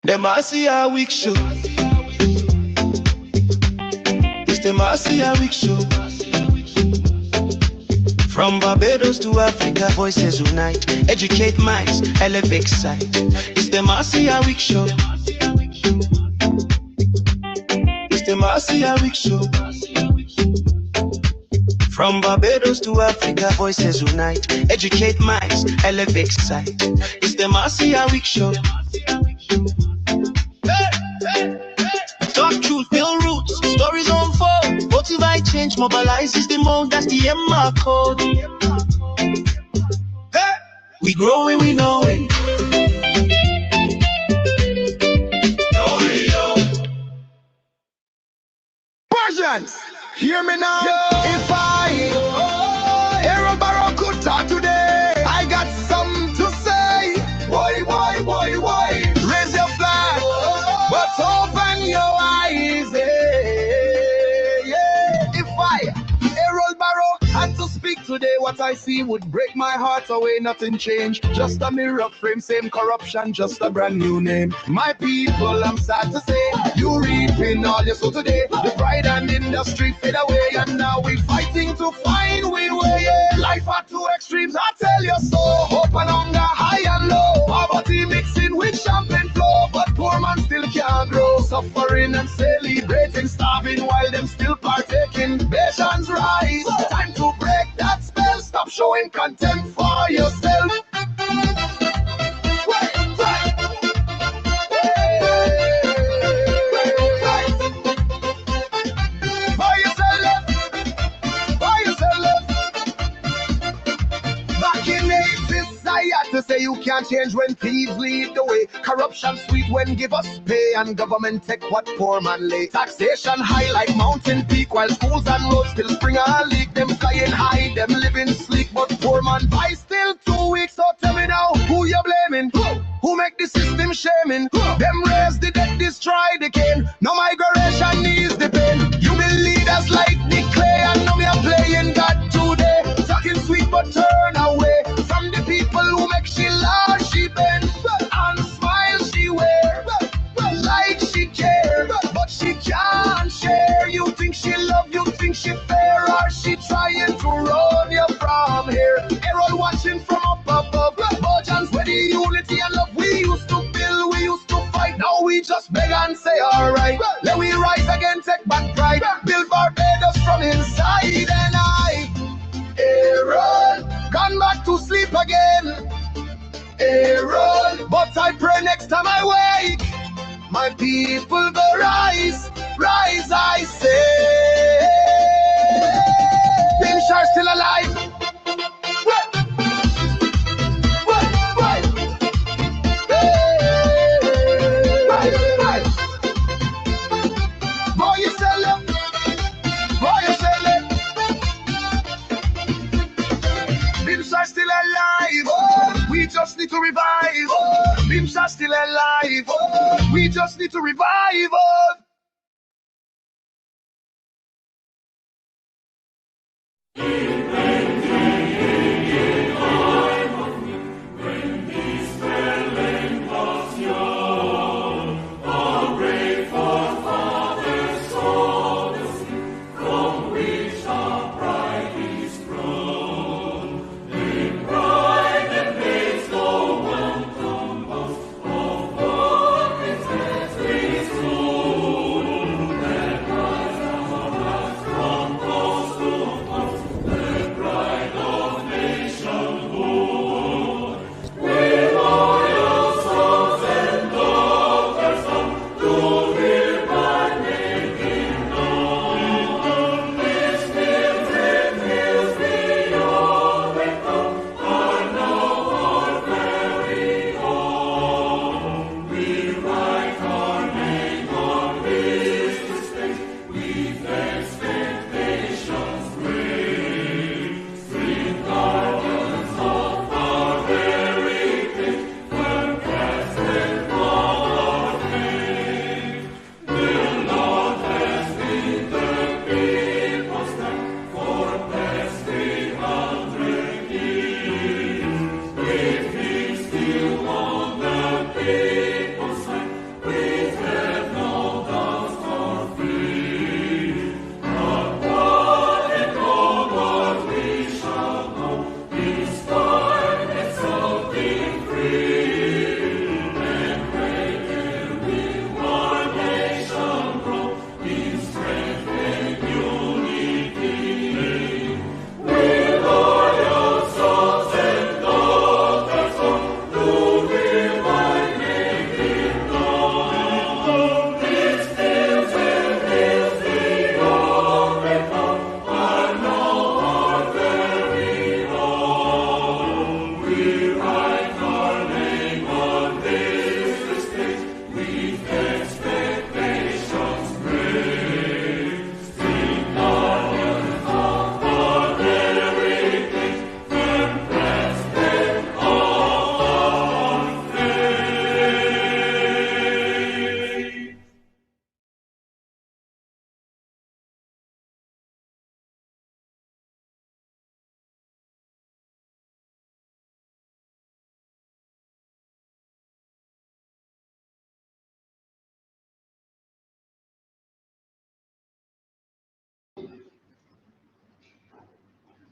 Them a see a weak show. It's them a see a weak show. From Barbados to Africa, voices unite. Educate minds, elevate sight. It's them a see a weak show. It's them a see a weak show. From Barbados to Africa, voices unite. Educate minds, elevate sight. It's them a see a weak show. Talk truth, build roots, stories unfold. Motivate change, mobilize is the mode, that's the MR code. Hey, we growing, we know it. Persians, hear me now. If I hear a barrow could talk today, I got something to say. Why? Raise your flag, but open your eyes. Yeah. If I hear a barrow had to speak today, what I see would break my heart away. Nothing changed, just a mirror frame, same corruption, just a brand new name. My people, I'm sad to say, you reaping all you sow today. The pride and industry fade away, and now we fighting to find we way. Yeah. Life at two extremes, I tell you so. Hope and hunger, high and low. Poverty mixing with champagne flow, but poor man still can't grow. Suffering and celebrating, starving while them still partaking. Nations rise, time to break that spell. Stop showing contempt for yourself. To say you can't change when thieves lead the way. Corruption sweet when give us pay, and government take what poor man lay. Taxation high like mountain peak, while schools and roads still spring a leak. Them flying high, them living sleek, but poor man buy still 2 weeks. So tell me now, who you blaming? Who make the system shaming? Them raise the dead, destroy the cane. No migration needs the pain. You will lead us like the clay, and now we are playing God today. Talking sweet but turn away from the people who make she laugh, she bend, and smile she wear, like she care, but she can't share. You think she love, you think she fair, or she trying to run you from here? Everyone watching from up above, Virgins with the unity and love we used to build, we used to fight. Now we just beg and say alright, let we rise again, take back pride, build Barbados from inside. And Aaron, gone back to sleep again. Aaron, but I pray next time I wake, my people go rise, rise, I say. Pinchar still alive. Boy, you sell it. Boy, you sell it. Pinchar still alive. We just need to revive. Limbs are still alive. We just need to revive. Oh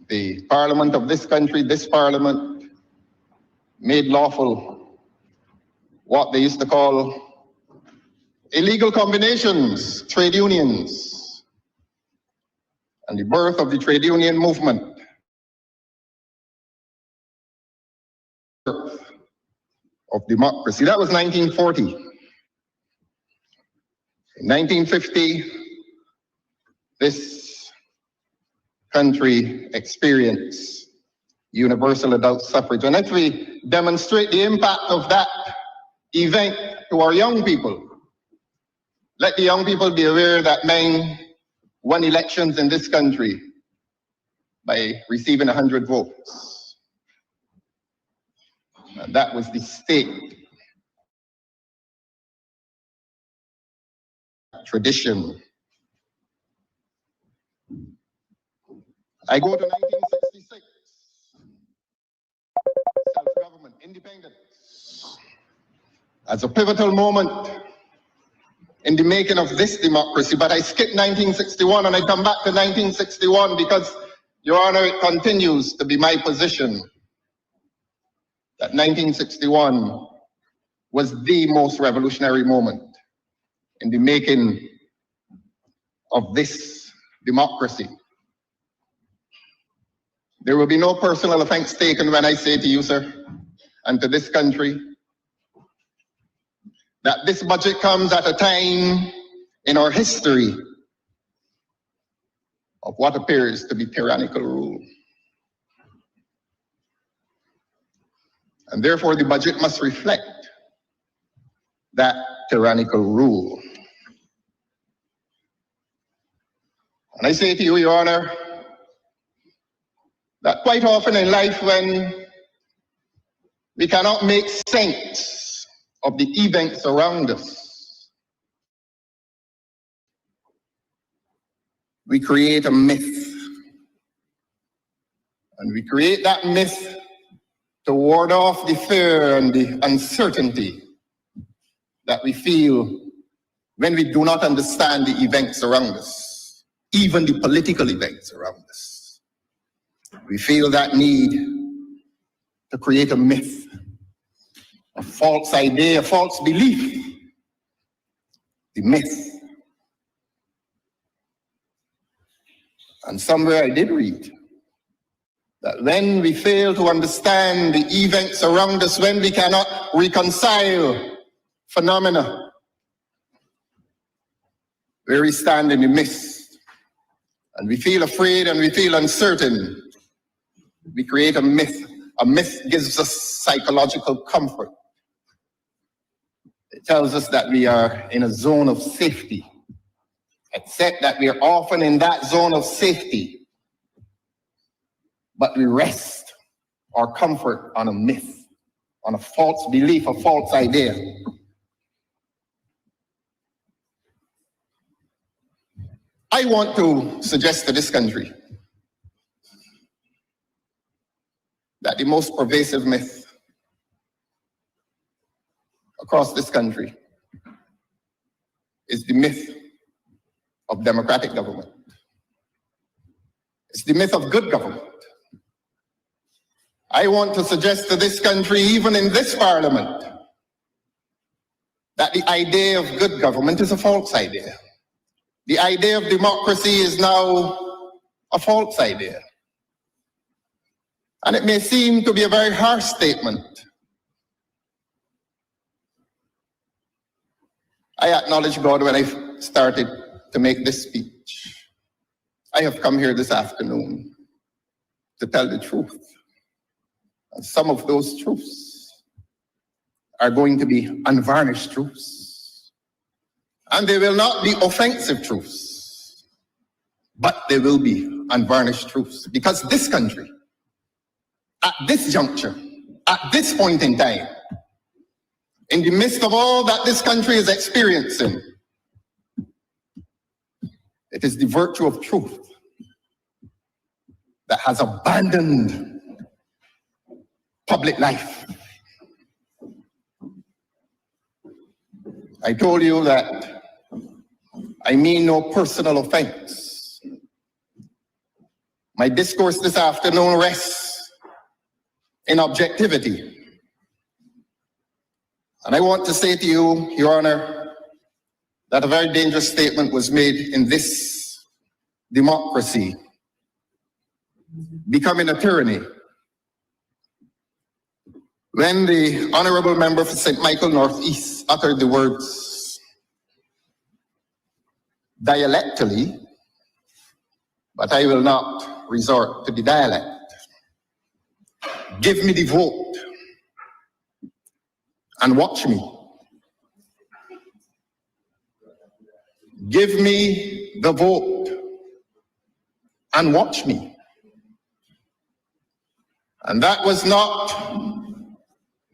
the parliament of this country, this parliament, made lawful what they used to call illegal combinations, trade unions, and the birth of the trade union movement. Of democracy. That was 1940. In 1950, this country experienced universal adult suffrage. And if we demonstrate the impact of that event to our young people, let the young people be aware that men won elections in this country by receiving 100 votes. And that was the state tradition. I go to 1966, self-government, independence, as a pivotal moment in the making of this democracy. But I skip 1961 and I come back to 1961 because, Your Honor, it continues to be my position that 1961 was the most revolutionary moment in the making of this democracy. There will be no personal offense taken when I say to you, sir, and to this country, that this budget comes at a time in our history of what appears to be tyrannical rule. And therefore, the budget must reflect that tyrannical rule. And I say to you, Your Honor, that quite often in life when we cannot make sense of the events around us, we create a myth. And we create that myth to ward off the fear and the uncertainty that we feel when we do not understand the events around us, even the political events around us. We feel that need to create a myth, a false idea, a false belief, the myth. And somewhere I did read that when we fail to understand the events around us, when we cannot reconcile phenomena, where we stand in the midst, and we feel afraid and we feel uncertain, we create a myth. A myth gives us psychological comfort. It tells us that we are in a zone of safety, except that we are often in that zone of safety, but we rest our comfort on a myth, on a false belief, a false idea. I want to suggest to this country that the most pervasive myth across this country is the myth of democratic government. It's the myth of good government. I want to suggest to this country, even in this parliament, that the idea of good government is a false idea. The idea of democracy is now a false idea. And it may seem to be a very harsh statement. I acknowledge God when I started to make this speech. I have come here this afternoon to tell the truth. And some of those truths are going to be unvarnished truths. And they will not be offensive truths, but they will be unvarnished truths. Because this country, at this juncture, at this point in time, in the midst of all that this country is experiencing, it is the virtue of truth that has abandoned public life. I told you that I mean no personal offense My discourse this afternoon rests in objectivity. And I want to say to you, Your Honor, that a very dangerous statement was made in this democracy, becoming a tyranny, when the Honorable Member for St. Michael Northeast uttered the words dialectally, but I will not resort to the dialect. Give me the vote and watch me. Give me the vote and watch me. And that was not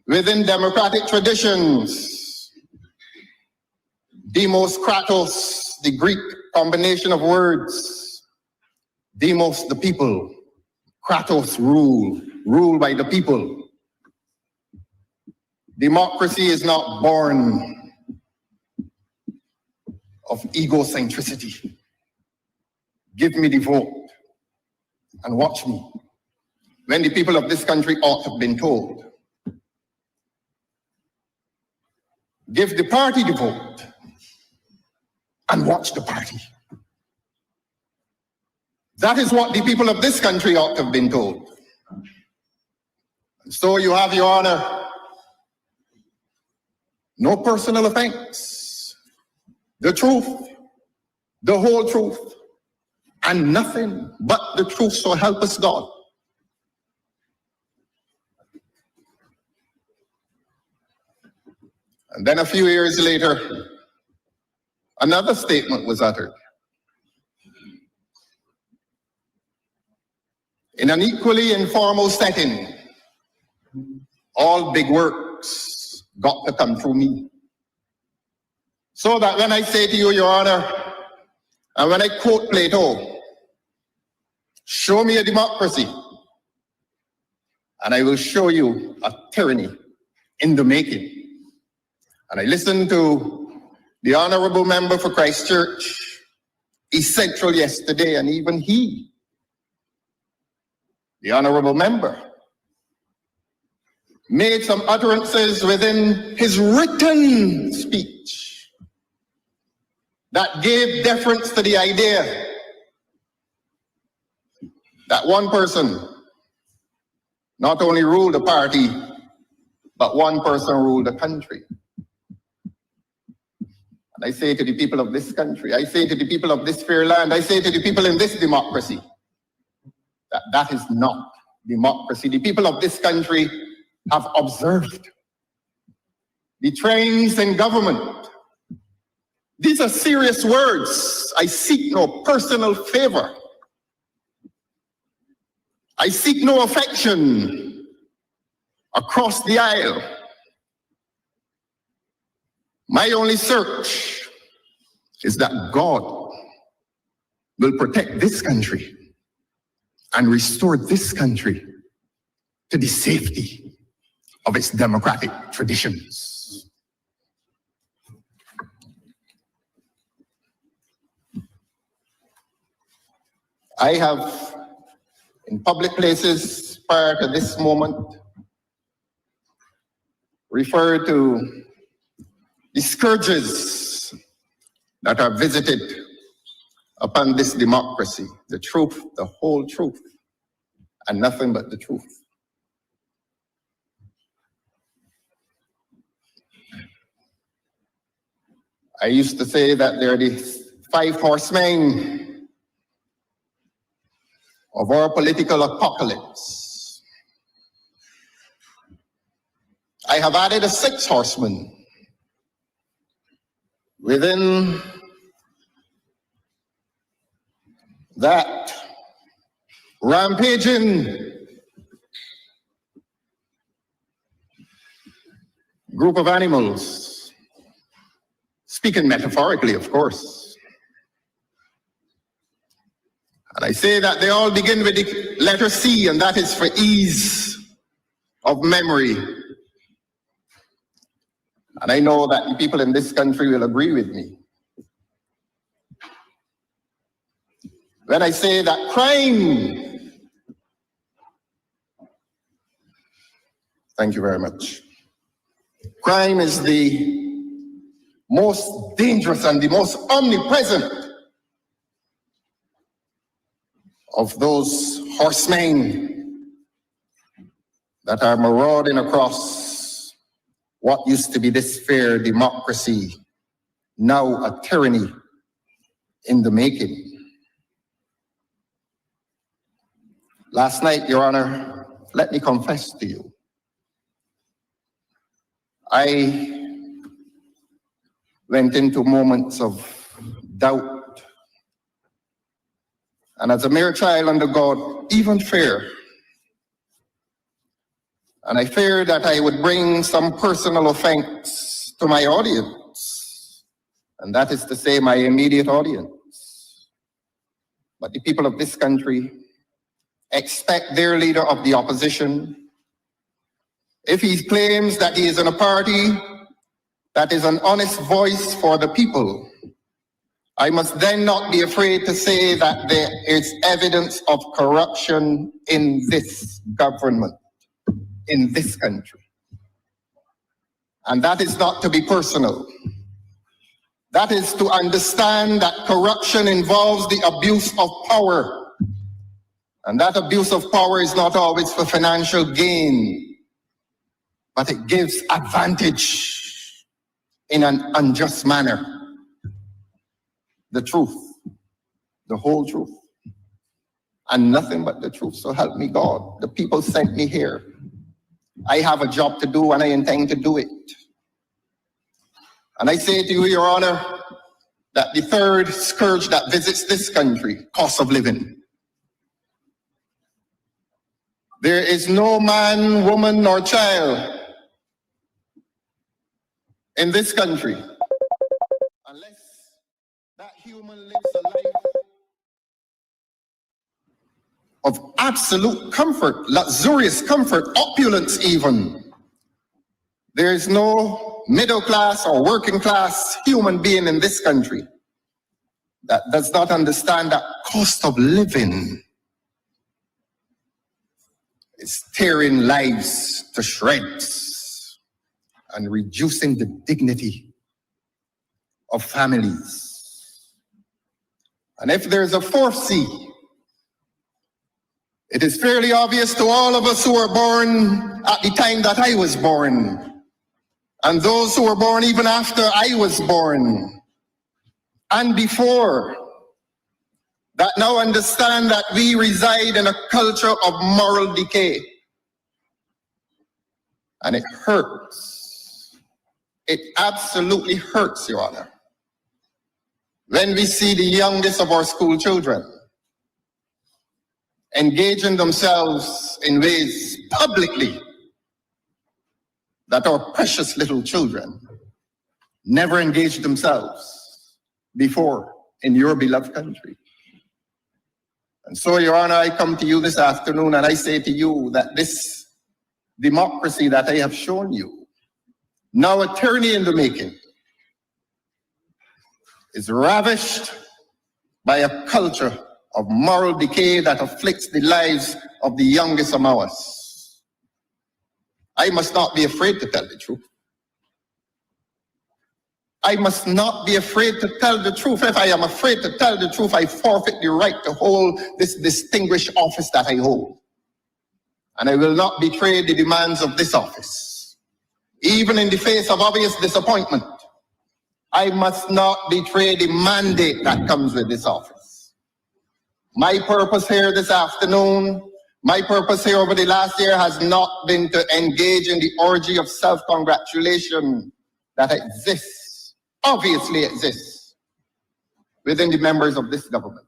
within democratic traditions. Demos kratos, the Greek combination of words. Demos, the people. Kratos, rule by the people. Democracy is not born of egocentricity. Give me the vote and watch me. When the people of this country ought to have been told, give the party the vote and watch the party. That is what the people of this country ought to have been told. And so you have, Your Honor, no personal offense, the truth, the whole truth, and nothing but the truth, so help us God. And then a few years later, another statement was uttered. In an equally informal setting, all big works got to come through me. So that when I say to you, Your Honor, and when I quote Plato, show me a democracy, and I will show you a tyranny in the making. And I listened to the Honorable Member for Christchurch, East Central yesterday, and even he, the Honorable Member, made some utterances within his written speech that gave deference to the idea that one person not only ruled the party, but one person ruled the country. And I say to the people of this country, I say to the people of this fair land, I say to the people in this democracy, that that is not democracy. The people of this country have observed the trends in government. These are serious words. I seek no personal favor. I seek no affection across the aisle. My only search is that God will protect this country and restore this country to the safety of its democratic traditions. I have, in public places prior to this moment, referred to the scourges that are visited upon this democracy, the truth, the whole truth, and nothing but the truth. I used to say that there are the 5 horsemen of our political apocalypse. I have added a 6th horseman within that rampaging group of animals, speaking metaphorically, of course. And I say that they all begin with the letter C, and that is for ease of memory. And I know that the people in this country will agree with me when I say that crime Thank you very much. Crime is the most dangerous and the most omnipresent of those horsemen that are marauding across what used to be this fair democracy, now a tyranny in the making. Last night, Your Honor, let me confess to you, I went into moments of doubt, and as a mere child under God, even fear. And I feared that I would bring some personal offense to my audience, and that is to say, my immediate audience. But the people of this country expect their leader of the opposition, if he claims that he is in a party that is an honest voice for the people, I must then not be afraid to say that there is evidence of corruption in this government, in this country. And that is not to be personal. That is to understand that corruption involves the abuse of power. And that abuse of power is not always for financial gain, but it gives advantage in an unjust manner. The truth, the whole truth, and nothing but the truth. So help me God. The people sent me here. I have a job to do and I intend to do it. And I say to you, Your Honor, that the third scourge that visits this country, cost of living. There is no man, woman, nor child in this country unless that human lives a life of absolute comfort, luxurious comfort, opulence even. There is no middle class or working class human being in this country that does not understand that cost of living is tearing lives to shreds and reducing the dignity of families. And if there's a fourth C, it is fairly obvious to all of us who were born at the time that I was born, and those who were born even after I was born, and before, that now understand that we reside in a culture of moral decay. And it hurts. It absolutely hurts, Your Honor, when we see the youngest of our school children engaging themselves in ways publicly that our precious little children never engaged themselves before in your beloved country. And so, Your Honor, I come to you this afternoon and I say to you that this democracy that I have shown you, now a tyranny in the making, is ravished by a culture of moral decay that afflicts the lives of the youngest among us. I must not be afraid to tell the truth. I must not be afraid to tell the truth. If I am afraid to tell the truth, I forfeit the right to hold this distinguished office that I hold. And I will not betray the demands of this office. Even in the face of obvious disappointment, I must not betray the mandate that comes with this office. My purpose here this afternoon, my purpose here over the last year has not been to engage in the orgy of self-congratulation that exists, obviously exists, within the members of this government.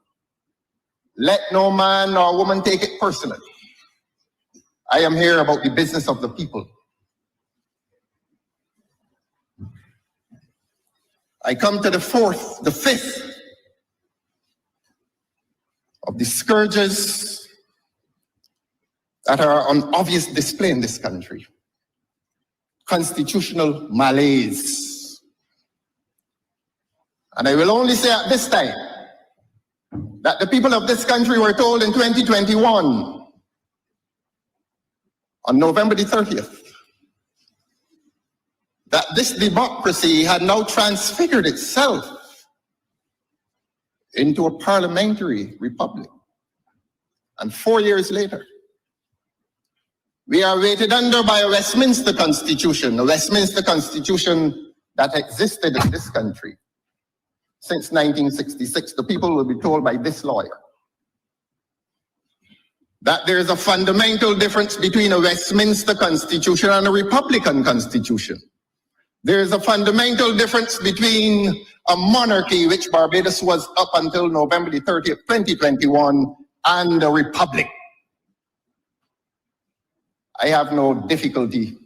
Let no man nor woman take it personally. I am here about the business of the people. I come to the fifth of the scourges that are on obvious display in this country. Constitutional malaise. And I will only say at this time that the people of this country were told in 2021, on November the 30th, that this democracy had now transfigured itself into a parliamentary republic. And 4 years later, we are weighted under by a Westminster Constitution, a Westminster Constitution that existed in this country since 1966. The people will be told by this lawyer that there is a fundamental difference between a Westminster Constitution and a Republican Constitution. There is a fundamental difference between a monarchy, which Barbados was up until November the 30th, 2021, and a republic. I have no difficulty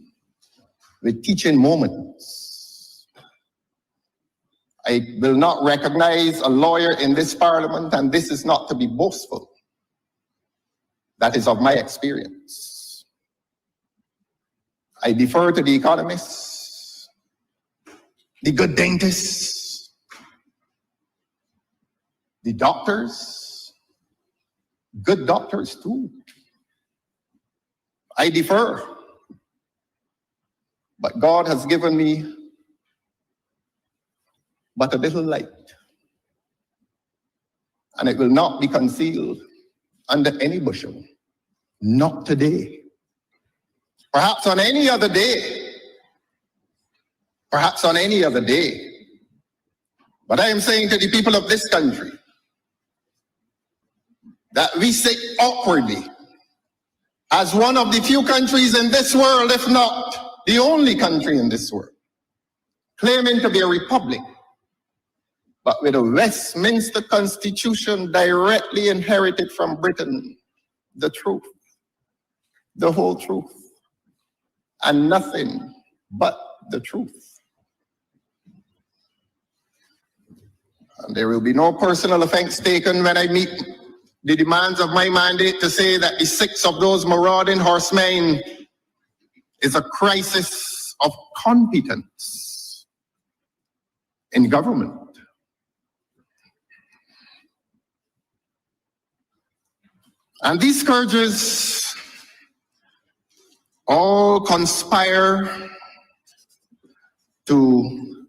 with teaching moments. I will not recognize a lawyer in this parliament, and this is not to be boastful. That is of my experience. I defer to the economists, the good dentists, the doctors, good doctors too. I defer. But God has given me but a little light. And it will not be concealed under any bushel. Not today. Perhaps on any other day. Perhaps on any other day. But I am saying to the people of this country that we sit awkwardly as one of the few countries in this world, if not the only country in this world, claiming to be a republic, but with a Westminster Constitution directly inherited from Britain, the truth, the whole truth, and nothing but the truth. And there will be no personal offense taken when I meet the demands of my mandate to say that the six of those marauding horsemen is a crisis of competence in government. And these scourges all conspire to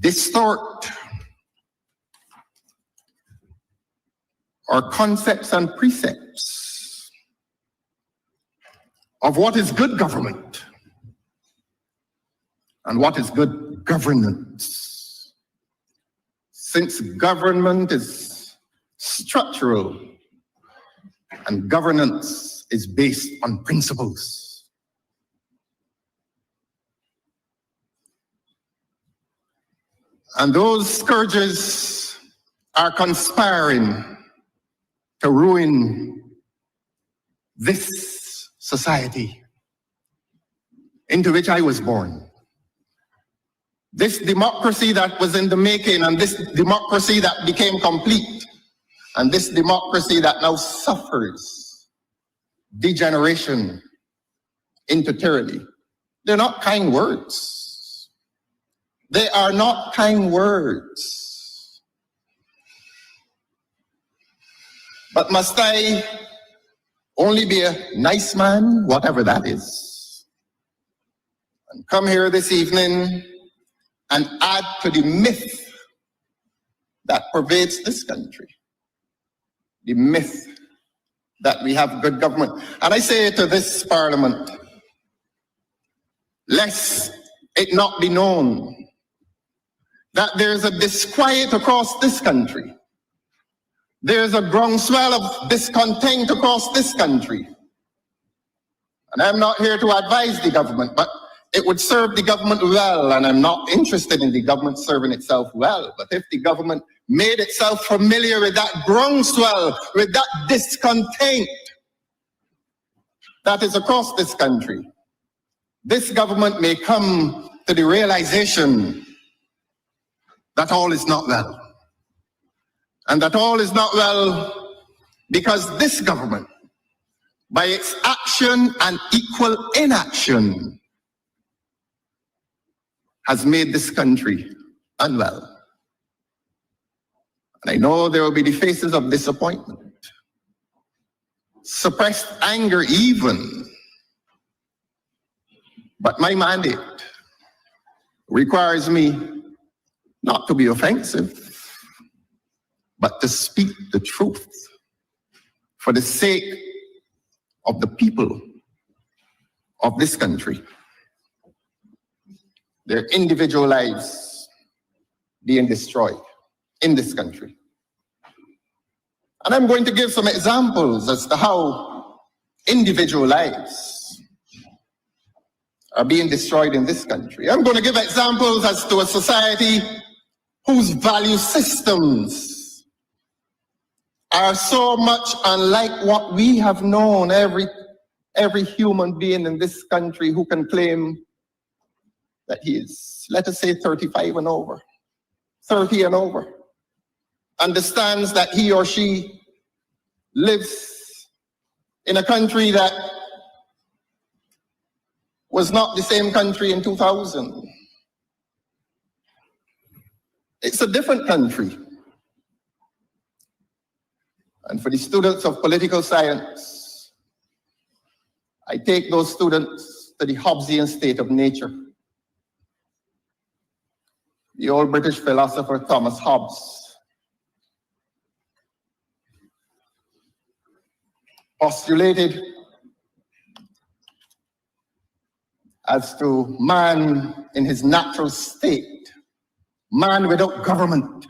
distort our concepts and precepts of what is good government and what is good governance. Since government is structural and governance is based on principles. And those scourges are conspiring to ruin this society into which I was born. This democracy that was in the making, and this democracy that became complete, and this democracy that now suffers degeneration into tyranny. They're not kind words. They are not kind words. But must I only be a nice man, whatever that is, and come here this evening and add to the myth that pervades this country? The myth that we have good government. And I say to this parliament, lest it not be known that there's a disquiet across this country. There's a groundswell of discontent across this country. And I'm not here to advise the government, but it would serve the government well, and I'm not interested in the government serving itself well. But if the government made itself familiar with that groundswell, with that discontent that is across this country, this government may come to the realization that all is not well. And that all is not well because this government, by its action and equal inaction, has made this country unwell. And I know there will be the faces of disappointment, suppressed anger even. But my mandate requires me not to be offensive, but to speak the truth for the sake of the people of this country. Their individual lives being destroyed in this country. And I'm going to give some examples as to how individual lives are being destroyed in this country. I'm going to give examples as to a society whose value systems are so much unlike what we have known. Every human being in this country who can claim that he is, let us say, 35 and over, 30 and over, understands that he or she lives in a country that was not the same country in 2000. It's a different country. And for the students of political science, I take those students to the Hobbesian state of nature. The old British philosopher Thomas Hobbes postulated as to man in his natural state, man without government,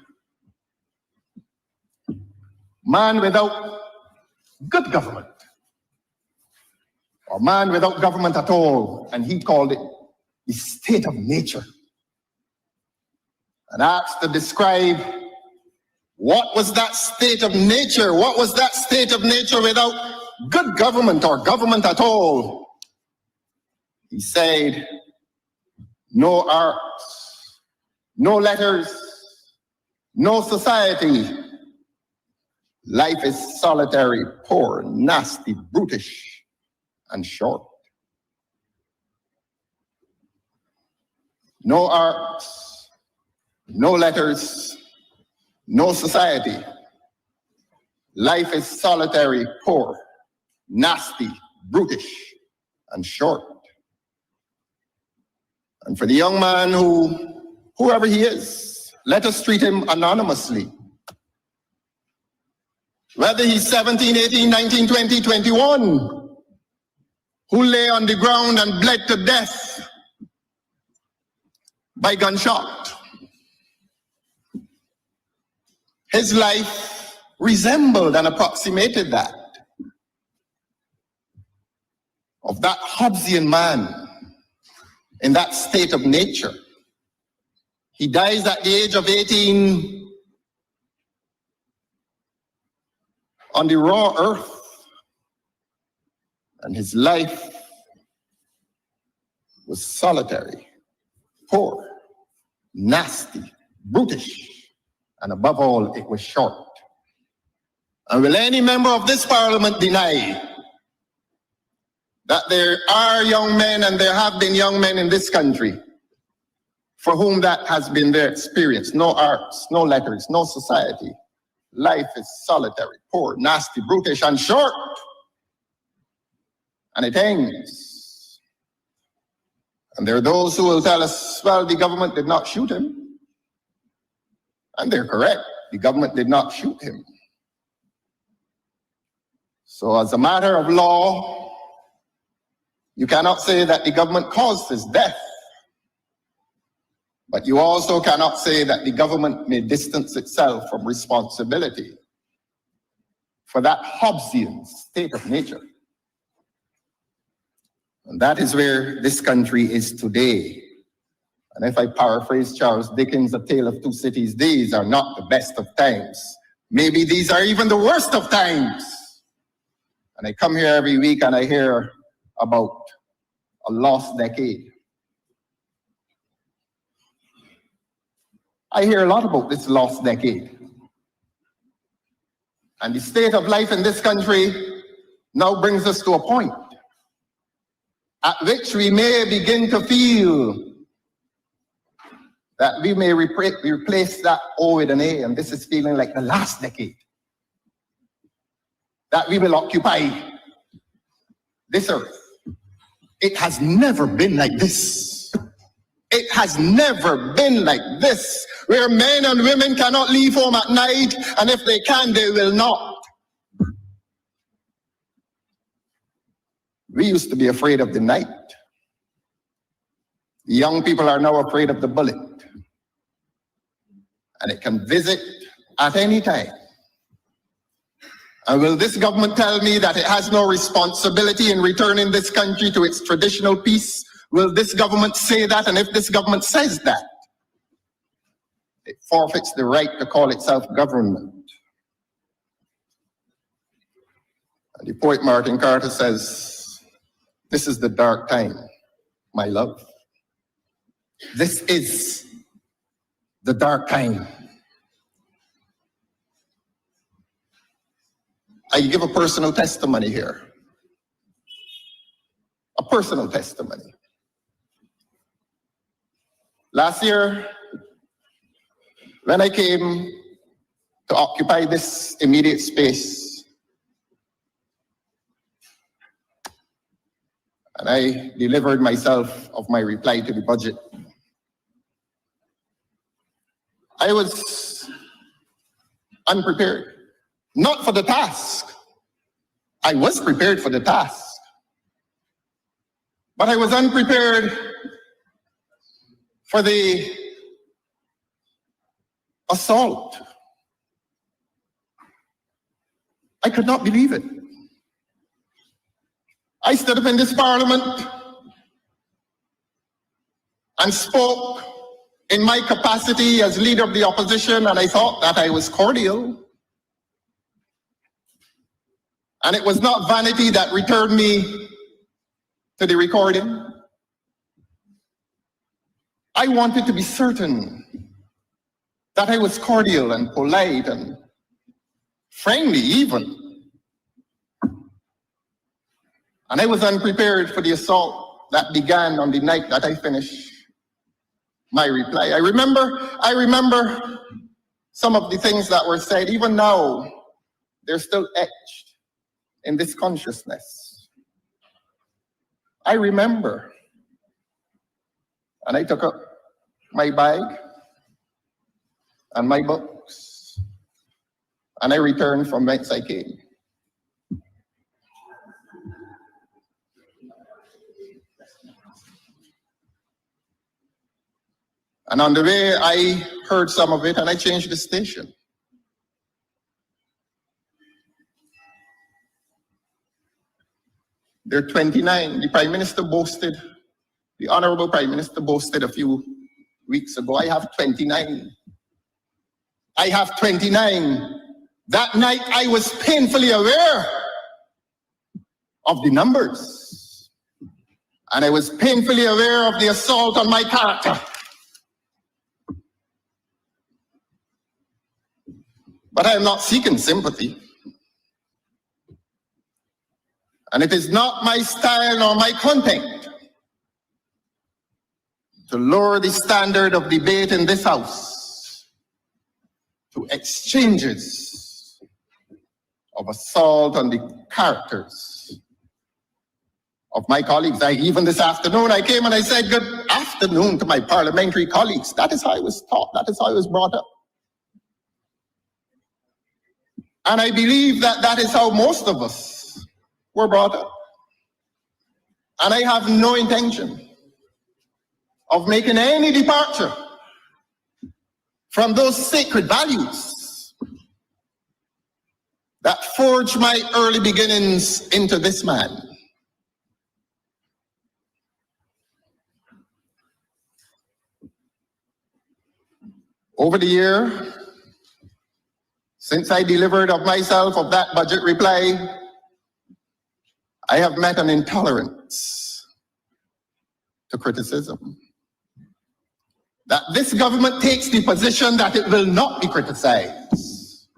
man without good government, or man without government at all, and he called it the state of nature. And asked to describe what was that state of nature, what was that state of nature without good government or government at all. He said, no arts, no letters, no society. Life is solitary, poor, nasty, brutish, and short. No arts, no letters, no society. Life is solitary, poor, nasty, brutish, and short. And for the young man whoever he is, let us treat him anonymously. Whether he's 17, 18, 19, 20, 21, who lay on the ground and bled to death by gunshot. His life resembled and approximated that of that Hobbesian man in that state of nature. He dies at the age of 18 on the raw earth, and his life was solitary, poor, nasty, brutish, and above all, it was short. And will any member of this parliament deny that there are young men and there have been young men in this country for whom that has been their experience? No arts, no letters, no society. Life is solitary, poor, nasty, brutish, and short. And it ends. And there are those who will tell us, well, the government did not shoot him. And they're correct. The government did not shoot him. So as a matter of law, you cannot say that the government caused his death. But you also cannot say that the government may distance itself from responsibility for that Hobbesian state of nature. And that is where this country is today. And if I paraphrase Charles Dickens' A Tale of Two Cities, these are not the best of times. Maybe these are even the worst of times. And I come here every week and I hear about a lost decade. I hear a lot about this lost decade. And the state of life in this country now brings us to a point at which we may begin to feel that we may replace that O with an A, and this is feeling like the last decade. That we will occupy this earth. It has never been like this. It has never been like this, where men and women cannot leave home at night, and if they can, they will not. We used to be afraid of the night. Young people are now afraid of the bullet. And it can visit at any time. And will this government tell me that it has no responsibility in returning this country to its traditional peace? Will this government say that? And if this government says that, it forfeits the right to call itself government. And the poet Martin Carter says, "This is the dark time, my love. This is the dark time." I give a personal testimony here. A personal testimony. Last year, when I came to occupy this immediate space, and I delivered myself of my reply to the budget, I was unprepared. Not for the task. I was prepared for the task. But I was unprepared for the assault. I could not believe it. I stood up in this parliament and spoke in my capacity as leader of the opposition, and I thought that I was cordial. And it was not vanity that returned me to the recording. I wanted to be certain that I was cordial and polite and friendly even. And I was unprepared for the assault that began on the night that I finished my reply. I remember some of the things that were said. Even now, they're still etched in this consciousness. I remember. And I took up my bag and my books, and I returned from whence I came. And on the way, I heard some of it, and I changed the station. There are 29. The Prime Minister boasted, the Honorable Prime Minister boasted a few weeks ago, I have 29. I have 29. That night I was painfully aware of the numbers. And I was painfully aware of the assault on my character. But I am not seeking sympathy. And it is not my style nor my content to lower the standard of debate in this House to exchanges of assault on the characters of my colleagues. Even this afternoon, I came and I said, "Good afternoon" to my parliamentary colleagues. That is how I was taught. That is how I was brought up. And I believe that that is how most of us were brought up. And I have no intention of making any departure from those sacred values that forged my early beginnings into this man. Over the year, since I delivered of myself of that budget reply, I have met an intolerance to criticism. That this government takes the position that it will not be criticized.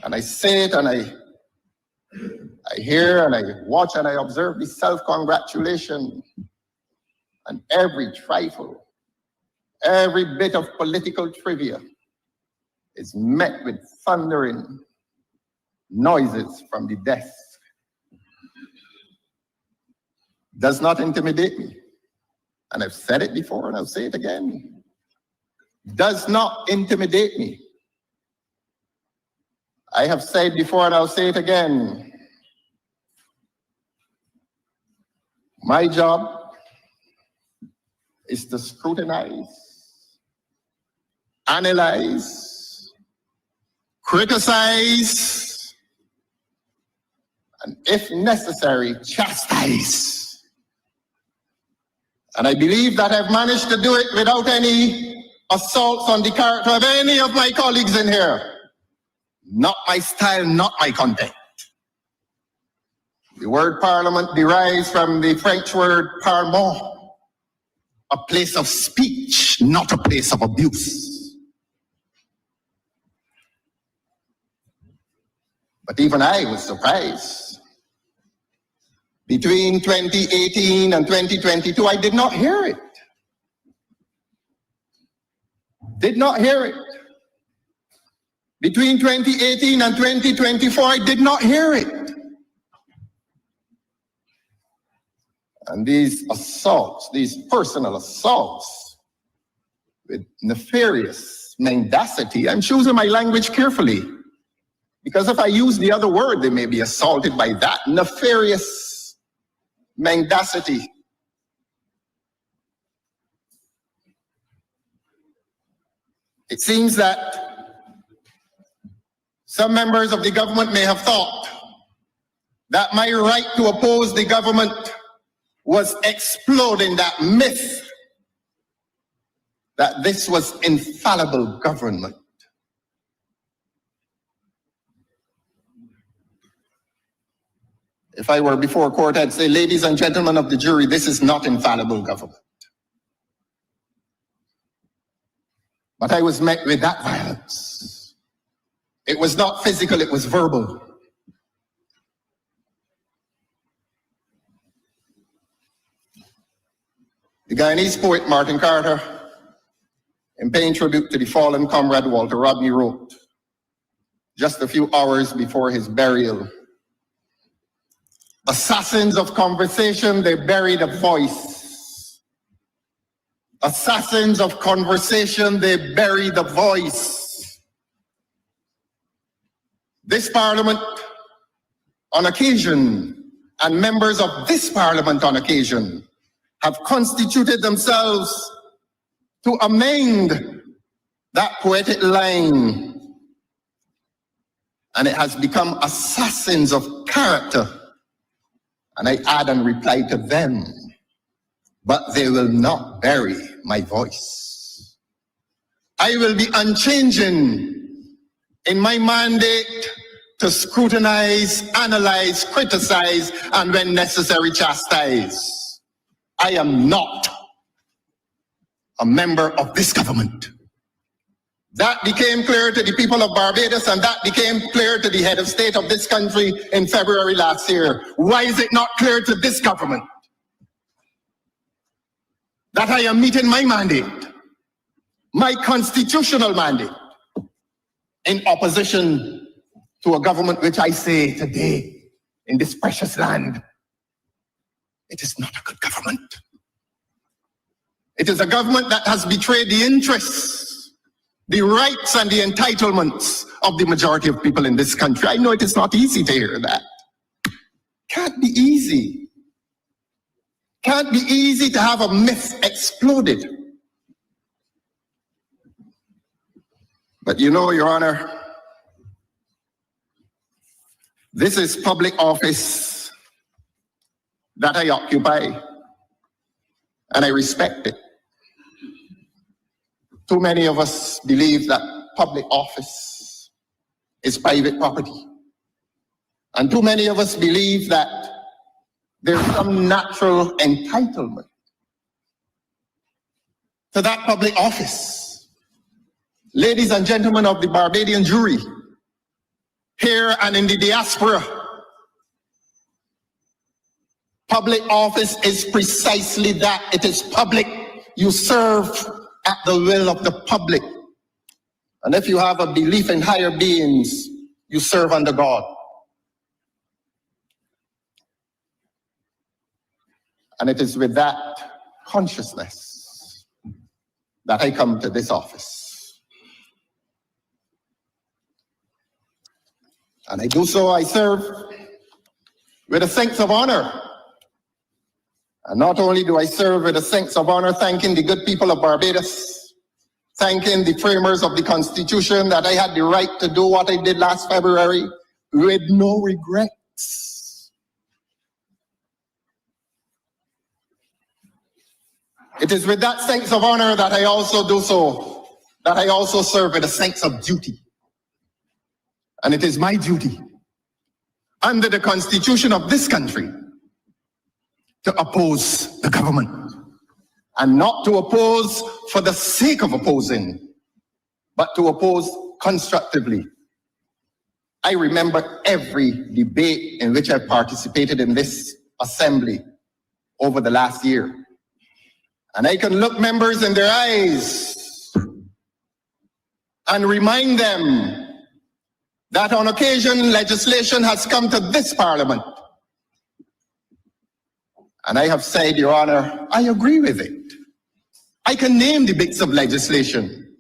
And I say it and I hear and I watch and I observe the self-congratulation, and every trifle, every bit of political trivia is met with thundering noises from the desk. Does not intimidate me. and I've said it before and I'll say it again, does not intimidate me. I have said before and I'll say it again, my job is to scrutinize, analyze, criticize, and if necessary, chastise. And I believe that I've managed to do it without any assaults on the character of any of my colleagues in here. Not my style, not my content. The word parliament derives from the French word parlement, a place of speech, not a place of abuse. But even I was surprised. Between 2018 and 2022, I did not hear it. Did not hear it. Between 2018 and 2024, I did not hear it. And these assaults, these personal assaults with nefarious mendacity, I'm choosing my language carefully, because if I use the other word, they may be assaulted by that. Nefarious mendacity. It seems that some members of the government may have thought that my right to oppose the government was exploding that myth that this was infallible government. If I were before court, I'd say, ladies and gentlemen of the jury, this is not infallible government. But I was met with that violence. It was not physical, it was verbal. The Guyanese poet Martin Carter, in paying tribute to the fallen comrade Walter Rodney, wrote, just a few hours before his burial, assassins of conversation, they buried a voice. Assassins of conversation, they buried a voice. This parliament, on occasion, and members of this parliament on occasion, have constituted themselves to amend that poetic line. And it has become assassins of character. And I add and reply to them, but they will not bury my voice. I will be unchanging in my mandate to scrutinize, analyze, criticize, and when necessary, chastise. I am not a member of this government. That became clear to the people of Barbados, and that became clear to the head of state of this country in February last year. Why is it not clear to this government that I am meeting my mandate, my constitutional mandate, in opposition to a government which I say today in this precious land, it is not a good government. It is a government that has betrayed the interests, the rights and the entitlements of the majority of people in this country. I know it is not easy to hear that. Can't be easy. Can't be easy to have a myth exploded. But you know, Your Honor, this is public office that I occupy, and I respect it. Too many of us believe that public office is private property. And too many of us believe that there's some natural entitlement to that public office. Ladies and gentlemen of the Barbadian jury, here and in the diaspora, public office is precisely that. It is public. You serve at the will of the public. And if you have a belief in higher beings, you serve under God. And it is with that consciousness that I come to this office. And I do so, I serve with a sense of honor. And not only do I serve with a sense of honor, thanking the good people of Barbados, thanking the framers of the Constitution that I had the right to do what I did last February with no regrets. It is with that sense of honor that I also do so, that I also serve with a sense of duty. And it is my duty, under the Constitution of this country, to oppose the government. And not to oppose for the sake of opposing, but to oppose constructively. I remember every debate in which I participated in this assembly over the last year. And I can look members in their eyes and remind them that on occasion legislation has come to this parliament. And I have said, Your Honor, I agree with it. I can name the bits of legislation.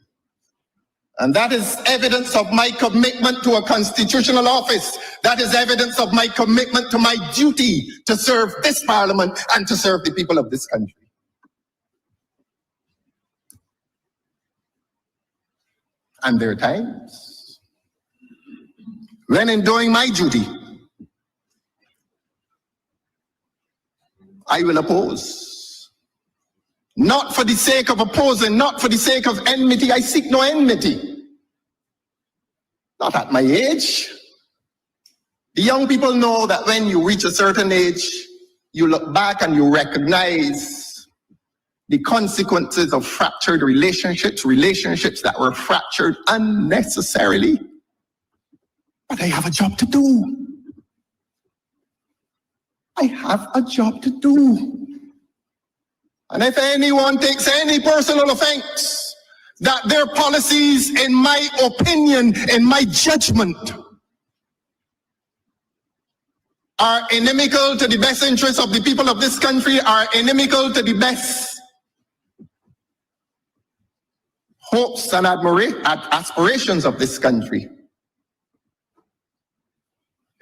And that is evidence of my commitment to a constitutional office. That is evidence of my commitment to my duty to serve this parliament and to serve the people of this country. And there are times when in doing my duty, I will oppose. Not for the sake of opposing, not for the sake of enmity. I seek no enmity. Not at my age. The young people know that when you reach a certain age, you look back and you recognize the consequences of fractured relationships, relationships that were fractured unnecessarily. But I have a job to do. I have a job to do. And if anyone takes any personal offense that their policies, in my opinion, in my judgment, are inimical to the best interests of the people of this country, are inimical to the best hopes and aspirations of this country,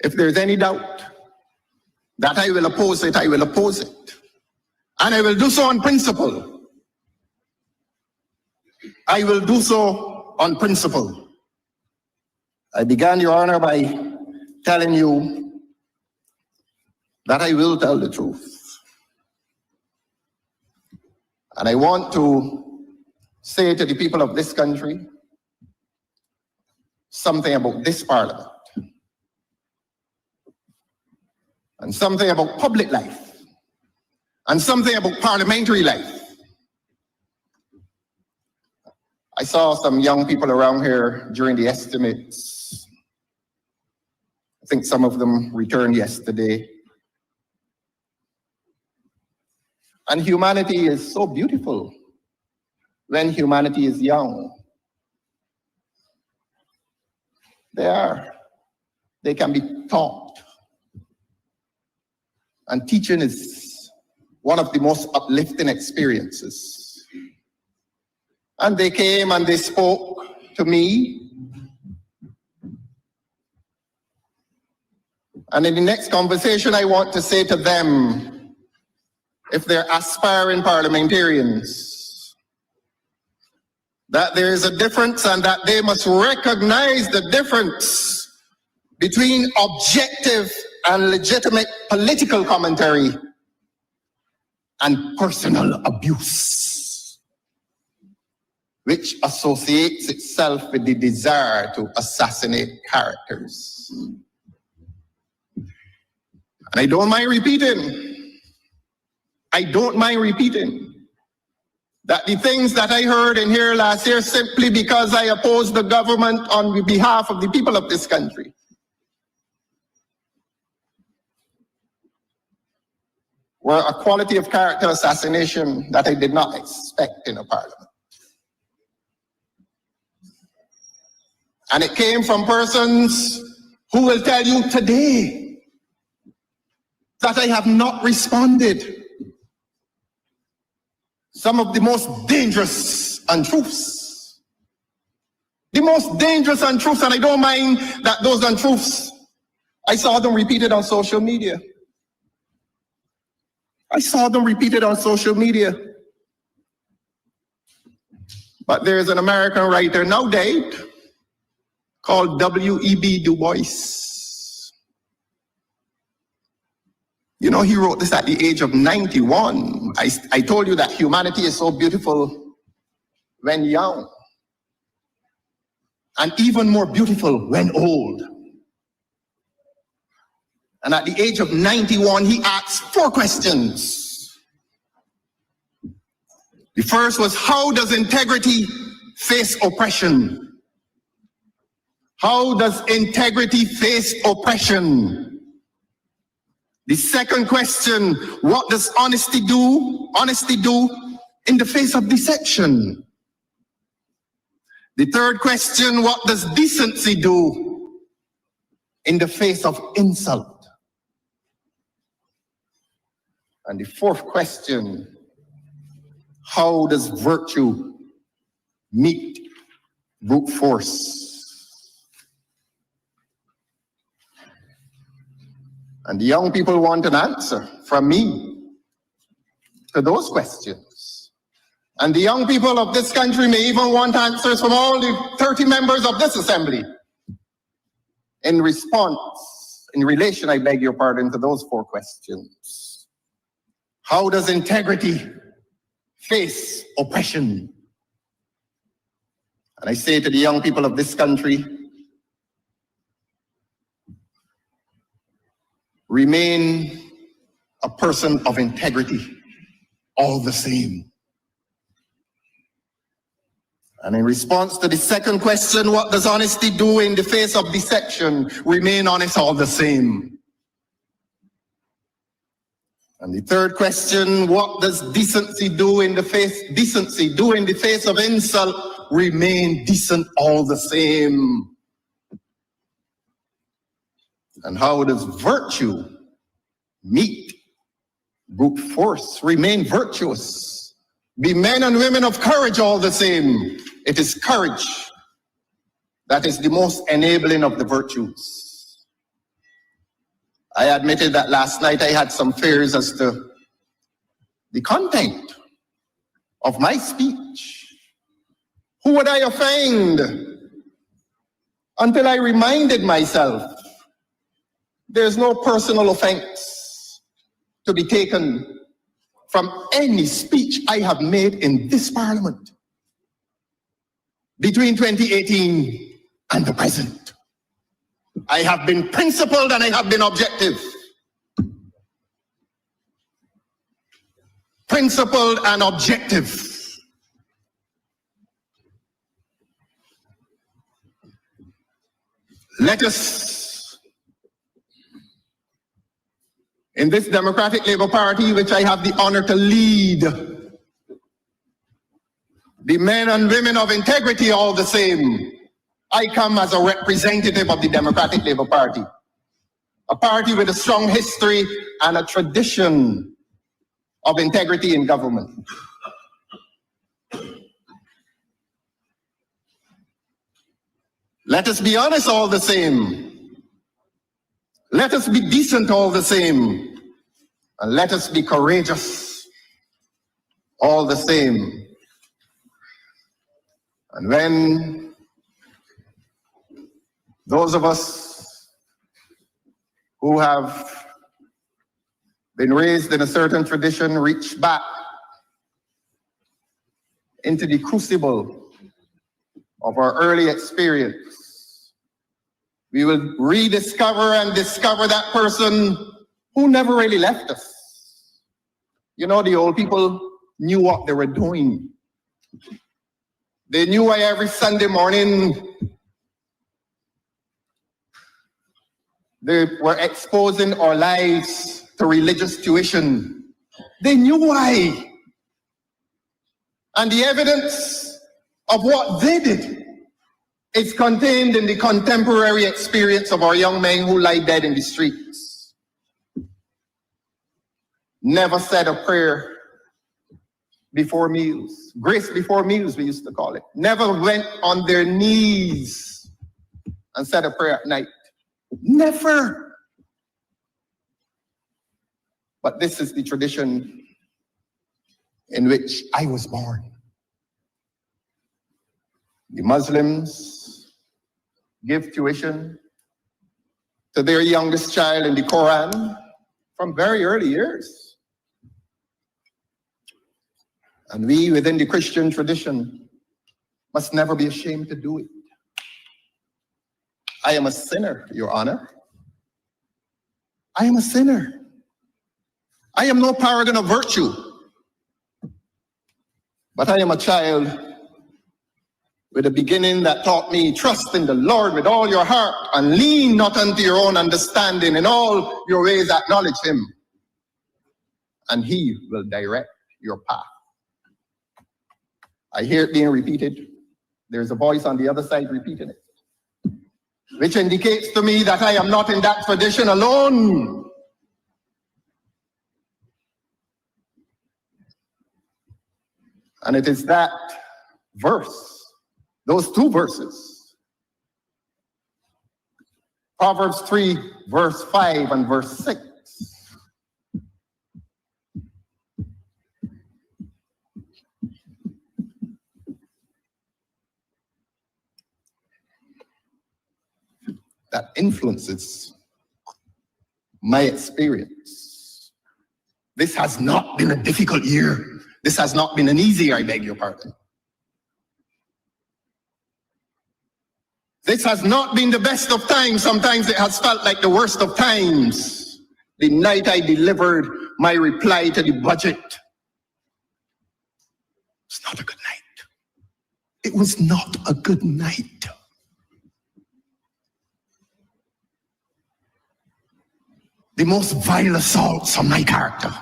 if there's any doubt that I will oppose it, I will oppose it. And I will do so on principle. I will do so on principle. I began, Your Honor, by telling you that I will tell the truth. And I want to say to the people of this country something about this parliament and something about public life and something about parliamentary life. I saw some young people around here during the estimates. I think some of them returned yesterday. And humanity is so beautiful when humanity is young. They can be taught. And teaching is one of the most uplifting experiences. And they came and they spoke to me. And in the next conversation, I want to say to them, if they're aspiring parliamentarians, that there is a difference and that they must recognize the difference between objective and legitimate political commentary and personal abuse, which associates itself with the desire to assassinate characters. And I don't mind repeating that the things that I heard in here last year simply because I opposed the government on behalf of the people of this country were a quality of character assassination that I did not expect in a parliament. And it came from persons who will tell you today that I have not responded. some of the most dangerous untruths. The most dangerous untruths, and I don't mind that those untruths, I saw them repeated on social media. But there's an American writer now dead called W.E.B. Du Bois. You know, he wrote this at the age of 91. I told you that humanity is so beautiful when young, and even more beautiful when old. And at the age of 91, he asked 4 questions. The first was, how does integrity face oppression? How does integrity face oppression? The second question, what does honesty do in the face of deception? The third question, what does decency do in the face of insult? And the fourth question, how does virtue meet brute force? And the young people want an answer from me to those questions. And the young people of this country may even want answers from all the 30 members of this assembly in relation, I beg your pardon, to those 4 questions. How does integrity face oppression? And I say to the young people of this country, remain a person of integrity all the same. And in response to the second question, what does honesty do in the face of deception? Remain honest all the same. And the third question, what does decency do in the face of insult? Remain decent all the same. And how does virtue meet brute force? Remain virtuous. Be men and women of courage all the same. It is courage that is the most enabling of the virtues. I admitted that last night I had some fears as to the content of my speech. Who would I offend? Until I reminded myself, there's no personal offense to be taken from any speech I have made in this parliament between 2018 and the present. I have been principled and I have been objective. Principled and objective. Let us, in this Democratic Labour Party, which I have the honor to lead, the men and women of integrity all the same. I come as a representative of the Democratic Labour Party, a party with a strong history and a tradition of integrity in government. Let us be honest all the same. Let us be decent all the same. And let us be courageous all the same. And when those of us who have been raised in a certain tradition reach back into the crucible of our early experience, we will rediscover and discover that person who never really left us. You know, the old people knew what they were doing. They knew why every Sunday morning they were exposing our lives to religious tuition. They knew why. And the evidence of what they did is contained in the contemporary experience of our young men who lie dead in the streets. Never said a prayer before meals, grace before meals, we used to call it, never went on their knees and said a prayer at night. Never. But this is the tradition in which I was born. The Muslims give tuition to their youngest child in the Quran from very early years. And we, within the Christian tradition, must never be ashamed to do it. I am a sinner, Your Honor. I am a sinner. I am no paragon of virtue. But I am a child with a beginning that taught me, trust in the Lord with all your heart and lean not unto your own understanding. In all your ways acknowledge him, and he will direct your path. I hear it being repeated. There's a voice on the other side repeating it, which indicates to me that I am not in that tradition alone. And it is that verse, those two verses, Proverbs 3, verse 5 and verse 6, that influences my experience. This has not been a difficult year. This has not been an easy year, I beg your pardon. This has not been the best of times. Sometimes it has felt like the worst of times. The night I delivered my reply to the budget, it's not a good night. It was not a good night. The most vile assaults on my character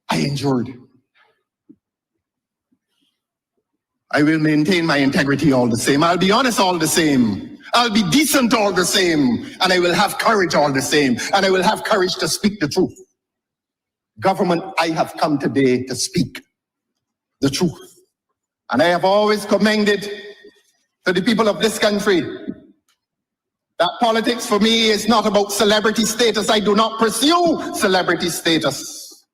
I endured. I will maintain my integrity all the same. I'll be honest all the same. I'll be decent all the same. And I will have courage all the same. And I will have courage to speak the truth. Government, I have come today to speak the truth. And I have always commended to the people of this country that politics for me is not about celebrity status. I do not pursue celebrity status.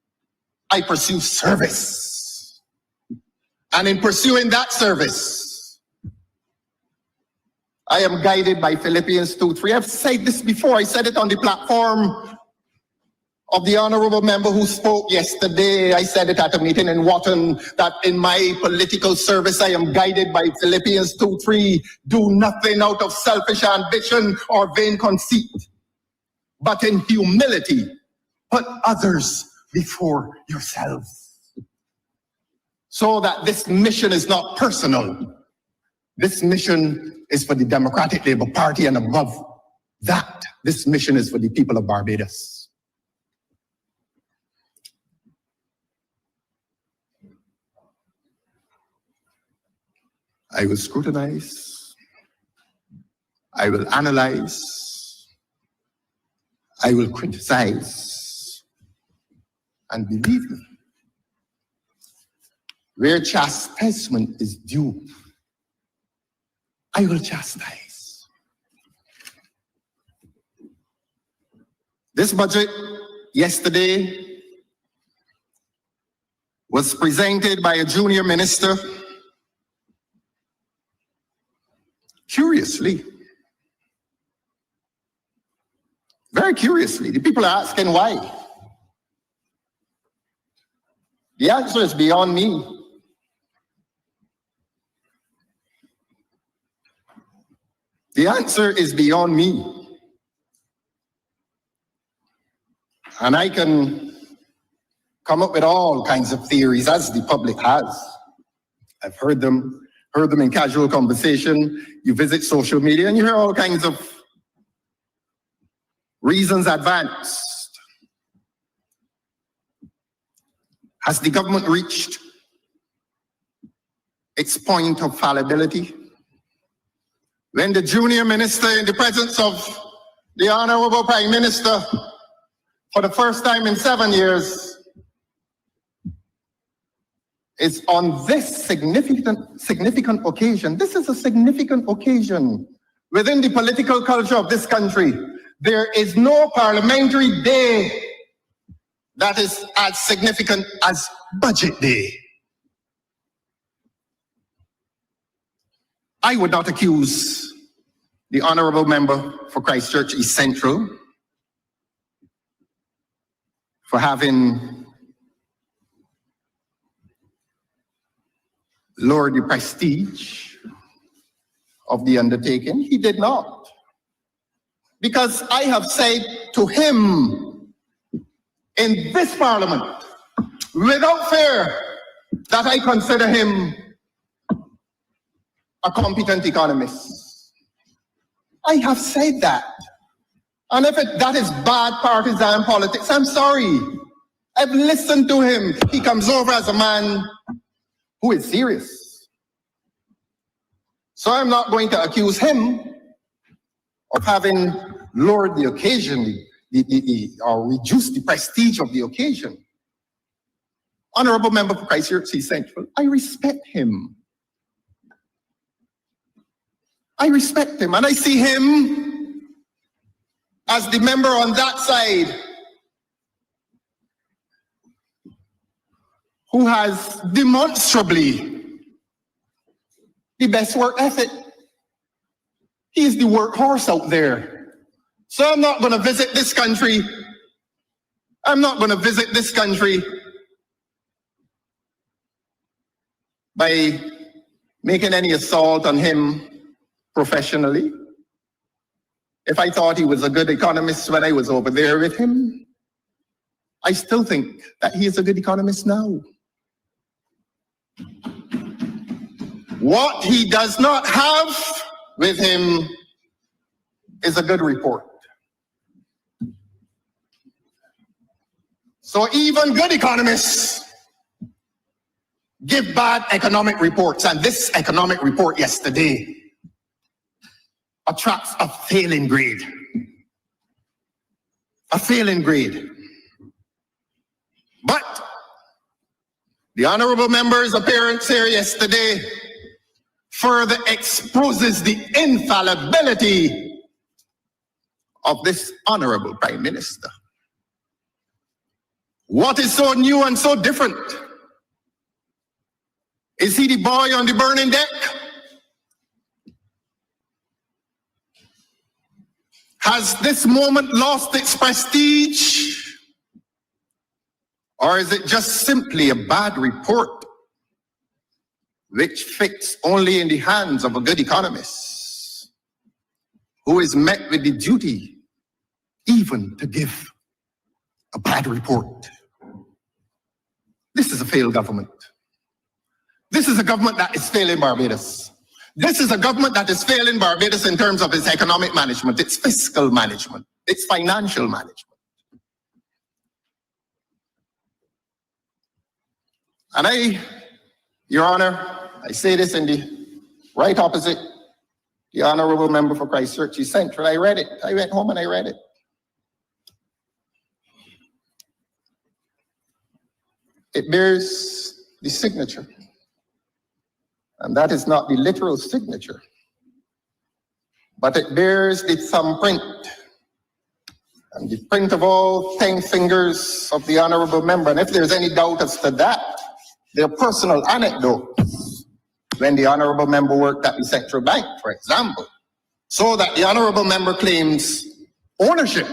I pursue service. And in pursuing that service, I am guided by Philippians 2:3. I've said this before. I said it on the platform of the honorable member who spoke yesterday. I said it at a meeting in Wharton, that in my political service, I am guided by Philippians 2:3. Do nothing out of selfish ambition or vain conceit, but in humility, put others before yourselves. So that this mission is not personal. This mission is for the Democratic Labour Party, and above that, this mission is for the people of Barbados. I will scrutinize, I will analyze, I will criticize, and believe me, where chastisement is due, I will chastise. This budget yesterday was presented by a junior minister. Curiously, very curiously, the people are asking why. The answer is beyond me. The answer is beyond me. And I can come up with all kinds of theories, as the public has. I've heard them in casual conversation. You visit social media and you hear all kinds of reasons advanced. Has the government reached its point of fallibility? When the junior minister, in the presence of the Honorable Prime Minister, for the first time in 7 years, is on this significant occasion. This is a significant occasion within the political culture of this country. There is no parliamentary day that is as significant as Budget Day. I would not accuse the honorable member for Christchurch East Central for having lowered the prestige of the undertaking. He did not. Because I have said to him in this parliament, without fear, that I consider him a competent economist. I have said that. And if that is bad partisan politics, I'm sorry. I've listened to him. He comes over as a man who is serious. So I'm not going to accuse him of having lowered the occasion, or reduced the prestige of the occasion. Honorable member for Christchurch East Central, I respect him. I respect him, and I see him as the member on that side who has demonstrably the best work ethic. He is the workhorse out there. So I'm not going to visit this country. I'm not going to visit this country by making any assault on him professionally. If I thought he was a good economist when I was over there with him, I still think that he is a good economist now. What he does not have with him is a good report. So even good economists give bad economic reports, and this economic report yesterday attracts a failing grade. A failing grade. But the honorable member's appearance here yesterday further exposes the infallibility of this honorable Prime Minister. What is so new and so different? Is he the boy on the burning deck? Has this moment lost its prestige? Or is it just simply a bad report which fits only in the hands of a good economist who is met with the duty even to give a bad report? This is a failed government. This is a government that is failing Barbados. This is a government that is failing Barbados in terms of its economic management, its fiscal management, its financial management. And Your Honor, I say this in the right opposite, the honorable member for Christchurch East Central. I read it. I went home and I read it. It bears the signature. And that is not the literal signature, but it bears the thumbprint and the print of all 10 fingers of the honorable member. And if there's any doubt as to that, there are personal anecdotes when the honorable member worked at the Central Bank, for example, so that the honorable member claims ownership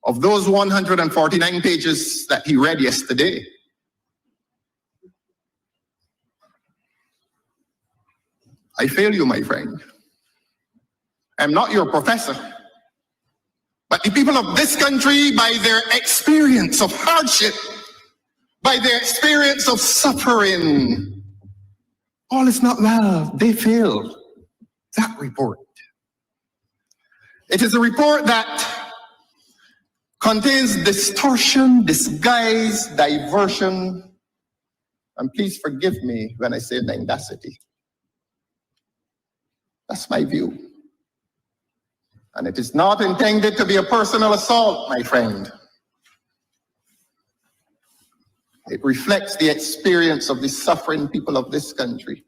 of those 149 pages that he read yesterday. I fail you, my friend. I'm not your professor. But the people of this country, by their experience of hardship, by their experience of suffering, all is not well. They failed that report. It is a report that contains distortion, disguise, diversion, and please forgive me when I say mendacity. That's my view. And it is not intended to be a personal assault, my friend. It reflects the experience of the suffering people of this country.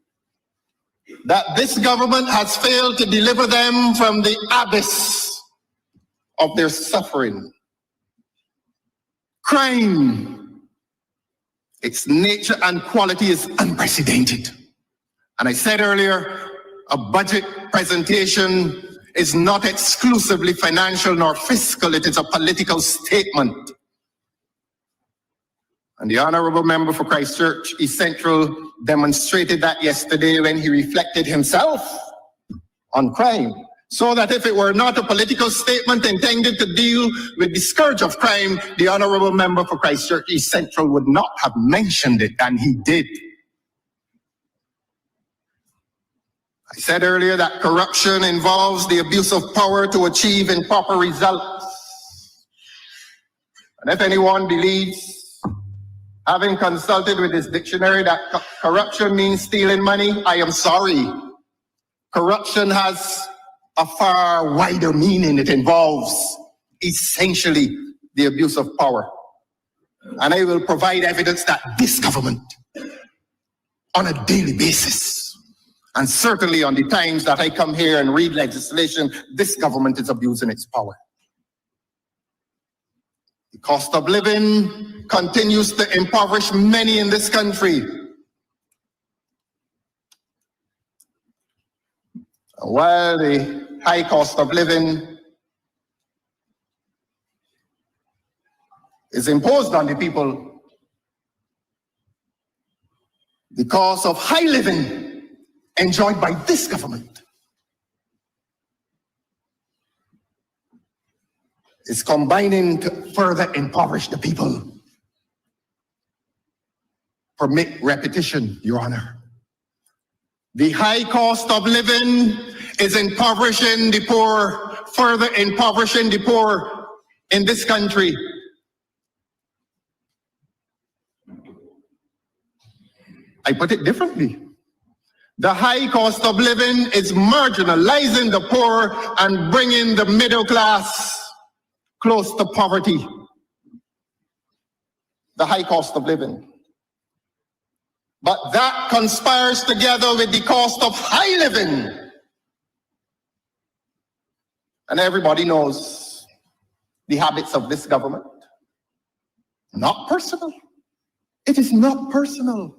That this government has failed to deliver them from the abyss of their suffering. Crime, its nature and quality is unprecedented. And I said earlier, a budget presentation is not exclusively financial nor fiscal, it is a political statement. And the Honourable Member for Christchurch East Central demonstrated that yesterday when he reflected himself on crime. So that if it were not a political statement intended to deal with the scourge of crime, the Honourable Member for Christchurch East Central would not have mentioned it, and he did. I said earlier that corruption involves the abuse of power to achieve improper results. And if anyone believes, having consulted with this dictionary, that corruption means stealing money, I am sorry. Corruption has a far wider meaning. It involves essentially the abuse of power. And I will provide evidence that this government, on a daily basis, and certainly on the times that I come here and read legislation, this government is abusing its power. The cost of living continues to impoverish many in this country. While the high cost of living is imposed on the people, the cost of high living enjoyed by this government is combining to further impoverish the people. Permit repetition, Your Honor. The high cost of living is impoverishing the poor, further impoverishing the poor in this country. I put it differently. The high cost of living is marginalizing the poor and bringing the middle class close to poverty. The high cost of living. But that conspires together with the cost of high living. And everybody knows the habits of this government. Not personal. It is not personal.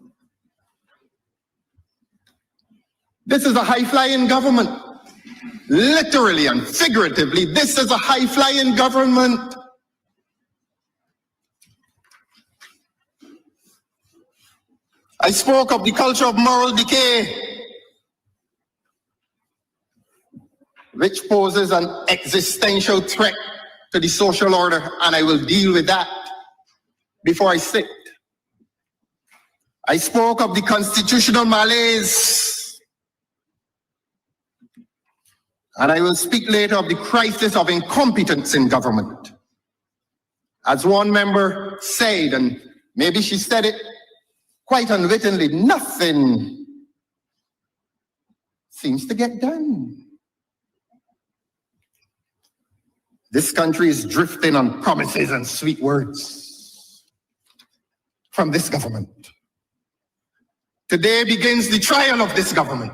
This is a high-flying government. Literally and figuratively, this is a high-flying government. I spoke of the culture of moral decay, which poses an existential threat to the social order, and I will deal with that before I sit. I spoke of the constitutional malaise, and I will speak later of the crisis of incompetence in government. As one member said, and maybe she said it quite unwittingly, nothing seems to get done. This country is drifting on promises and sweet words from this government. Today begins the trial of this government.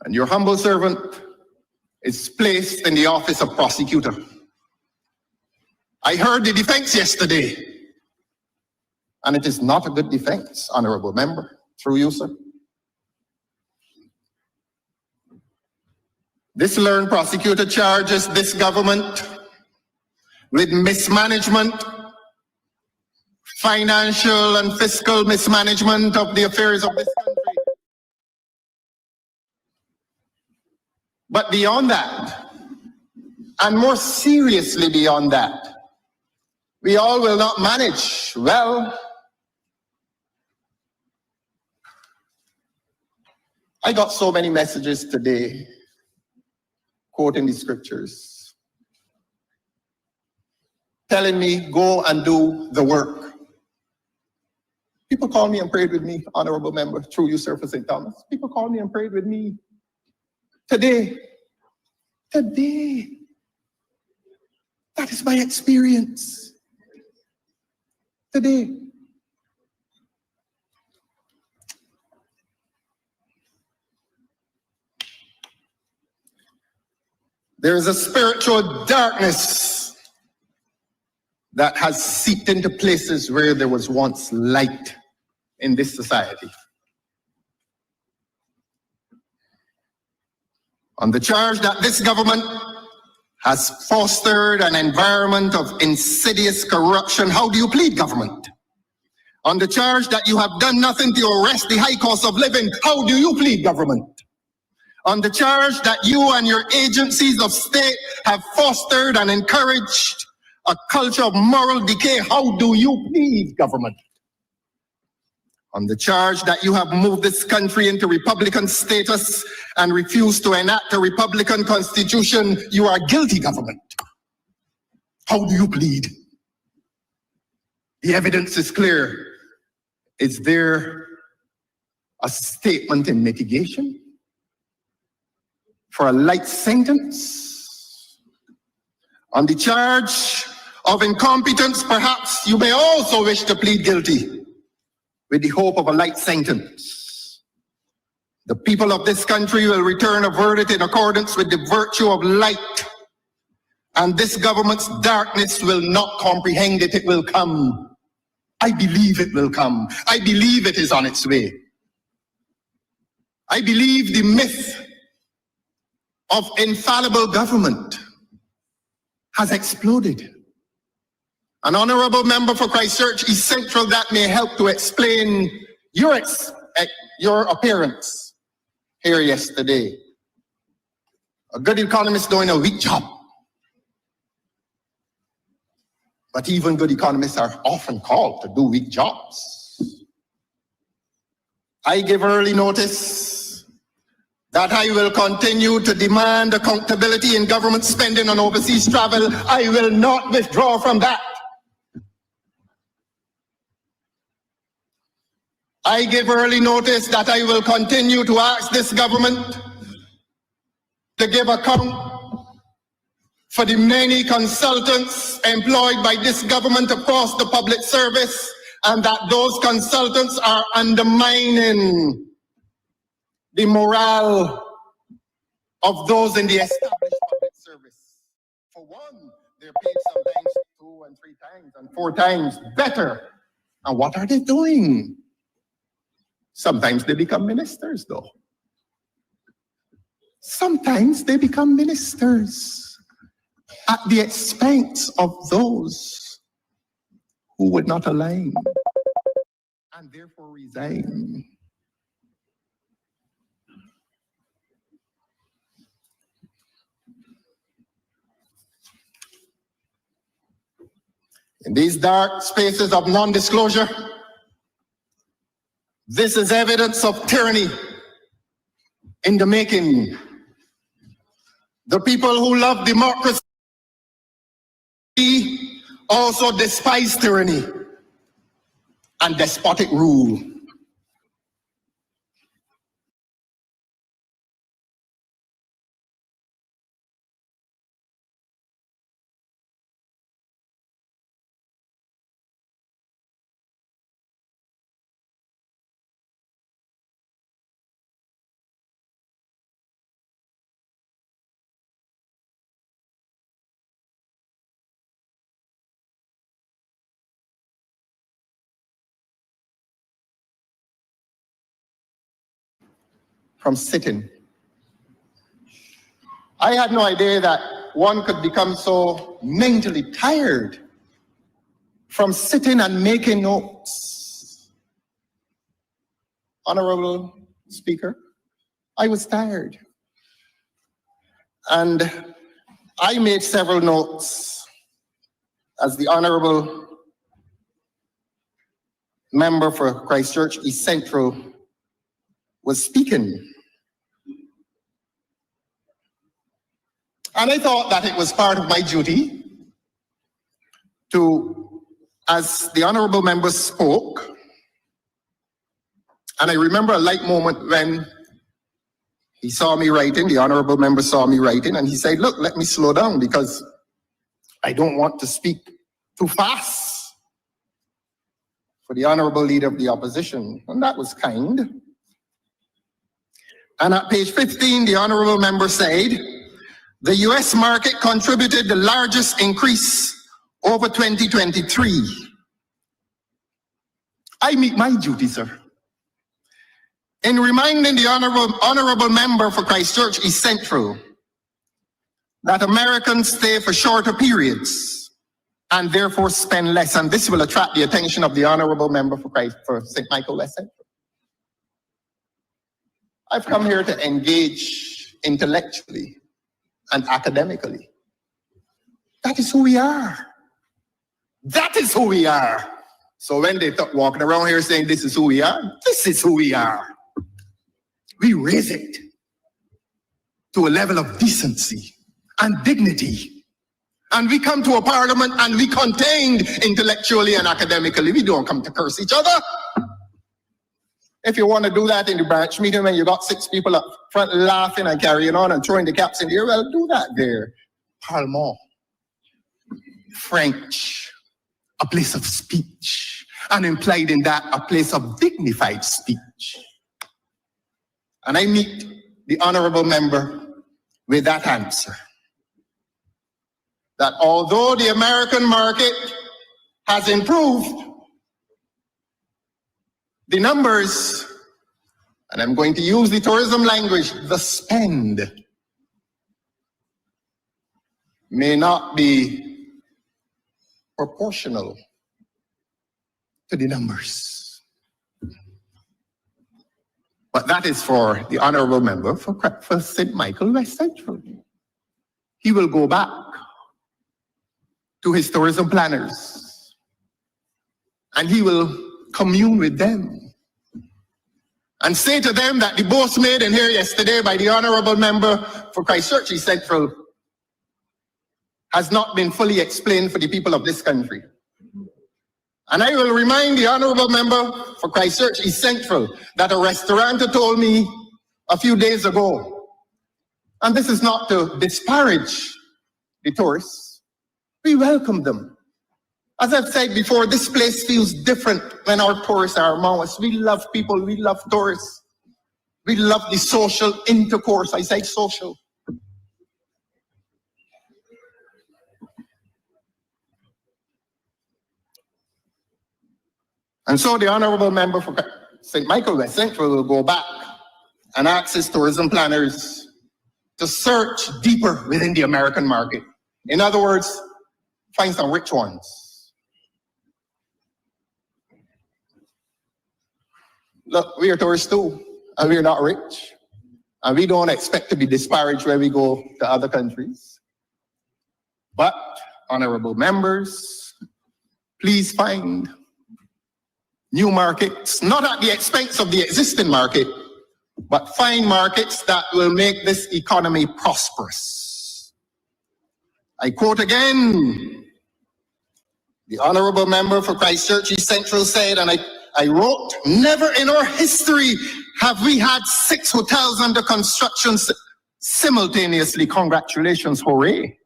And your humble servant is placed in the office of prosecutor. I heard the defense yesterday, and it is not a good defense, Honourable Member, through you, sir. This learned prosecutor charges this government with mismanagement, financial and fiscal mismanagement of the affairs of this country. But beyond that, and more seriously beyond that, we all will not manage well. I got so many messages today, quoting the scriptures, telling me, go and do the work. People called me and prayed with me, Honourable Member, through you, sir, for St. Thomas. People called me and prayed with me. Today, That is my experience today. There is a spiritual darkness that has seeped into places where there was once light in this society. On the charge that this government has fostered an environment of insidious corruption, how do you plead, government? On the charge that you have done nothing to arrest the high cost of living, how do you plead, government? On the charge that you and your agencies of state have fostered and encouraged a culture of moral decay, how do you plead, government? On the charge that you have moved this country into Republican status and refused to enact a Republican constitution, you are guilty, government. How do you plead? The evidence is clear. Is there a statement in mitigation for a light sentence? On the charge of incompetence, perhaps you may also wish to plead guilty with the hope of a light sentence. The people of this country will return a verdict in accordance with the virtue of light, and this government's darkness will not comprehend it. It will come. I believe it will come. I believe it is on its way. I believe the myth of infallible government has exploded. An honorable member for Christchurch is central that may help to explain your appearance here yesterday. A good economist doing a weak job. But even good economists are often called to do weak jobs. I give early notice that I will continue to demand accountability in government spending on overseas travel. I will not withdraw from that. I give early notice that I will continue to ask this government to give account for the many consultants employed by this government across the public service, and that those consultants are undermining the morale of those in the established public service. For one, they're paid sometimes 2 and 3 times and 4 times better. And what are they doing? Sometimes they become ministers, though. Sometimes they become ministers at the expense of those who would not align and therefore resign. In these dark spaces of non-disclosure, this is evidence of tyranny in the making. The people who love democracy also despise tyranny and despotic rule. From sitting. I had no idea that one could become so mentally tired from sitting and making notes. Honorable Speaker, I was tired. And I made several notes as the Honorable Member for Christchurch East Central was speaking. And I thought that it was part of my duty to, as the Honorable Member spoke, and I remember a light moment when he saw me writing, the Honorable Member saw me writing, and he said, look, let me slow down, because I don't want to speak too fast for the Honorable Leader of the Opposition, and that was kind. And at page 15, the Honorable Member said, the US market contributed the largest increase over 2023. I meet my duty, sir, in reminding the Honorable Member for Christchurch East Central that Americans stay for shorter periods and therefore spend less, and this will attract the attention of the Honorable Member for St. Michael West Central. I've come here to engage intellectually and academically. That is who we are. That is who we are. So when they walking around here saying this is who we are, this is who we are. We raise it to a level of decency and dignity. And we come to a parliament and we contained intellectually and academically. We don't come to curse each other. If you want to do that in the branch meeting when you got 6 people up front laughing and carrying on and throwing the caps in the air, well, do that there. Parlement, French, a place of speech, and implied in that, a place of dignified speech. And I meet the Honorable Member with that answer. That although the American market has improved, the numbers, and I'm going to use the tourism language, the spend may not be proportional to the numbers. But that is for the Honorable Member for St. Michael West Central. He will go back to his tourism planners and he will commune with them and say to them that the boast made in here yesterday by the Honorable Member for Christchurch East Central has not been fully explained for the people of this country. And I will remind the Honorable Member for Christchurch East Central that a restaurateur told me a few days ago, and this is not to disparage the tourists, we welcome them. As I've said before, this place feels different when our tourists are among us. We love people, we love tourists. We love the social intercourse. I say social. And so the Honorable Member for St. Michael West Central will go back and ask his tourism planners to search deeper within the American market. In other words, find some rich ones. Look, we are tourists too, and we are not rich. And we don't expect to be disparaged when we go to other countries. But, honorable members, please find new markets, not at the expense of the existing market, but find markets that will make this economy prosperous. I quote again, the honorable member for Christchurch East Central said, and I wrote, never in our history have we had 6 hotels under construction simultaneously. Congratulations, hooray.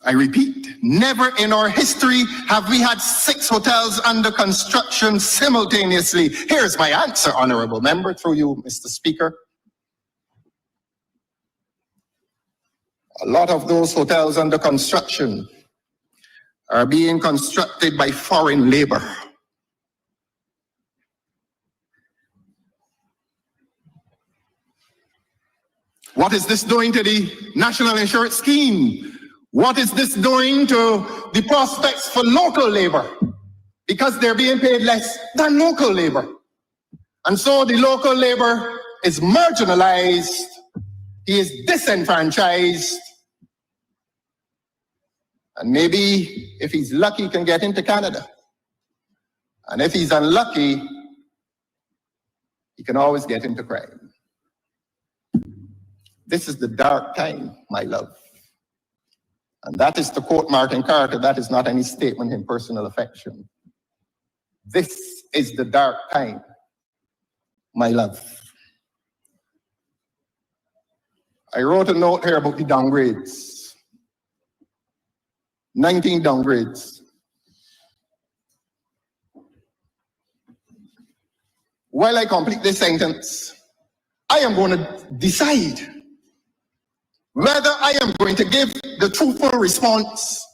I repeat, never in our history have we had 6 hotels under construction simultaneously. Here's my answer, honorable member, through you, Mr. Speaker. A lot of those hotels under construction are being constructed by foreign labor. What is this doing to the National Insurance Scheme? What is this doing to the prospects for local labor? Because they're being paid less than local labor. And so the local labor is marginalized, he is disenfranchised, and maybe if he's lucky, he can get into Canada. And if he's unlucky, he can always get into crime. This is the dark time, my love. And that is to quote Martin Carter, that is not any statement in personal affection. This is the dark time, my love. I wrote a note here about the downgrades. 19 downgrades. While I complete this sentence, I am going to decide whether I am going to give the truthful response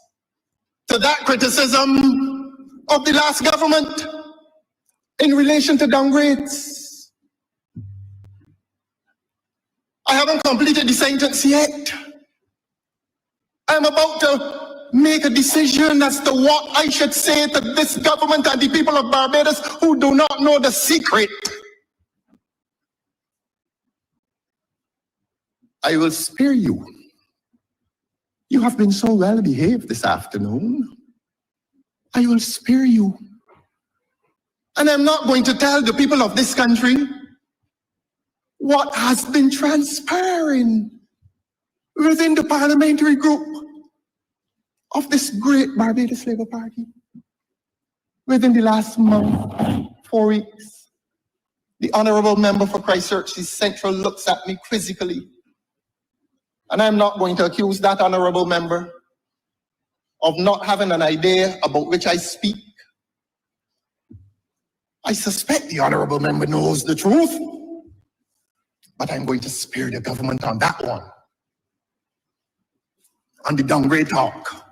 to that criticism of the last government in relation to downgrades. I haven't completed the sentence yet. I'm about to make a decision as to what I should say to this government and the people of Barbados who do not know the secret. I will spare you. You have been so well behaved this afternoon. I will spare you. And I'm not going to tell the people of this country what has been transpiring within the parliamentary group of this great Barbados Labour Party within the last month, 4 weeks. The honourable member for Christchurch East Central looks at me quizzically, and I'm not going to accuse that honourable member of not having an idea about which I speak. I suspect the honourable member knows the truth, but I'm going to spare the government on that one, on the downgrade talk.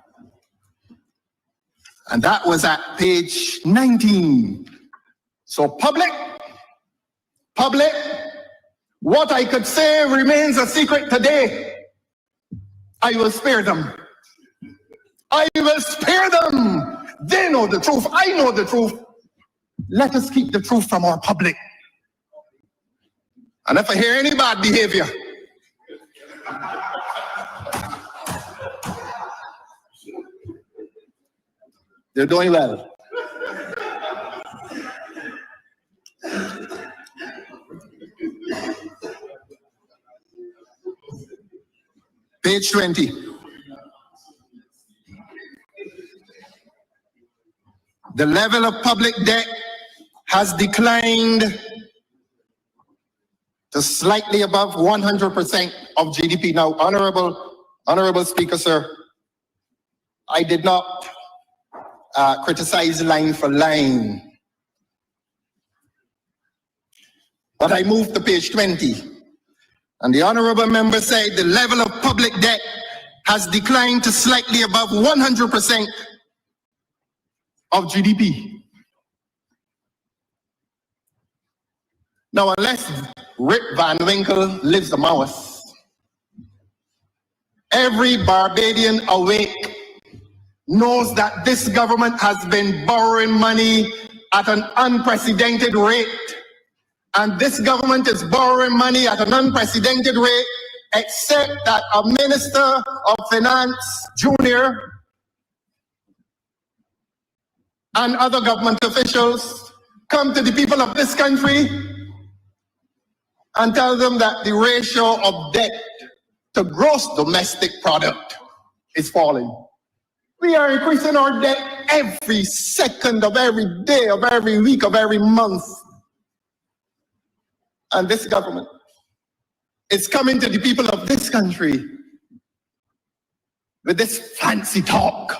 And that was at page 19. So public, what I could say remains a secret today. I will spare them. I will spare them. They know the truth. I know the truth. Let us keep the truth from our public. And if I hear any bad behavior, they're doing well. Page 20. The level of public debt has declined to slightly above 100% of GDP. Now, Honorable Speaker, sir, I did not criticize line for line, but I moved to page 20. And the honourable member said the level of public debt has declined to slightly above 100% of GDP. Now, unless Rip Van Winkle lives among us, every Barbadian awake knows that this government has been borrowing money at an unprecedented rate. And this government is borrowing money at an unprecedented rate, except that a Minister of Finance, Junior, and other government officials come to the people of this country and tell them that the ratio of debt to gross domestic product is falling. We are increasing our debt every second of every day, of every week, of every month. And this government is coming to the people of this country with this fancy talk.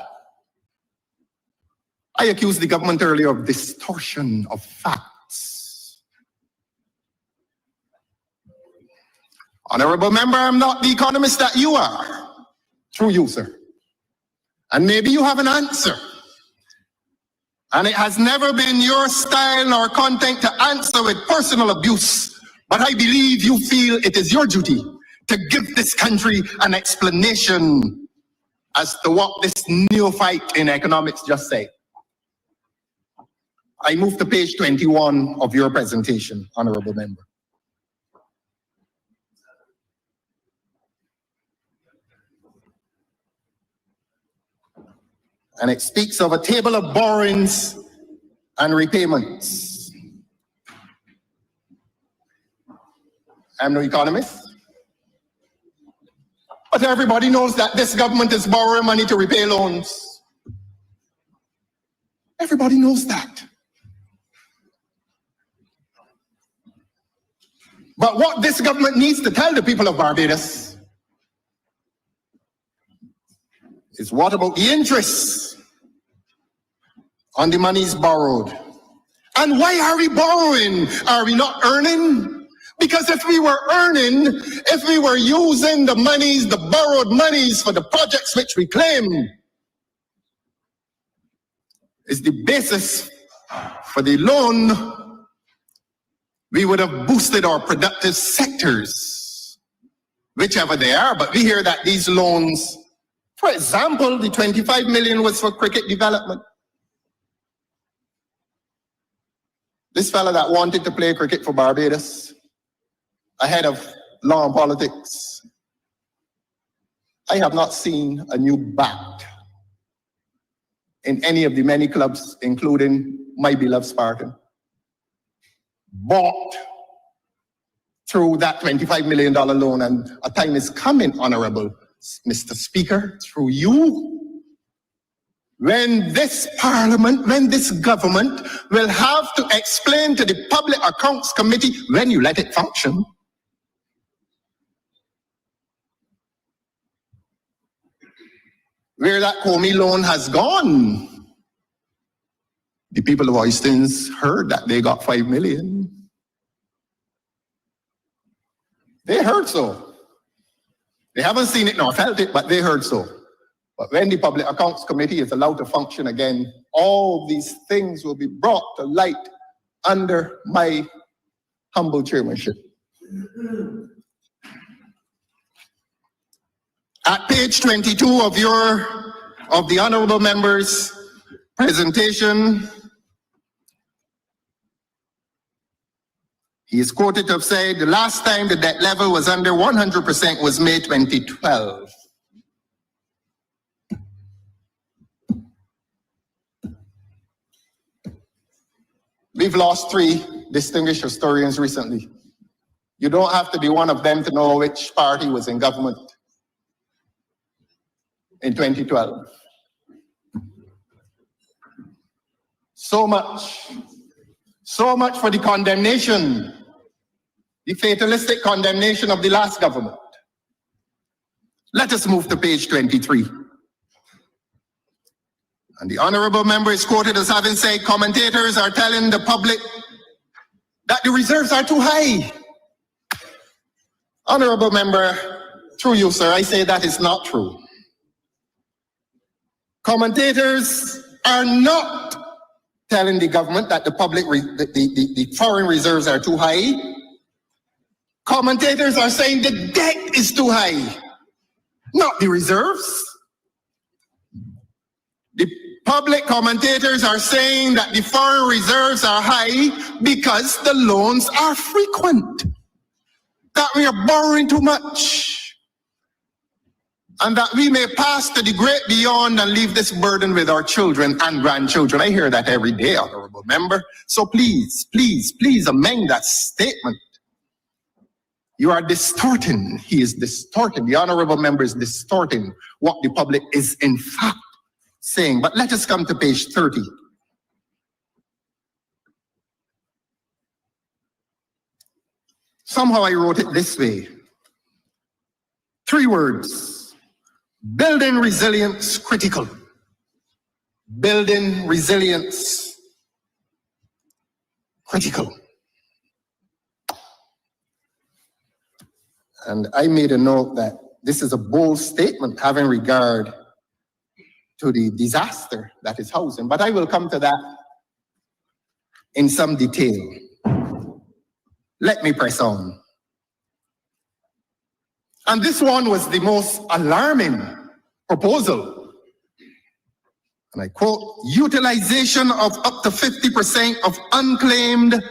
I accused the government earlier of distortion of facts. Honourable member, I'm not the economist that you are. Through you, sir. And maybe you have an answer. And it has never been your style nor content to answer with personal abuse. But I believe you feel it is your duty to give this country an explanation as to what this neophyte in economics just said. I move to page 21 of your presentation, honourable member. And it speaks of a table of borrowings and repayments. I'm no economist, but everybody knows that this government is borrowing money to repay loans. Everybody knows that. But what this government needs to tell the people of Barbados is what about the interest on the monies borrowed? And why are we borrowing? Are we not earning? Because if we were earning, if we were using the monies, the borrowed monies for the projects which we claim is the basis for the loan, we would have boosted our productive sectors, whichever they are. But we hear that these loans, for example, the 25 million was for cricket development. This fella that wanted to play cricket for Barbados, ahead of law and politics, I have not seen a new bat in any of the many clubs, including my beloved Spartan, bought through that $25 million loan. And a time is coming, Honorable Mr. Speaker, through you, when this parliament, when this government will have to explain to the Public Accounts Committee, when you let it function, where that Comey loan has gone. The people of Oistins heard that they got 5 million. They heard so. They haven't seen it nor felt it, but they heard so. But when the Public Accounts Committee is allowed to function again, all these things will be brought to light under my humble chairmanship. At page 22 of the honorable member's presentation, he is quoted to have said the last time the debt level was under 100% was May 2012. We've lost 3 distinguished historians recently. You don't have to be one of them to know which party was in government in 2012. So much for the condemnation, the fatalistic condemnation of the last government. Let us move to page 23. And the honorable member is quoted as having said, commentators are telling the public that the reserves are too high. Honorable member, through you, sir, I say that is not true. Commentators are not telling the government that the foreign reserves are too high. Commentators are saying the debt is too high, not the reserves. The public commentators are saying that the foreign reserves are high because the loans are frequent, that we are borrowing too much, and that we may pass to the great beyond and leave this burden with our children and grandchildren. I hear that every day, honorable member. So please, please, please amend that statement. You are distorting. He is distorting. The honorable member is distorting what the public is in fact saying. But let us come to page 30. Somehow I wrote it this way. 3 words. Building resilience critical. Building resilience critical. And I made a note that this is a bold statement having regard to the disaster that is housing, but I will come to that in some detail. Let me press on. And this one was the most alarming proposal. And I quote, utilization of up to 50% of unclaimed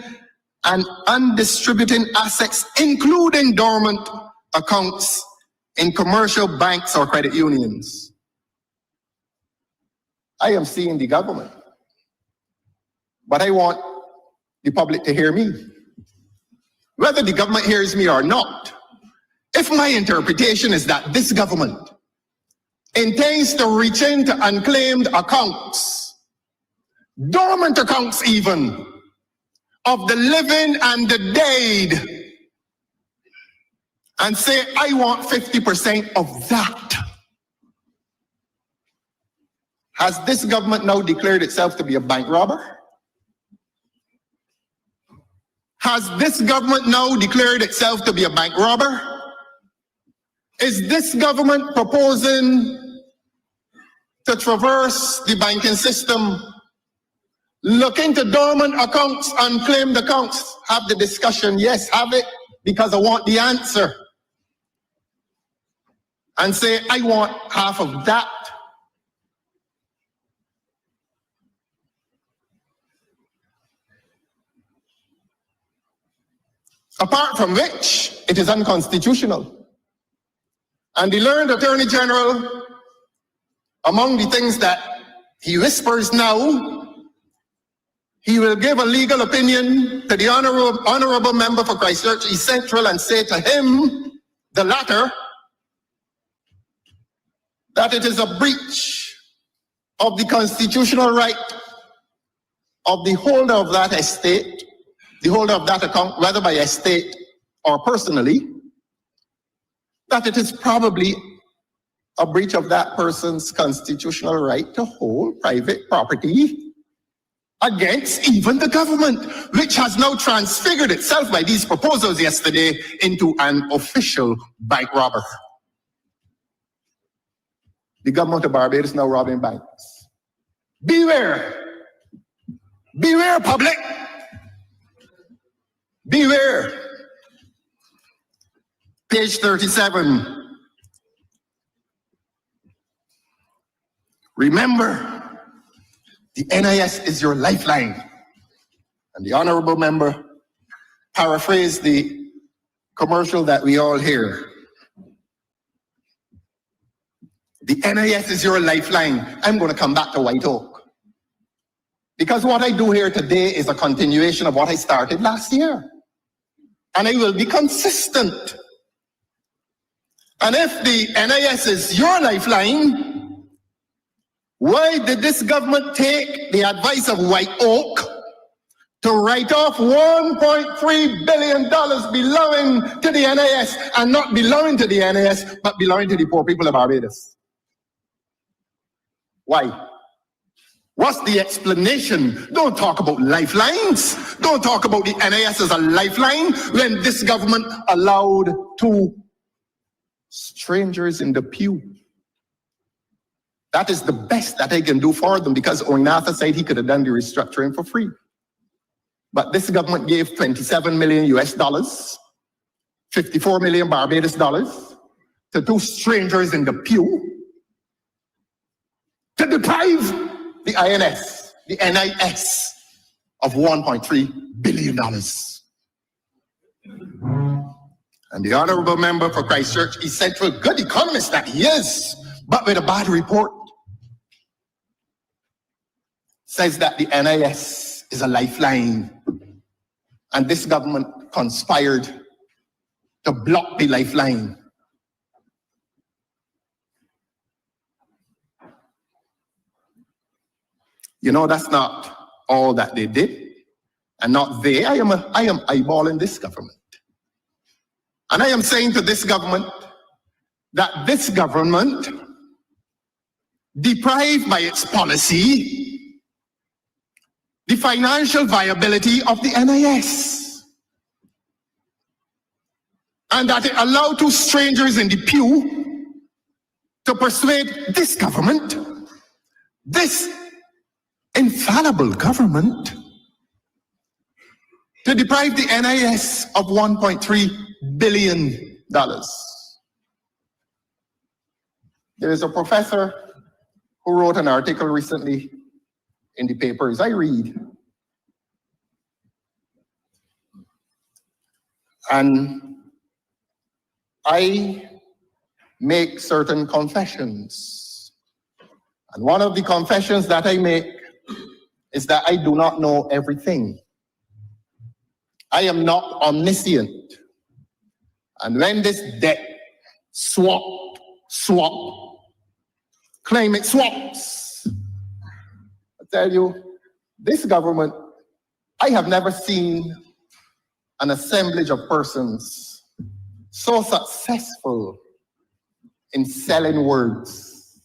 and undistributed assets, including dormant accounts in commercial banks or credit unions. I am seeing the government, but I want the public to hear me. Whether the government hears me or not, if my interpretation is that this government intends to reach into unclaimed accounts, dormant accounts even, of the living and the dead, and say, I want 50% of that, Has this government now declared itself to be a bank robber? Has this government now declared itself to be a bank robber? Is this government proposing to traverse the banking system, look into dormant accounts, unclaimed accounts, have the discussion? Yes, have it, because I want the answer. And say, I want half of that. Apart from which, it is unconstitutional. And the learned Attorney General, among the things that he whispers now, he will give a legal opinion to the honorable member for Christchurch East Central and say to him, the latter, that it is a breach of the constitutional right of the holder of that estate, the holder of that account, whether by estate or personally, that it is probably a breach of that person's constitutional right to hold private property against even the government, which has now transfigured itself by these proposals yesterday into an official bank robber. The government of Barbados is now robbing banks. Beware! Beware, public! Beware! Page 37. Remember, the NIS is your lifeline. And the honorable member paraphrased the commercial that we all hear. The NIS is your lifeline. I'm going to come back to White Oak. Because what I do here today is a continuation of what I started last year. And I will be consistent. And if the NIS is your lifeline, why did this government take the advice of White Oak to write off $1.3 billion belonging to the NIS, and not belonging to the NIS, but belonging to the poor people of Barbados? Why? What's the explanation? Don't talk about lifelines. Don't talk about the NIS as a lifeline when this government allowed two strangers in the pew. That is the best that I can do for them, because Oinatha said he could have done the restructuring for free. But this government gave 27 million US dollars, 54 million Barbados dollars to two strangers in the pew to deprive the INS, the NIS, of $1.3 billion. And the honorable member for Christchurch East Central, good economist that he is, but with a bad report, says that the NIS is a lifeline. And this government conspired to block the lifeline. You know, that's not all that they did. And not they. I am eyeballing this government. And I am saying to this government that this government, deprived by its policy the financial viability of the NIS. And that it allowed two strangers in the pew to persuade this government, this infallible government, to deprive the NIS of $1.3 billion. There is a professor who wrote an article recently in the papers. I read. And I make certain confessions. And one of the confessions that I make is that I do not know everything. I am not omniscient. And when this debt claim it swaps, I tell you, this government, I have never seen an assemblage of persons so successful in selling words,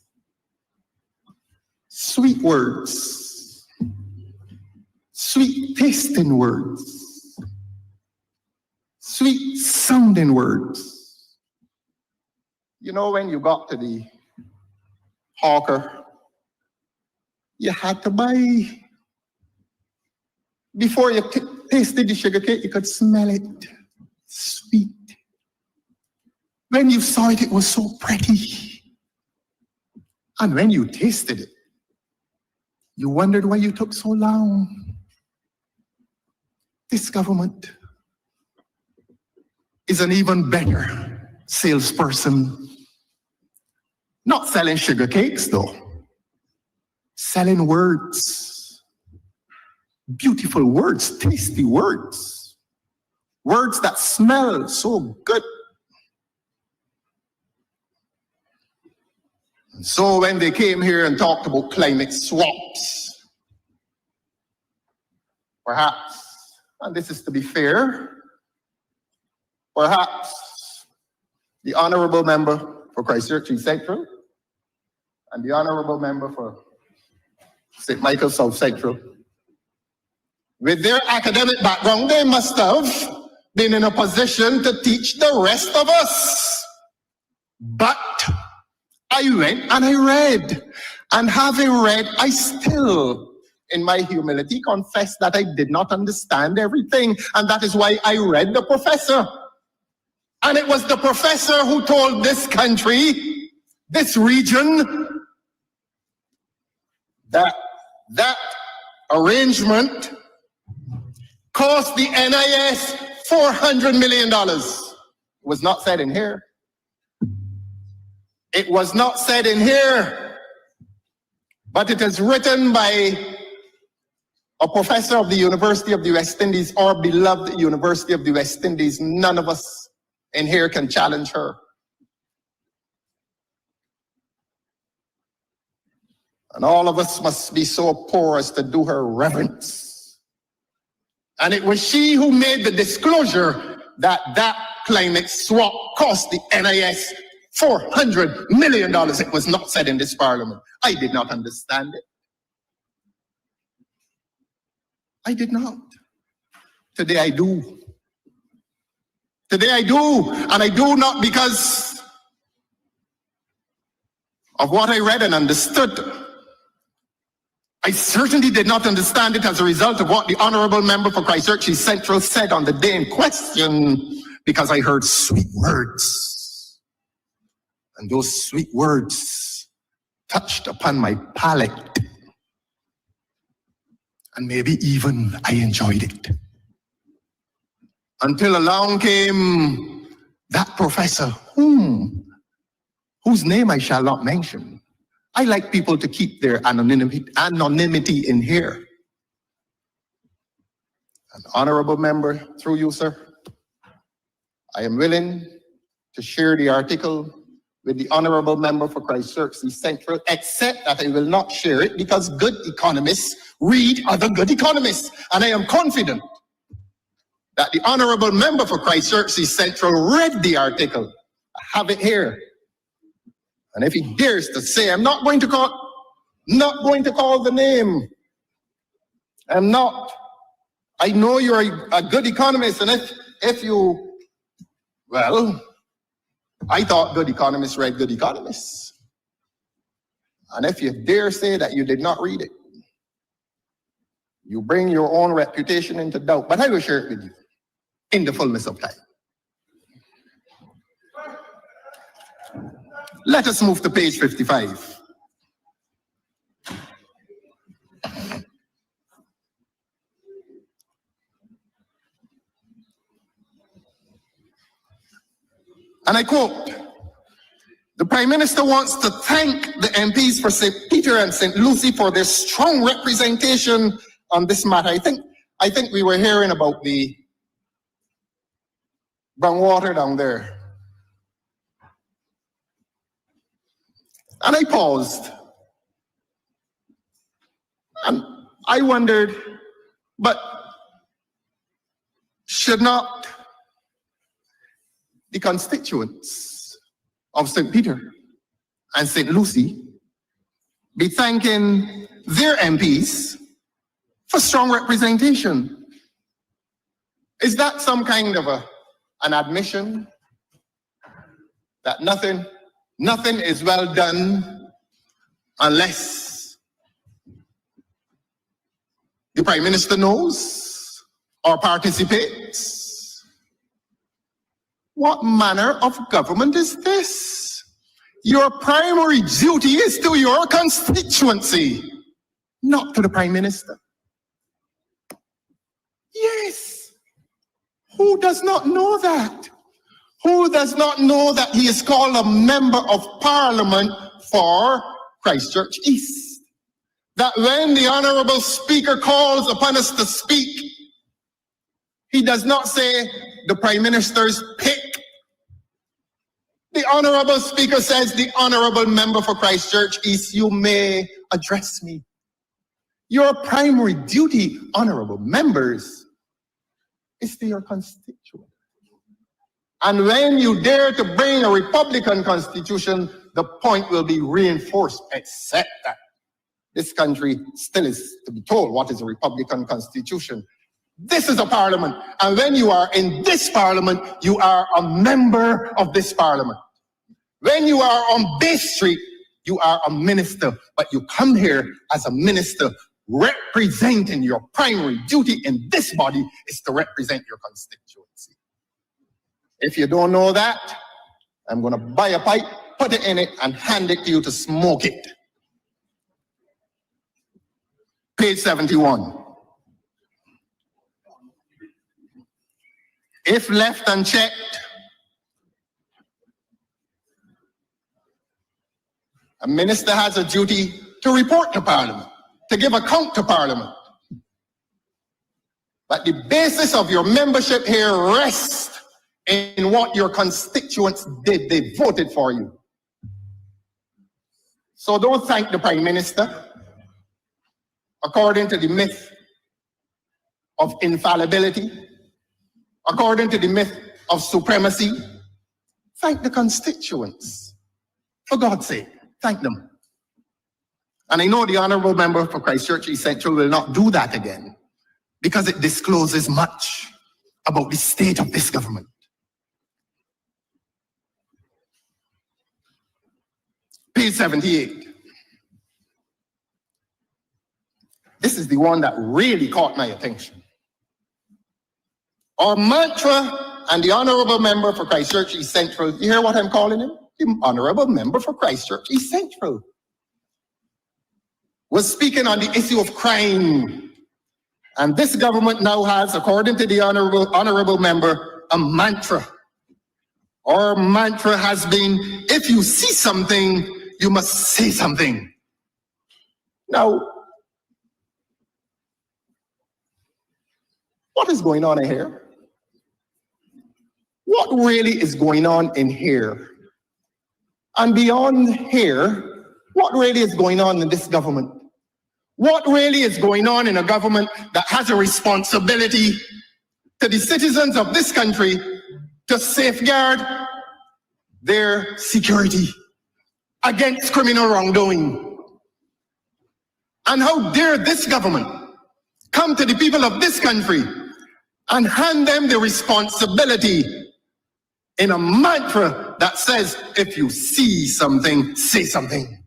Sweet words, sweet tasting words, sweet sounding words. You know, when you got to the hawker, you had to buy. Before you tasted the sugar cake, you could smell it. Sweet. When you saw it, it was so pretty. And when you tasted it, you wondered why you took so long. This government is an even better salesperson. Not selling sugar cakes, though. Selling words. Beautiful words, tasty words. Words that smell so good. And so when they came here and talked about climate swaps, perhaps, and this is to be fair, perhaps the honorable member for Christchurch East Central and the honorable member for St. Michael South Central, with their academic background, they must have been in a position to teach the rest of us. But I went and I read, and having read, I still, in my humility, confess that I did not understand everything, and that is why I read the professor. And it was the professor who told this country, this region, that arrangement cost the NIS $400 million. It was not said in here. It was not said in here, but it is written by a professor of the University of the West Indies, our beloved University of the West Indies. None of us in here can challenge her. And all of us must be so poor as to do her reverence. And it was she who made the disclosure that climate swap cost the NIS $400 million. It was not said in this parliament. I did not understand it. I did not. Today I do. Today I do. And I do not because of what I read and understood. I certainly did not understand it as a result of what the honorable member for Christchurch East Central said on the day in question, because I heard sweet words. And those sweet words touched upon my palate. And maybe even I enjoyed it. Until along came that professor, whose name I shall not mention. I like people to keep their anonymity in here. An honorable member, through you, sir, I am willing to share the article with the honorable member for Christchurch East Central, except that I will not share it because good economists read other good economists. And I am confident that the honorable member for Christchurch East Central read the article. I have it here. And if he dares to say, I'm not going to call the name. I'm not. I know you're a good economist, and if you, well, I thought good economists read good economists. And if you dare say that you did not read it, you bring your own reputation into doubt. But I will share it with you in the fullness of time. Let us move to page 55. And I quote, the Prime Minister wants to thank the MPs for St. Peter and St. Lucy for their strong representation on this matter. I think we were hearing about the brown water down there. And I paused. And I wondered, but should not the constituents of St. Peter and St. Lucy be thanking their MPs for strong representation. Is that some kind of an admission that nothing is well done unless the Prime Minister knows or participates? What manner of government is this? Your primary duty is to your constituency, not to the Prime Minister. Yes. Who does not know that? Who does not know that he is called a member of Parliament for Christchurch East? That when the Honourable Speaker calls upon us to speak, he does not say the Prime Minister's pick. The Honourable Speaker says, the Honourable Member for Christchurch East, you may address me. Your primary duty, Honourable Members, is to your constituent. And when you dare to bring a Republican constitution, the point will be reinforced, except that this country still is to be told what is a Republican constitution. This is a parliament, and when you are in this parliament, you are a member of this parliament. When you are on Bay Street, you are a minister, but you come here as a minister representing your primary duty in this body is to represent your constituency. If you don't know that, I'm going to buy a pipe, put it in it, and hand it to you to smoke it. Page 71. If left unchecked, a minister has a duty to report to Parliament, to give account to Parliament. But the basis of your membership here rests in what your constituents did. They voted for you. So don't thank the Prime Minister. According to the myth of infallibility, according to the myth of supremacy, thank the constituents. For God's sake, thank them. And I know the Honourable Member for Christchurch East Central will not do that again, because it discloses much about the state of this government. Page 78. This is the one that really caught my attention. Our mantra, and the Honourable Member for Christchurch East Central, you hear what I'm calling him? The Honourable Member for Christchurch East Central was speaking on the issue of crime. And this government now has, according to the Honourable Member, a mantra. Our mantra has been, if you see something, you must say something. Now, what is going on in here? What really is going on in here? And beyond here, what really is going on in this government? What really is going on in a government that has a responsibility to the citizens of this country to safeguard their security against criminal wrongdoing? And how dare this government come to the people of this country and hand them the responsibility in a mantra that says, if you see something, say something.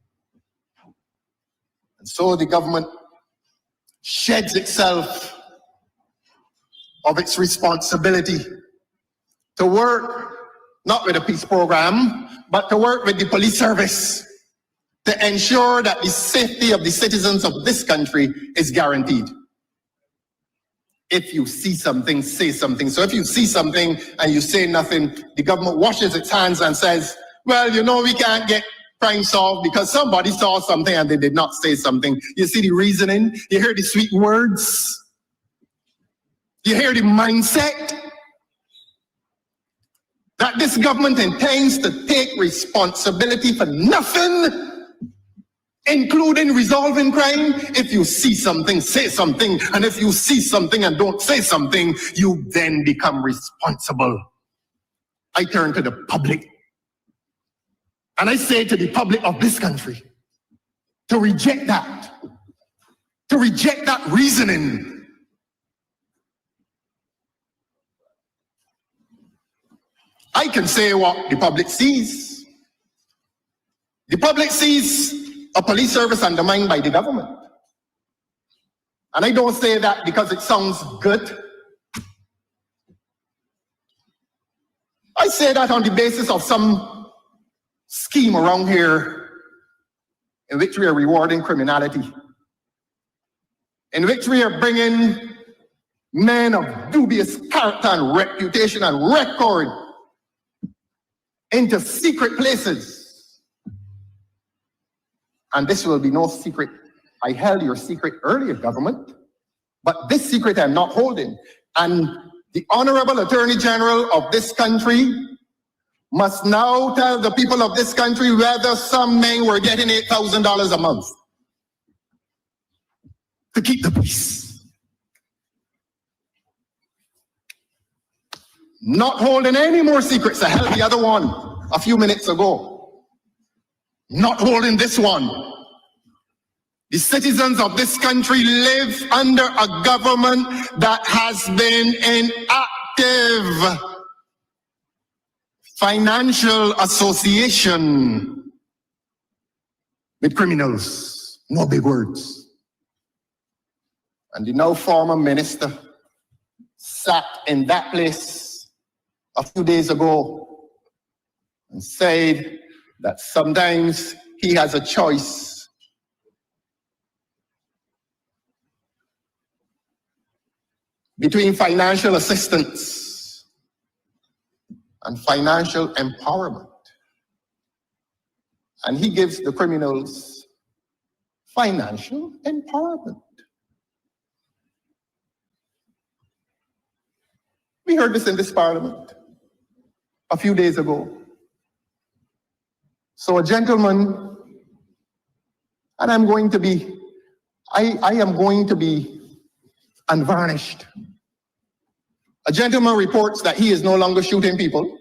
And so the government sheds itself of its responsibility to work, not with a peace program, but to work with the police service to ensure that the safety of the citizens of this country is guaranteed. If you see something, say something. So if you see something and you say nothing, the government washes its hands and says, well, you know, we can't get crime solved because somebody saw something and they did not say something. You see the reasoning? You hear the sweet words? You hear the mindset? That this government intends to take responsibility for nothing, including resolving crime. If you see something, say something. And if you see something and don't say something, you then become responsible. I turn to the public. And I say to the public of this country, to reject that reasoning. I can say what the public sees. The public sees a police service undermined by the government. And I don't say that because it sounds good. I say that on the basis of some scheme around here in which we are rewarding criminality, in which we are bringing men of dubious character and reputation and record into secret places. And this will be no secret. I held your secret earlier, government, but this secret I'm not holding. And the Honorable Attorney General of this country must now tell the people of this country whether some men were getting $8,000 a month to keep the peace. Not holding any more secrets. I held the other one a few minutes ago. Not holding this one. The citizens of this country live under a government that has been in active financial association with criminals. No big words. And the now former minister sat in that place a few days ago and said that sometimes he has a choice between financial assistance and financial empowerment. And he gives the criminals financial empowerment. We heard this in this parliament a few days ago. So a gentleman, and I am going to be unvarnished. A gentleman reports that he is no longer shooting people.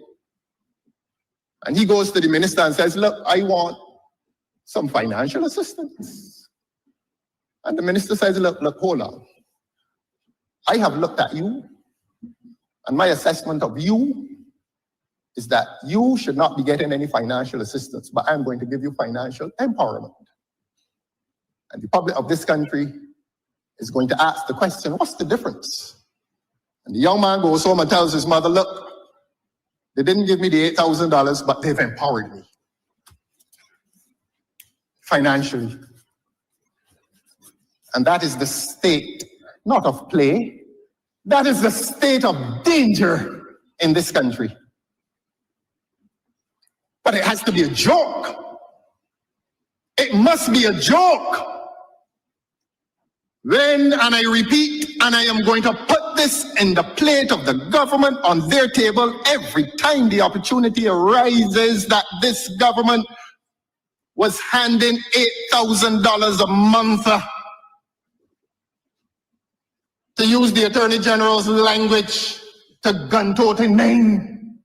And he goes to the minister and says, look, I want some financial assistance. And the minister says, look, hold on. I have looked at you, and my assessment of you is that you should not be getting any financial assistance, but I'm going to give you financial empowerment. And the public of this country is going to ask the question, what's the difference? And the young man goes home and tells his mother, look, they didn't give me the $8,000, but they've empowered me financially. And that is the state, not of play, that is the state of danger in this country. But it has to be a joke. It must be a joke. When, and I repeat, and I am going to put this in the plate of the government on their table every time the opportunity arises, that this government was handing $8,000 a month, to use the Attorney General's language, to gun-toting men.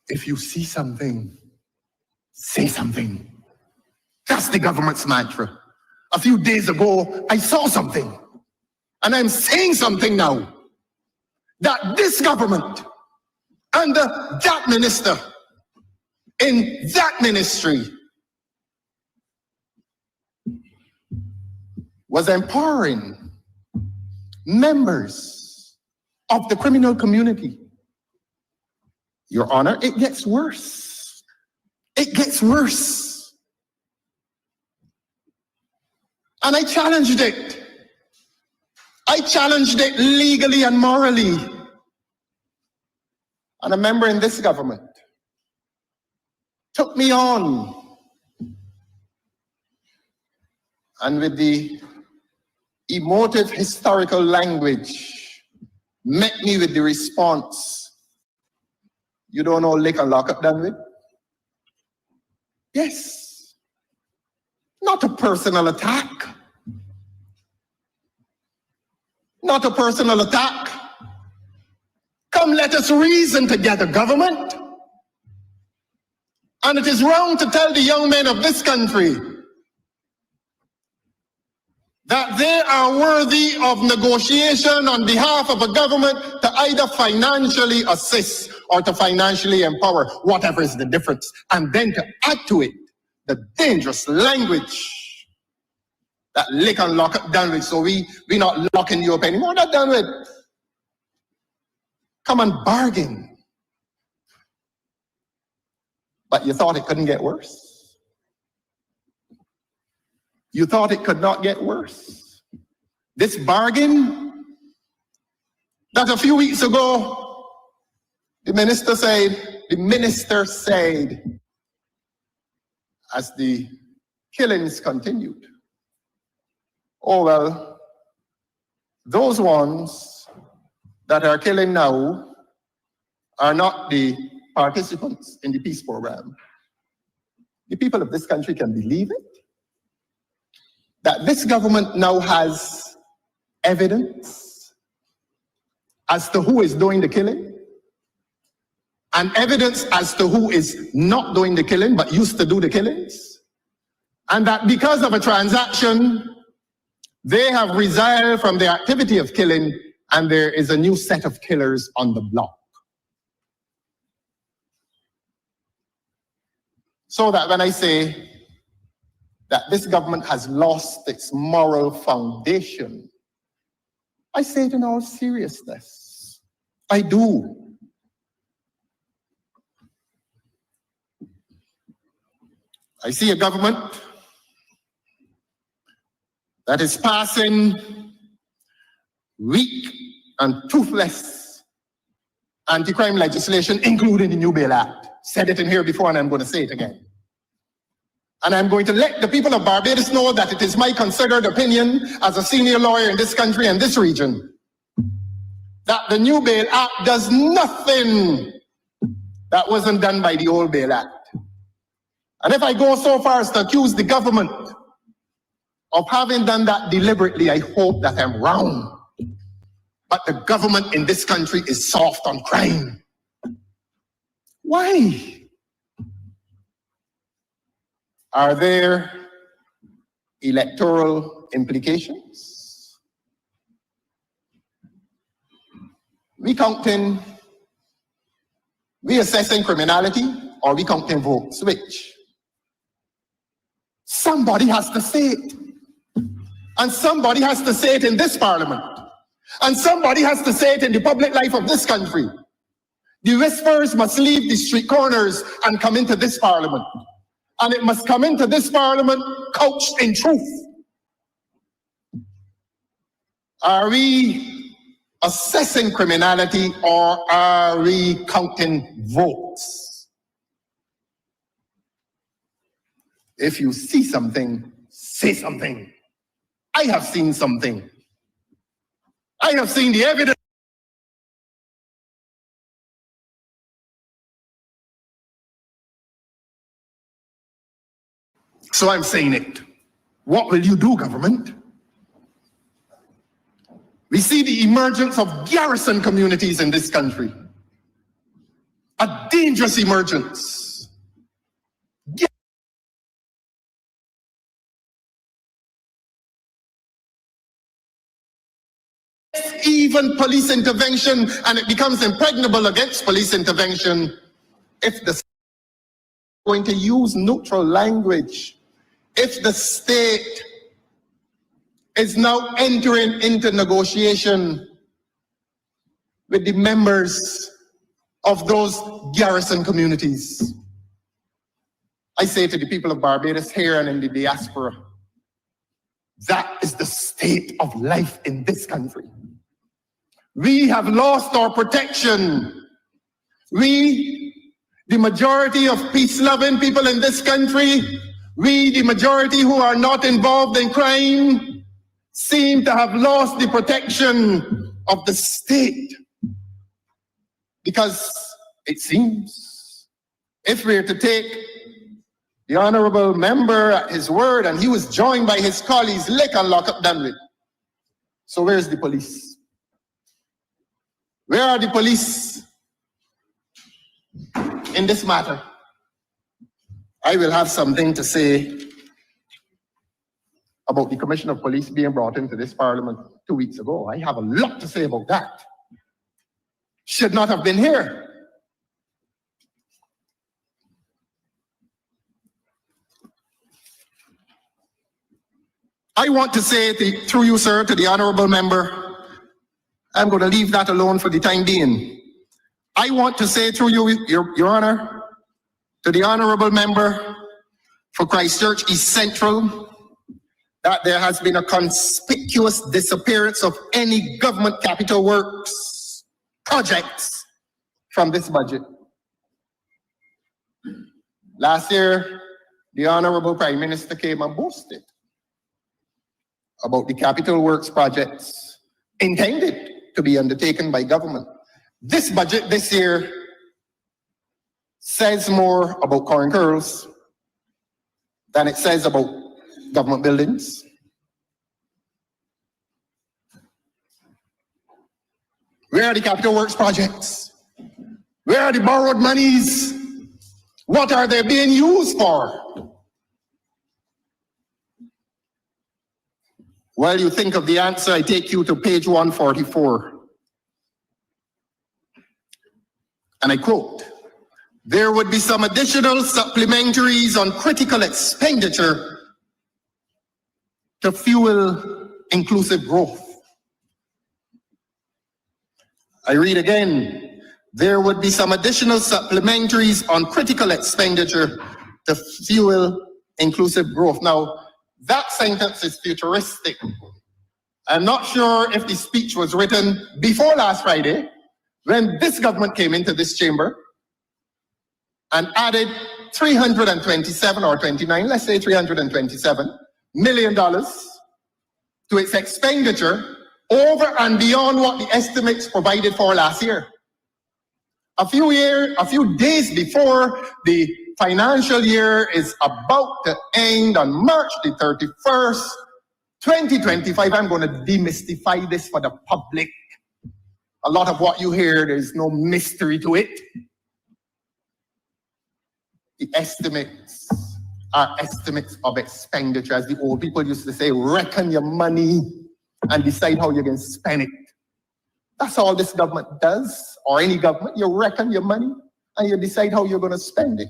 If you see something, say something. That's the government's mantra. A few days ago, I saw something. And I'm saying something now. That this government, under that minister, in that ministry, was empowering members of the criminal community. Your Honor, it gets worse. It gets worse. And I challenged it. I challenged it legally and morally. And a member in this government took me on. And with the emotive historical language, met me with the response, you don't know lick and lock up done with? Yes. Not a personal attack. Not a personal attack. Come, let us reason together, government. And it is wrong to tell the young men of this country that they are worthy of negotiation on behalf of a government to either financially assist or to financially empower, whatever is the difference. And then to add to it the dangerous language that lick and lock up done with. So we not locking you up anymore. Not done with. Come and bargain. But you thought it couldn't get worse? You thought it could not get worse? This bargain that a few weeks ago, the minister said, as the killings continued, oh well, those ones that are killing now are not the participants in the peace program. The people of this country can believe it, that this government now has evidence as to who is doing the killing, and evidence as to who is not doing the killing but used to do the killings, and that because of a transaction, they have resigned from the activity of killing, and there is a new set of killers on the block. So that when I say that this government has lost its moral foundation, I say it in all seriousness. I do. I see a government that is passing weak and toothless anti-crime legislation, including the New Bail Act. Said it in here before and I'm going to say it again. And I'm going to let the people of Barbados know that it is my considered opinion as a senior lawyer in this country and this region that the New Bail Act does nothing that wasn't done by the old Bail Act. And if I go so far as to accuse the government of having done that deliberately, I hope that I'm wrong. But the government in this country is soft on crime. Why? Are there electoral implications? We assessing criminality, or we counting votes? Which? Somebody has to say it. And somebody has to say it in this parliament. And somebody has to say it in the public life of this country. The whispers must leave the street corners and come into this parliament. And it must come into this parliament couched in truth. Are we assessing criminality, or are we counting votes? If you see something, say something. I have seen something. I have seen the evidence. So I'm saying it. What will you do, government? We see the emergence of garrison communities in this country. A dangerous emergence. Even police intervention, and it becomes impregnable against police intervention if the state is going to use neutral language. If the state is now entering into negotiation with the members of those garrison communities. I say to the people of Barbados here and in the diaspora, that is the state of life in this country. We have lost our protection. We, the majority of peace-loving people in this country, we, the majority who are not involved in crime, seem to have lost the protection of the state. Because it seems, if we're to take the honorable member at his word, and he was joined by his colleagues, lick and lock up Dunley. So where's the police? Where are the police in this matter? I will have something to say about the Commissioner of Police being brought into this Parliament 2 weeks ago. I have a lot to say about that. Should not have been here. I want to say through you, sir, to the honourable member, I'm going to leave that alone for the time being. I want to say through you, Your Honour, to the honourable member for Christchurch East Central, that there has been a conspicuous disappearance of any government capital works projects from this budget. Last year, the Honourable Prime Minister came and boasted about the capital works projects intended to be undertaken by government. This budget this year says more about corn curls than it says about government buildings. Where are the capital works projects? Where are the borrowed monies? What are they being used for? While you think of the answer, I take you to page 144. And I quote, "There would be some additional supplementaries on critical expenditure to fuel inclusive growth." I read again, "There would be some additional supplementaries on critical expenditure to fuel inclusive growth." Now, that sentence is futuristic. I'm not sure if the speech was written before last Friday, when this government came into this chamber and added 327 or 29, let's say $327 million to its expenditure over and beyond what the estimates provided for last year. A few days before the financial year is about to end on March the 31st, 2025, I'm going to demystify this for the public. A lot of what you hear, there's no mystery to it. The estimates are estimates of expenditure. As the old people used to say, reckon your money and decide how you're going to spend it. That's all this government does, or any government. You reckon your money and you decide how you're going to spend it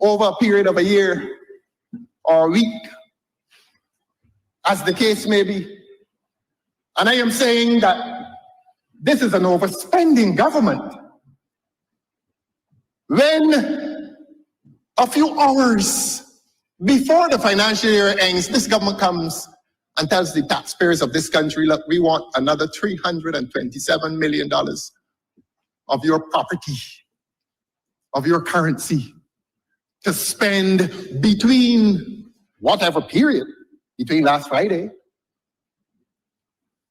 over a period of a year or a week, as the case may be. And I am saying that this is an overspending government. When a few hours before the financial year ends, this government comes and tells the taxpayers of this country, look, we want another $327 million of your property, of your currency, to spend between whatever period, between last Friday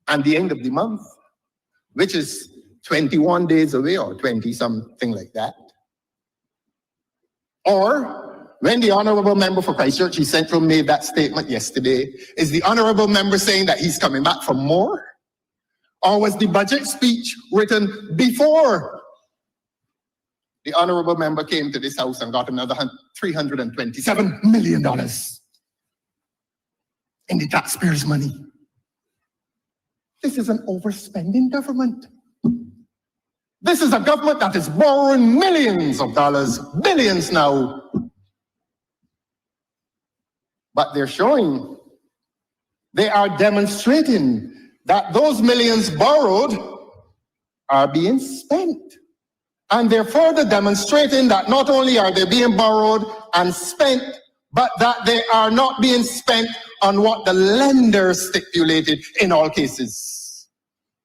and the end of the month, which is 21 days away or 20, something like that. Or when the honourable member for Christchurch East Central made that statement yesterday, is the honourable member saying that he's coming back for more? Or was the budget speech written before the honourable member came to this house and got another $327 million in the taxpayers' money? This is an overspending government. This is a government that is borrowing millions of dollars, billions now. But they're showing, they are demonstrating that those millions borrowed are being spent. And they're further demonstrating that not only are they being borrowed and spent, but that they are not being spent on what the lender stipulated in all cases.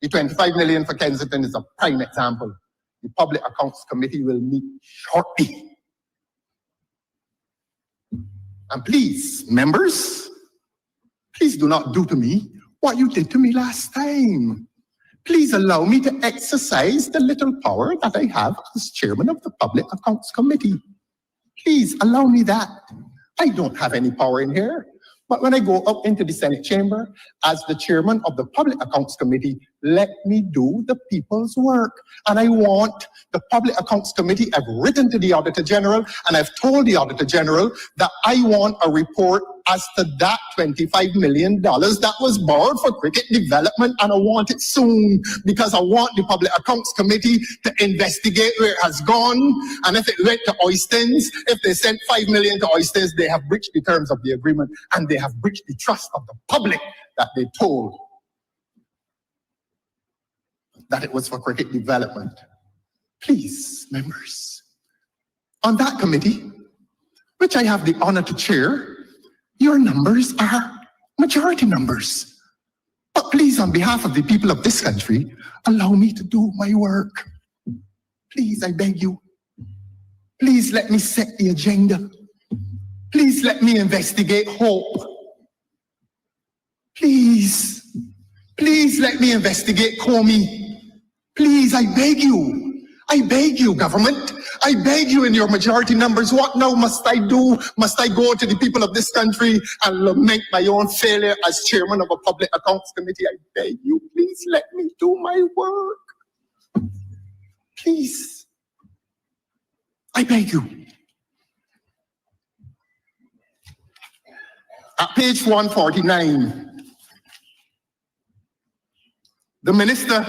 The 25 million for Kensington is a prime example. The Public Accounts Committee will meet shortly. And please, members, please do not do to me what you did to me last time. Please allow me to exercise the little power that I have as chairman of the Public Accounts Committee. Please allow me that. I don't have any power in here. But when I go up into the Senate chamber as the chairman of the Public Accounts Committee, let me do the people's work. And I want the Public Accounts Committee, I've written to the Auditor General, and I've told the Auditor General that I want a report as to that $25 million that was borrowed for cricket development, and I want it soon, because I want the Public Accounts Committee to investigate where it has gone, and if it went to Oystons, if they sent $5 million to Oystons, they have breached the terms of the agreement, and they have breached the trust of the public that they told that it was for cricket development. Please, members, on that committee, which I have the honor to chair, your numbers are majority numbers. But please, on behalf of the people of this country, allow me to do my work. Please, I beg you. Please let me set the agenda. Please let me investigate hope. Please let me investigate Comey. Please, I beg you, government. I beg you in your majority numbers. What now must I do? Must I go to the people of this country and lament my own failure as chairman of a Public Accounts Committee? I beg you, please let me do my work. Please. I beg you. At page 149, the minister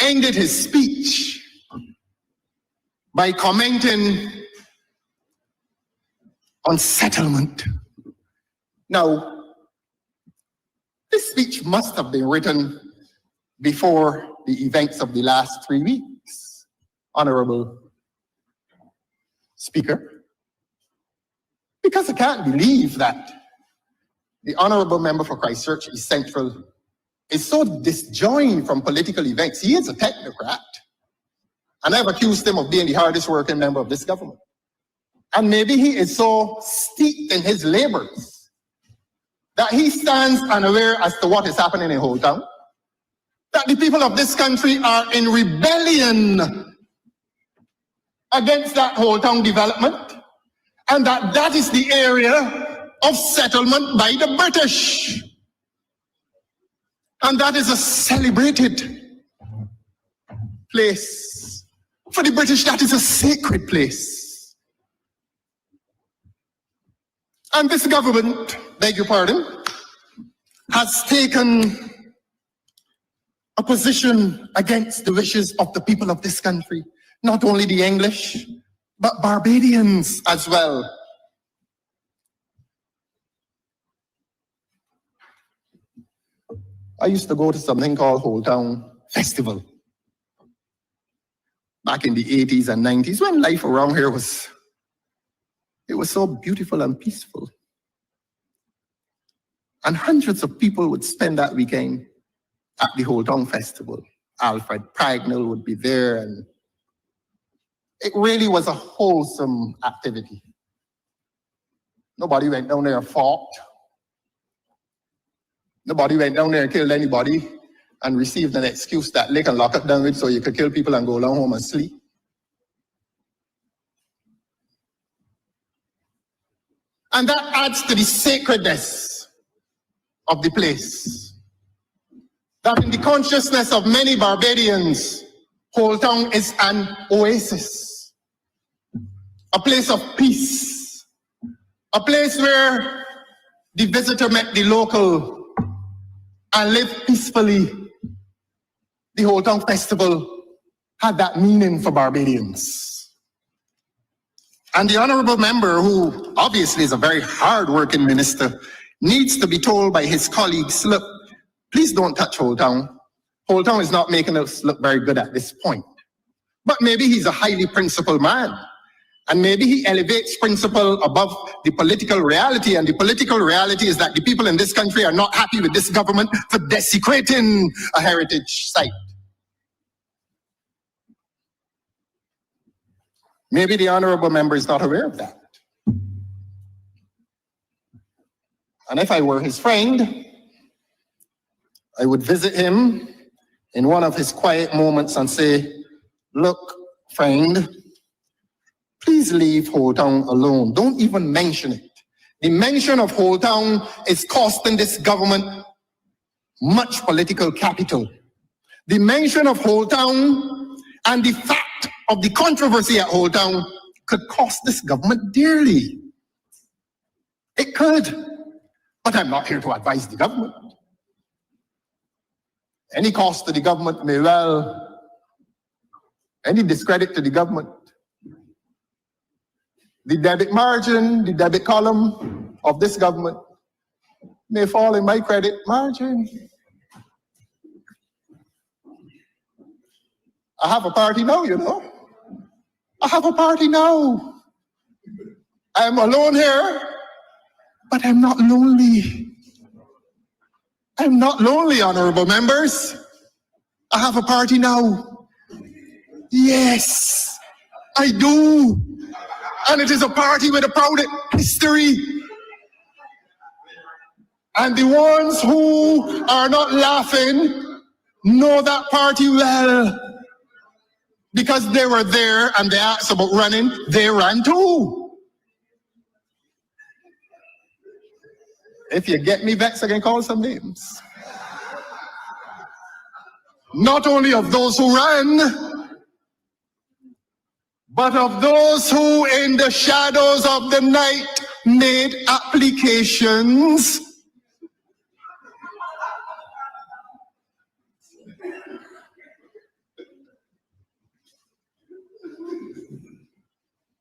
ended his speech by commenting on settlement. Now, this speech must have been written before the events of the last 3 weeks, Honorable Speaker, because I can't believe that the Honorable Member for Christchurch East Central is so disjoined from political events. He is a technocrat. And I've accused him of being the hardest working member of this government. And maybe he is so steeped in his labors that he stands unaware as to what is happening in Old Town, that the people of this country are in rebellion against that Old Town development, and that is the area of settlement by the British. And that is a celebrated place. For the British, that is a sacred place. And this government, beg your pardon, has taken a position against the wishes of the people of this country. Not only the English, but Barbadians as well. I used to go to something called Old Town Festival back in the 80s and 90s, when life around here was so beautiful and peaceful. And hundreds of people would spend that weekend at the Old Town Festival. Alfred Pragnell would be there, and it really was a wholesome activity. Nobody went down there and fought. Nobody went down there and killed anybody and received an excuse that they can lock it down with so you could kill people and go down home and sleep. And that adds to the sacredness of the place. That in the consciousness of many Barbadians, Old Town is an oasis, a place of peace, a place where the visitor met the local and lived peacefully. The Old Town Festival had that meaning for Barbadians. And the honorable member, who obviously is a very hard-working minister, needs to be told by his colleagues, look, please don't touch Old Town. Old Town is not making us look very good at this point. But maybe he's a highly principled man. And maybe he elevates principle above the political reality. And the political reality is that the people in this country are not happy with this government for desecrating a heritage site. Maybe the honorable member is not aware of that. And if I were his friend, I would visit him in one of his quiet moments and say, look, friend, please leave Old Town alone. Don't even mention it. The mention of Old Town is costing this government much political capital. The mention of Old Town and the fact of the controversy at Old Town could cost this government dearly. It could. But I'm not here to advise the government. Any cost to the government may well, any discredit to the government. The debit margin, the debit column of this government may fall in my credit margin. I have a party now, you know. I have a party now. I'm alone here, but I'm not lonely. I'm not lonely, honorable members. I have a party now. Yes, I do. And it is a party with a proud history. And the ones who are not laughing know that party well. Because they were there and they asked about running, they ran too. If you get me vexed, I can call some names. Not only of those who ran, but of those who in the shadows of the night made applications.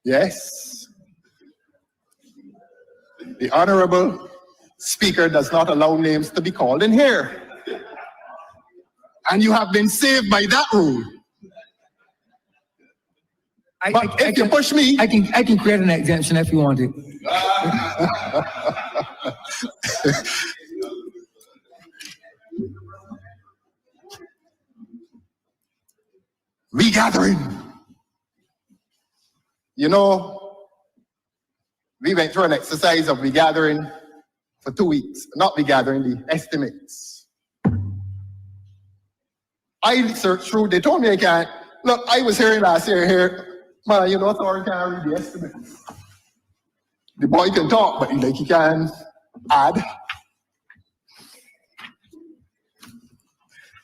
Yes, the Honorable Speaker does not allow names to be called in here. And you have been saved by that rule. But if you push me... I can create an exemption if you want it. Regathering. You know, we went through an exercise of regathering for 2 weeks. Not regathering, the estimates. I searched through, they told me I can't. Look, I was hearing last year here, man, you know, Thorne can't read the estimates. The boy can talk, but he can add.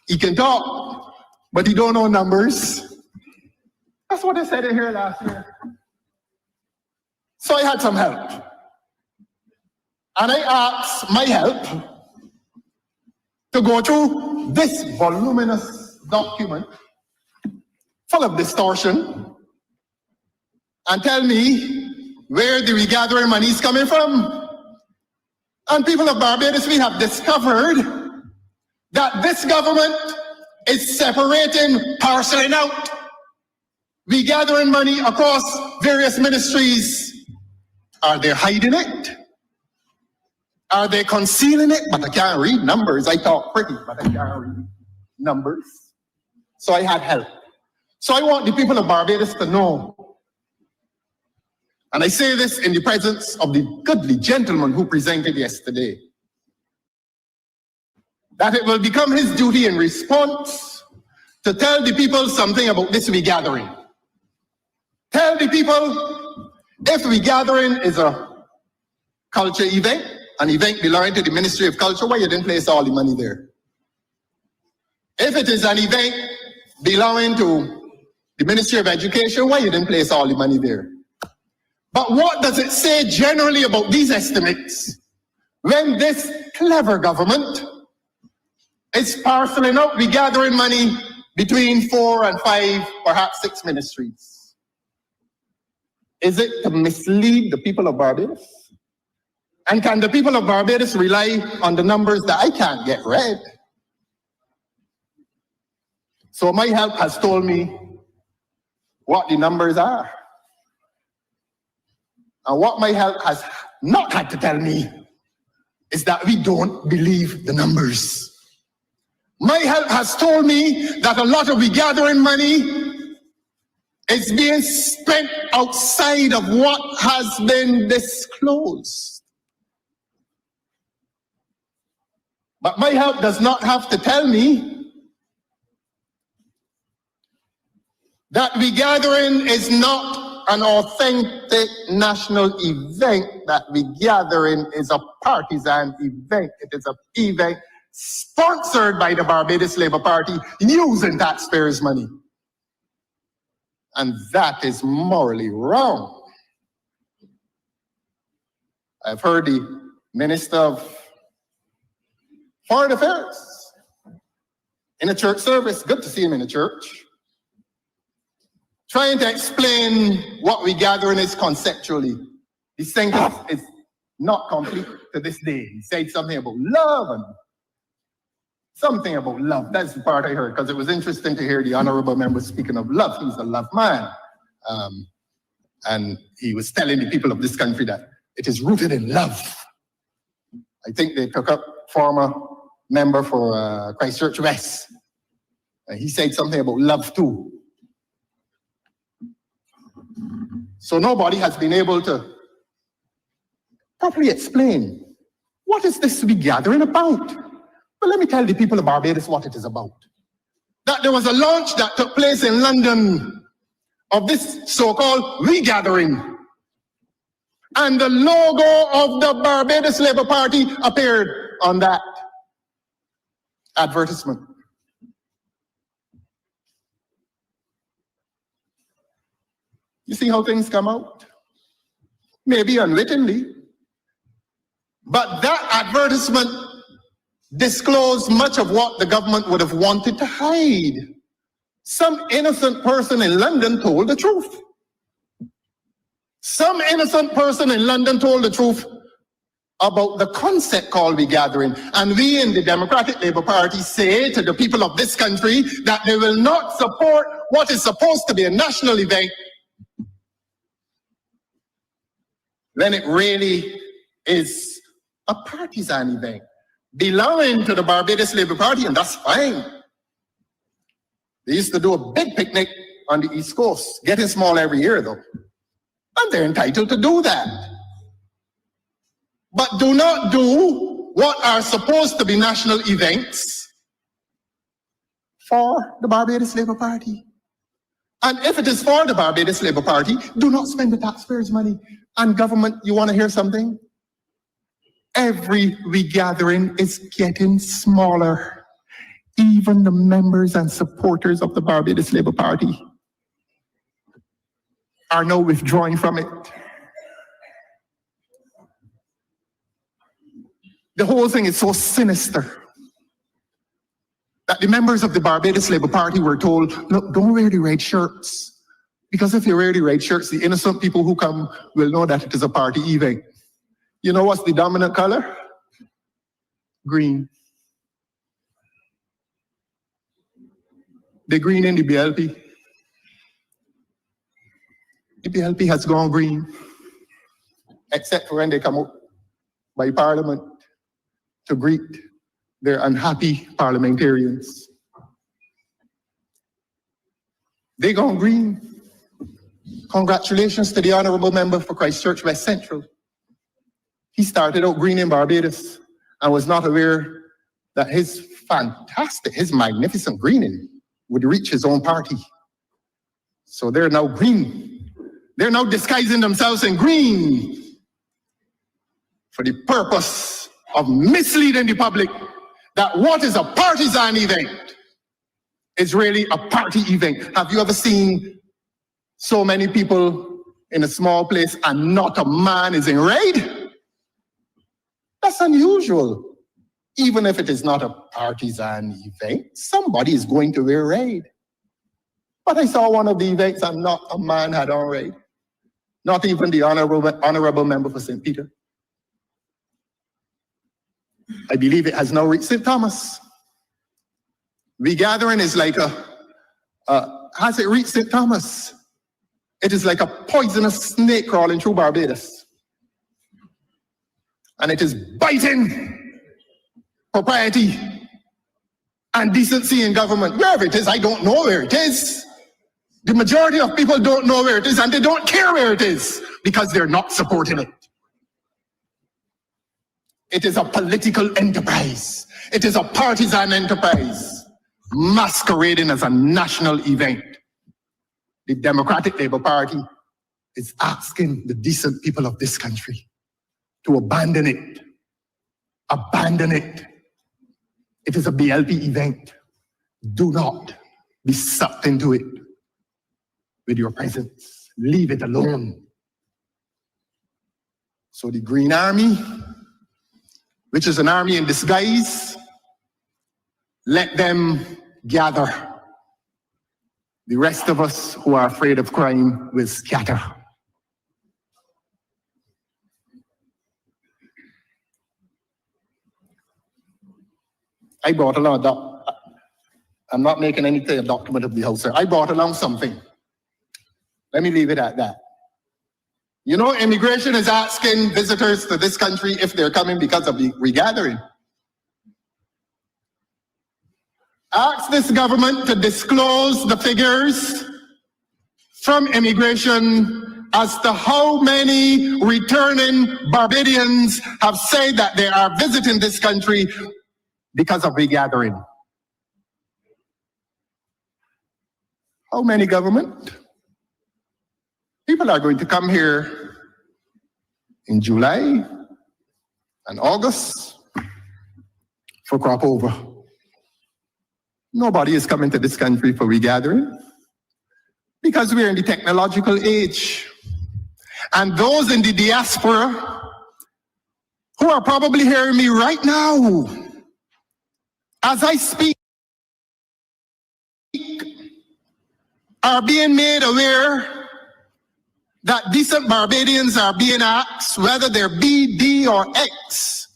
He can talk, but he don't know numbers. That's what I said in here last year. So I had some help. And I asked my help to go through this voluminous document full of distortion and tell me where the regathering money is coming from. And people of Barbados, we have discovered that this government is separating, parceling out, regathering money across various ministries. Are they hiding it? Are they concealing it? But I can't read numbers. I talk pretty, but I can't read numbers. So I had help. So I want the people of Barbados to know, and I say this in the presence of the goodly gentleman who presented yesterday, that it will become his duty in response to tell the people something about this regathering. Tell the people, if regathering is a culture event, an event belonging to the Ministry of Culture, why you didn't place all the money there? If it is an event belonging to the Ministry of Education, why you didn't place all the money there? But what does it say generally about these estimates when this clever government is parceling out, regathering money between 4 and 5, perhaps 6 ministries? Is it to mislead the people of Barbados? And can the people of Barbados rely on the numbers that I can't get read? So my help has told me what the numbers are. And what my help has not had to tell me is that we don't believe the numbers. My help has told me that a lot of regathering money is being spent outside of what has been disclosed. But my help does not have to tell me that regathering is not an authentic national event, that regathering is a partisan event. It is an event sponsored by the Barbados Labour Party, using taxpayers' money. And that is morally wrong. I've heard the Minister of Foreign Affairs in a church service, good to see him in a church, trying to explain what we gather in is conceptually. His sentence is not complete to this day. He said something about love and something about love. That's the part I heard, because it was interesting to hear the honorable member speaking of love. He's a love man. And he was telling the people of this country that it is rooted in love. I think they took up former member for Christchurch West. He said something about love too. So nobody has been able to properly explain, what is this we gathering about? Well, let me tell the people of Barbados what it is about. That there was a launch that took place in London of this so-called regathering. And the logo of the Barbados Labour Party appeared on that advertisement. You see how things come out? Maybe unwittingly. But that advertisement disclosed much of what the government would have wanted to hide. Some innocent person in London told the truth. Some innocent person in London told the truth about the concept called regathering. And we in the Democratic Labour Party say to the people of this country that they will not support what is supposed to be a national event when it really is a partisan event belonging to the Barbados Labour Party, and that's fine. They used to do a big picnic on the East Coast, getting small every year though. And they're entitled to do that. But do not do what are supposed to be national events for the Barbados Labour Party. And if it is for the Barbados Labour Party, do not spend the taxpayers' money. And government, you want to hear something? Every regathering is getting smaller. Even the members and supporters of the Barbados Labour Party are now withdrawing from it. The whole thing is so sinister that the members of the Barbados Labour Party were told, look, don't wear the red shirts. Because if you wear the red shirts, the innocent people who come will know that it is a party event. You know what's the dominant color? Green. The green in the BLP. The BLP has gone green, except for when they come up by Parliament to greet their unhappy parliamentarians. They gone green. Congratulations to the honourable member for Christchurch West Central. He started out green in Barbados and was not aware that his magnificent greening would reach his own party. So they're now green. They're now disguising themselves in green for the purpose of misleading the public that what is a partisan event is really a party event. Have you ever seen so many people in a small place and not a man is in raid? That's unusual. Even if it is not a partisan event, somebody is going to wear raid. But I saw one of the events and not a man had on raid. Not even the honorable member for St. Peter. I believe it has now reached St. Thomas. Regathering is like has it reached St. Thomas? It is like a poisonous snake crawling through Barbados. And it is biting propriety and decency in government. Wherever it is, I don't know where it is. The majority of people don't know where it is, and they don't care where it is because they're not supporting it. It is a political enterprise. It is a partisan enterprise masquerading as a national event. The Democratic Labour Party is asking the decent people of this country to abandon it. Abandon it. It is a BLP event. Do not be sucked into it with your presence. Leave it alone. So the Green Army, which is an army in disguise, let them gather. The rest of us who are afraid of crime will scatter. I brought along I'm not making anything a document of the House, sir. I brought along something. Let me leave it at that. You know, immigration is asking visitors to this country if they're coming because of the regathering. Ask this government to disclose the figures from immigration as to how many returning Barbadians have said that they are visiting this country because of regathering. How many, government? People are going to come here in July and August for crop over. Nobody is coming to this country for regathering because we're in the technological age. And those in the diaspora who are probably hearing me right now, as I speak, are being made aware that decent Barbadians are being asked, whether they're B, D, or X,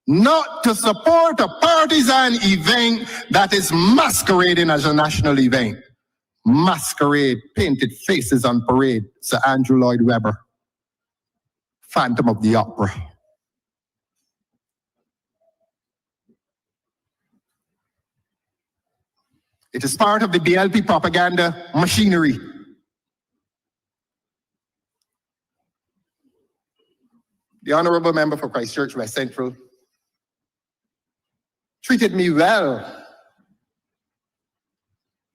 not to support a partisan event that is masquerading as a national event. Masquerade, painted faces on parade, Sir Andrew Lloyd Webber, Phantom of the Opera. It is part of the BLP propaganda machinery. The Honorable Member for Christchurch West Central treated me well.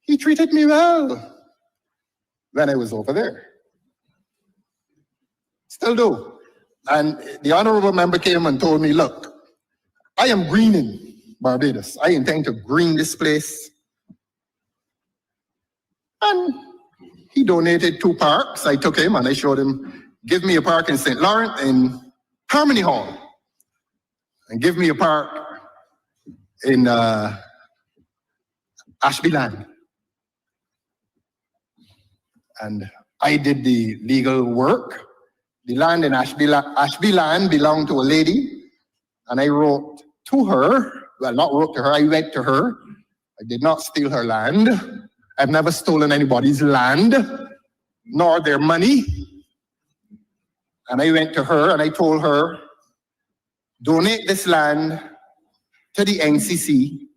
He treated me well when I was over there. Still do. And the Honorable Member came and told me, look, I am greening Barbados. I intend to green this place. And he donated 2 parks. I took him and I showed him, give me a park in St. Laurent in Harmony Hall. And give me a park in Ashby Land. And I did the legal work. The land in Ashby Land belonged to a lady. And I wrote to her, well, not wrote to her, I went to her. I did not steal her land. I've never stolen anybody's land, nor their money. And I went to her and I told her, donate this land to the NCC.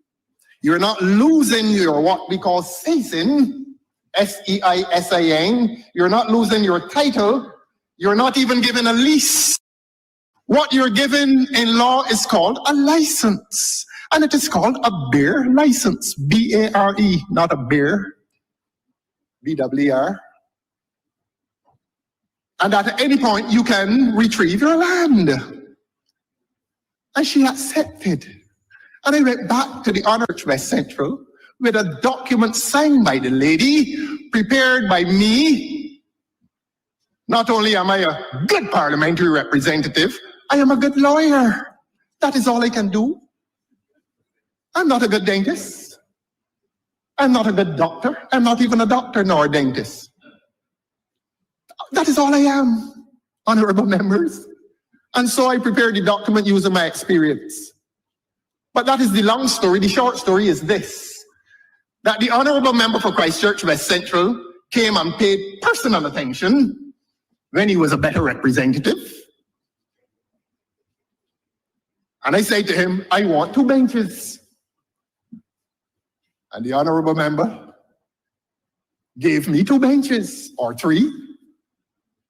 You're not losing your what we call seisin, S-E-I-S-I-N. You're not losing your title. You're not even given a lease. What you're given in law is called a license. And it is called a bear license, B-A-R-E, not a bear, B-W-R. And at any point, you can retrieve your land. And she accepted. And I went back to the Honourable West Central with a document signed by the lady, prepared by me. Not only am I a good parliamentary representative, I am a good lawyer. That is all I can do. I'm not a good dentist. I'm not a good doctor. I'm not even a doctor nor a dentist. That is all I am, honorable members. And so I prepared the document using my experience. But that is the long story. The short story is this, that the honorable member for Christchurch West Central came and paid personal attention when he was a better representative. And I said to him, I want 2 benches. And the honorable member gave me 2 benches, or 3.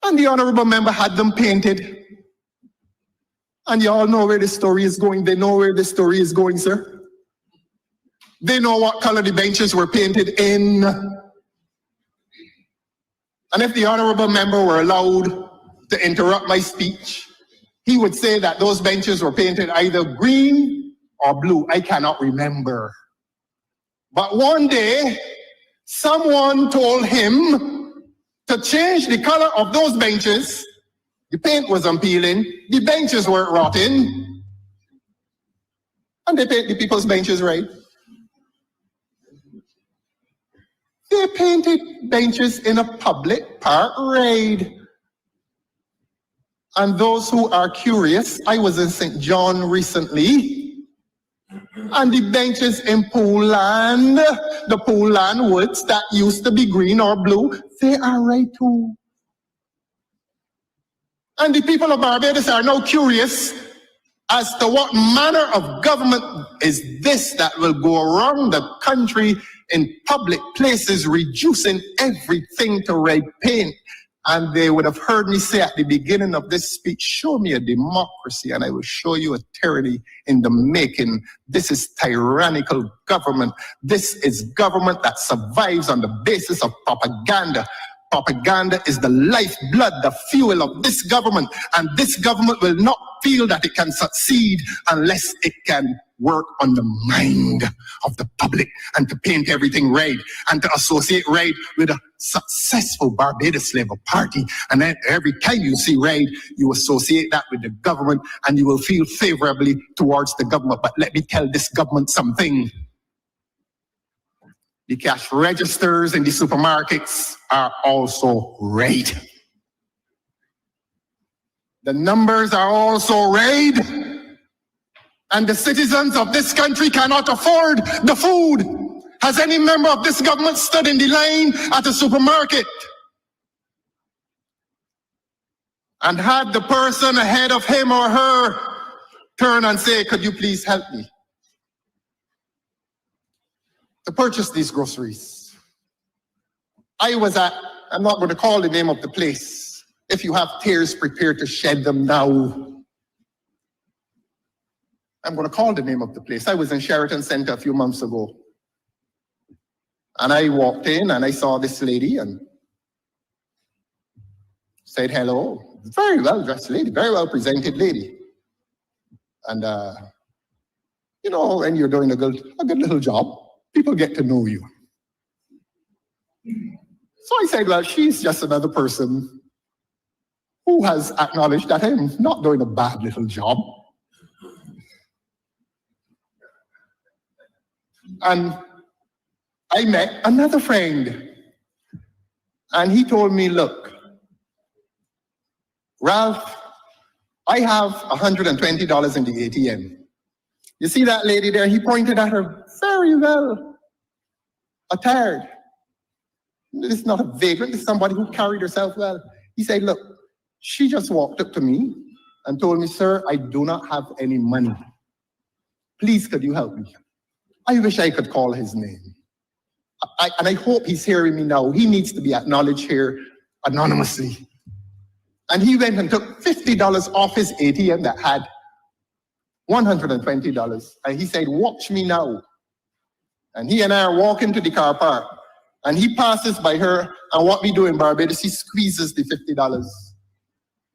And the honorable member had them painted. And you all know where the story is going. They know where the story is going, sir. They know what color the benches were painted in. And if the honorable member were allowed to interrupt my speech, he would say that those benches were painted either green or blue, I cannot remember. But one day, someone told him to change the color of those benches. The paint was unpeeling, the benches weren't rotting, and they paint the people's benches right. They painted benches in a public park raid. And those who are curious, I was in St. John recently, and the benches in Poland, the Poland woods that used to be green or blue, they are right too. And the people of Barbados are now curious as to what manner of government is this that will go around the country in public places reducing everything to red paint. And they would have heard me say at the beginning of this speech, show me a democracy and I will show you a tyranny in the making. This is tyrannical government. This is government that survives on the basis of propaganda. Propaganda is the lifeblood, the fuel of this government. And this government will not feel that it can succeed unless it can work on the mind of the public and to paint everything red and to associate red with a successful Barbados Labour Party. And then every time you see red, you associate that with the government and you will feel favorably towards the government. But let me tell this government something. The cash registers in the supermarkets are also red. The numbers are also red. And the citizens of this country cannot afford the food. Has any member of this government stood in the line at a supermarket and had the person ahead of him or her turn and say, could you please help me to purchase these groceries? I was at, I'm not going to call the name of the place. If you have tears, prepare to shed them now. I'm going to call the name of the place. I was in Sheraton Center a few months ago. And I walked in and I saw this lady and said hello. Very well dressed lady, very well presented lady. And, you know, when you're doing a good little job, people get to know you. So I said, well, she's just another person who has acknowledged that I'm not doing a bad little job. And I met another friend, and he told me, look, Ralph, I have $120 in the ATM. You see that lady there? He pointed at her very well attired. This is not a vagrant, this is somebody who carried herself well. He said, look, she just walked up to me and told me, sir, I do not have any money. Please, could you help me? I wish I could call his name. And I hope he's hearing me now. He needs to be acknowledged here anonymously. And he went and took $50 off his ATM that had $120. And he said, watch me now. And he and I are walking to the car park. And he passes by her. And what we do in Barbados, he squeezes the $50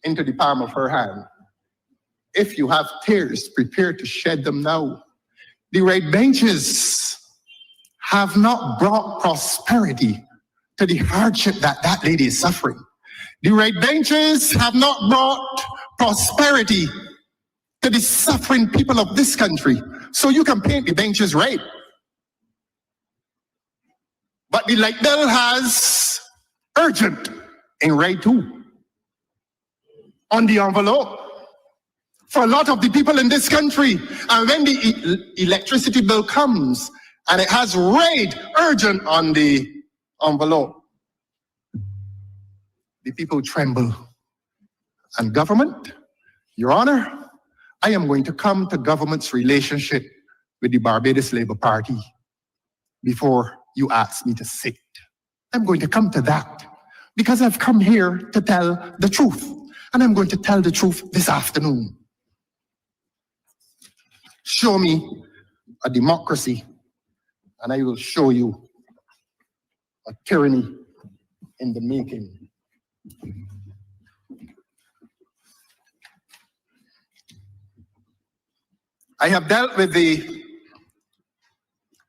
into the palm of her hand. If you have tears, prepare to shed them now. The red benches have not brought prosperity to the hardship that that lady is suffering. The red benches have not brought prosperity to the suffering people of this country. So you can paint the benches red. But the light bill has urgent in red too on the envelope. For a lot of the people in this country, and when the electricity bill comes and it has red urgent on the envelope, the people tremble. And government, Your Honor, I am going to come to government's relationship with the Barbados Labour Party before you ask me to sit. I'm going to come to that because I've come here to tell the truth, and I'm going to tell the truth this afternoon. Show me a democracy, and I will show you a tyranny in the making. I have dealt with the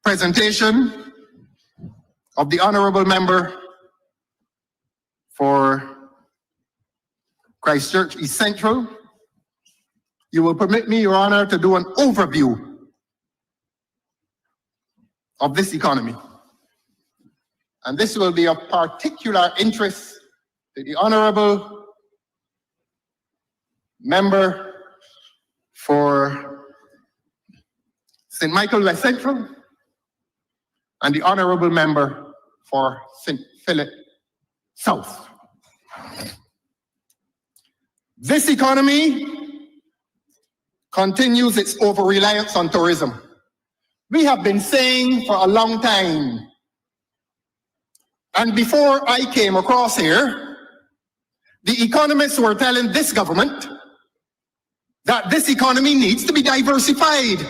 presentation of the honorable member for Christchurch East Central. You will permit me, Your Honor, to do an overview of this economy. And this will be of particular interest to the honorable member for St. Michael West Central and the honorable member for St. Philip South. This economy continues its over-reliance on tourism. We have been saying for a long time, and before I came across here, the economists were telling this government that this economy needs to be diversified.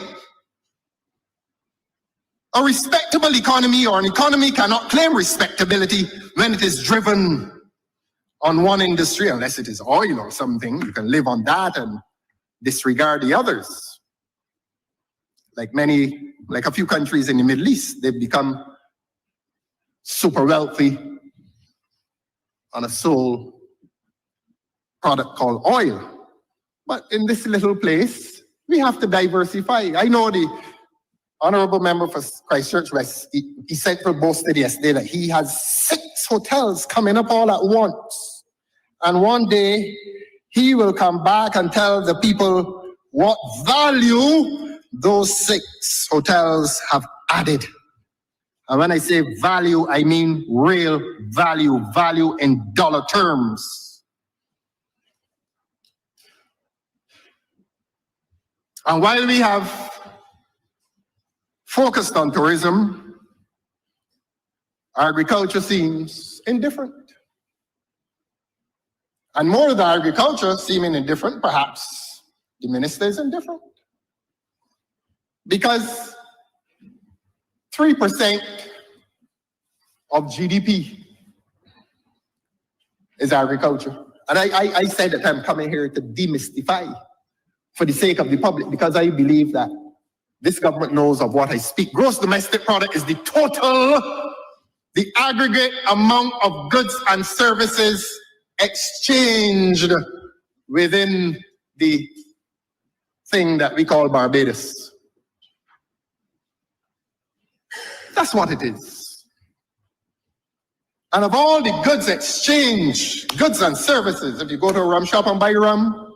A respectable economy or an economy cannot claim respectability when it is driven on one industry, unless it is oil or something. You can live on that and disregard the others. Like a few countries in the Middle East, they've become super wealthy on a sole product called oil. But in this little place, we have to diversify. I know the honorable member for Christchurch West, he said for boasted yesterday that he has 6 hotels coming up all at once. And one day, he will come back and tell the people what value those 6 hotels have added. And when I say value, I mean real value, value in dollar terms. And while we have focused on tourism, agriculture seems indifferent. And more than agriculture seeming indifferent, perhaps the minister is indifferent. Because 3% of GDP is agriculture. And I said that I'm coming here to demystify for the sake of the public, because I believe that this government knows of what I speak. Gross domestic product is the total, the aggregate amount of goods and services exchanged within the thing that we call Barbados. That's what it is. And of all the goods exchange, goods and services, if you go to a rum shop and buy rum,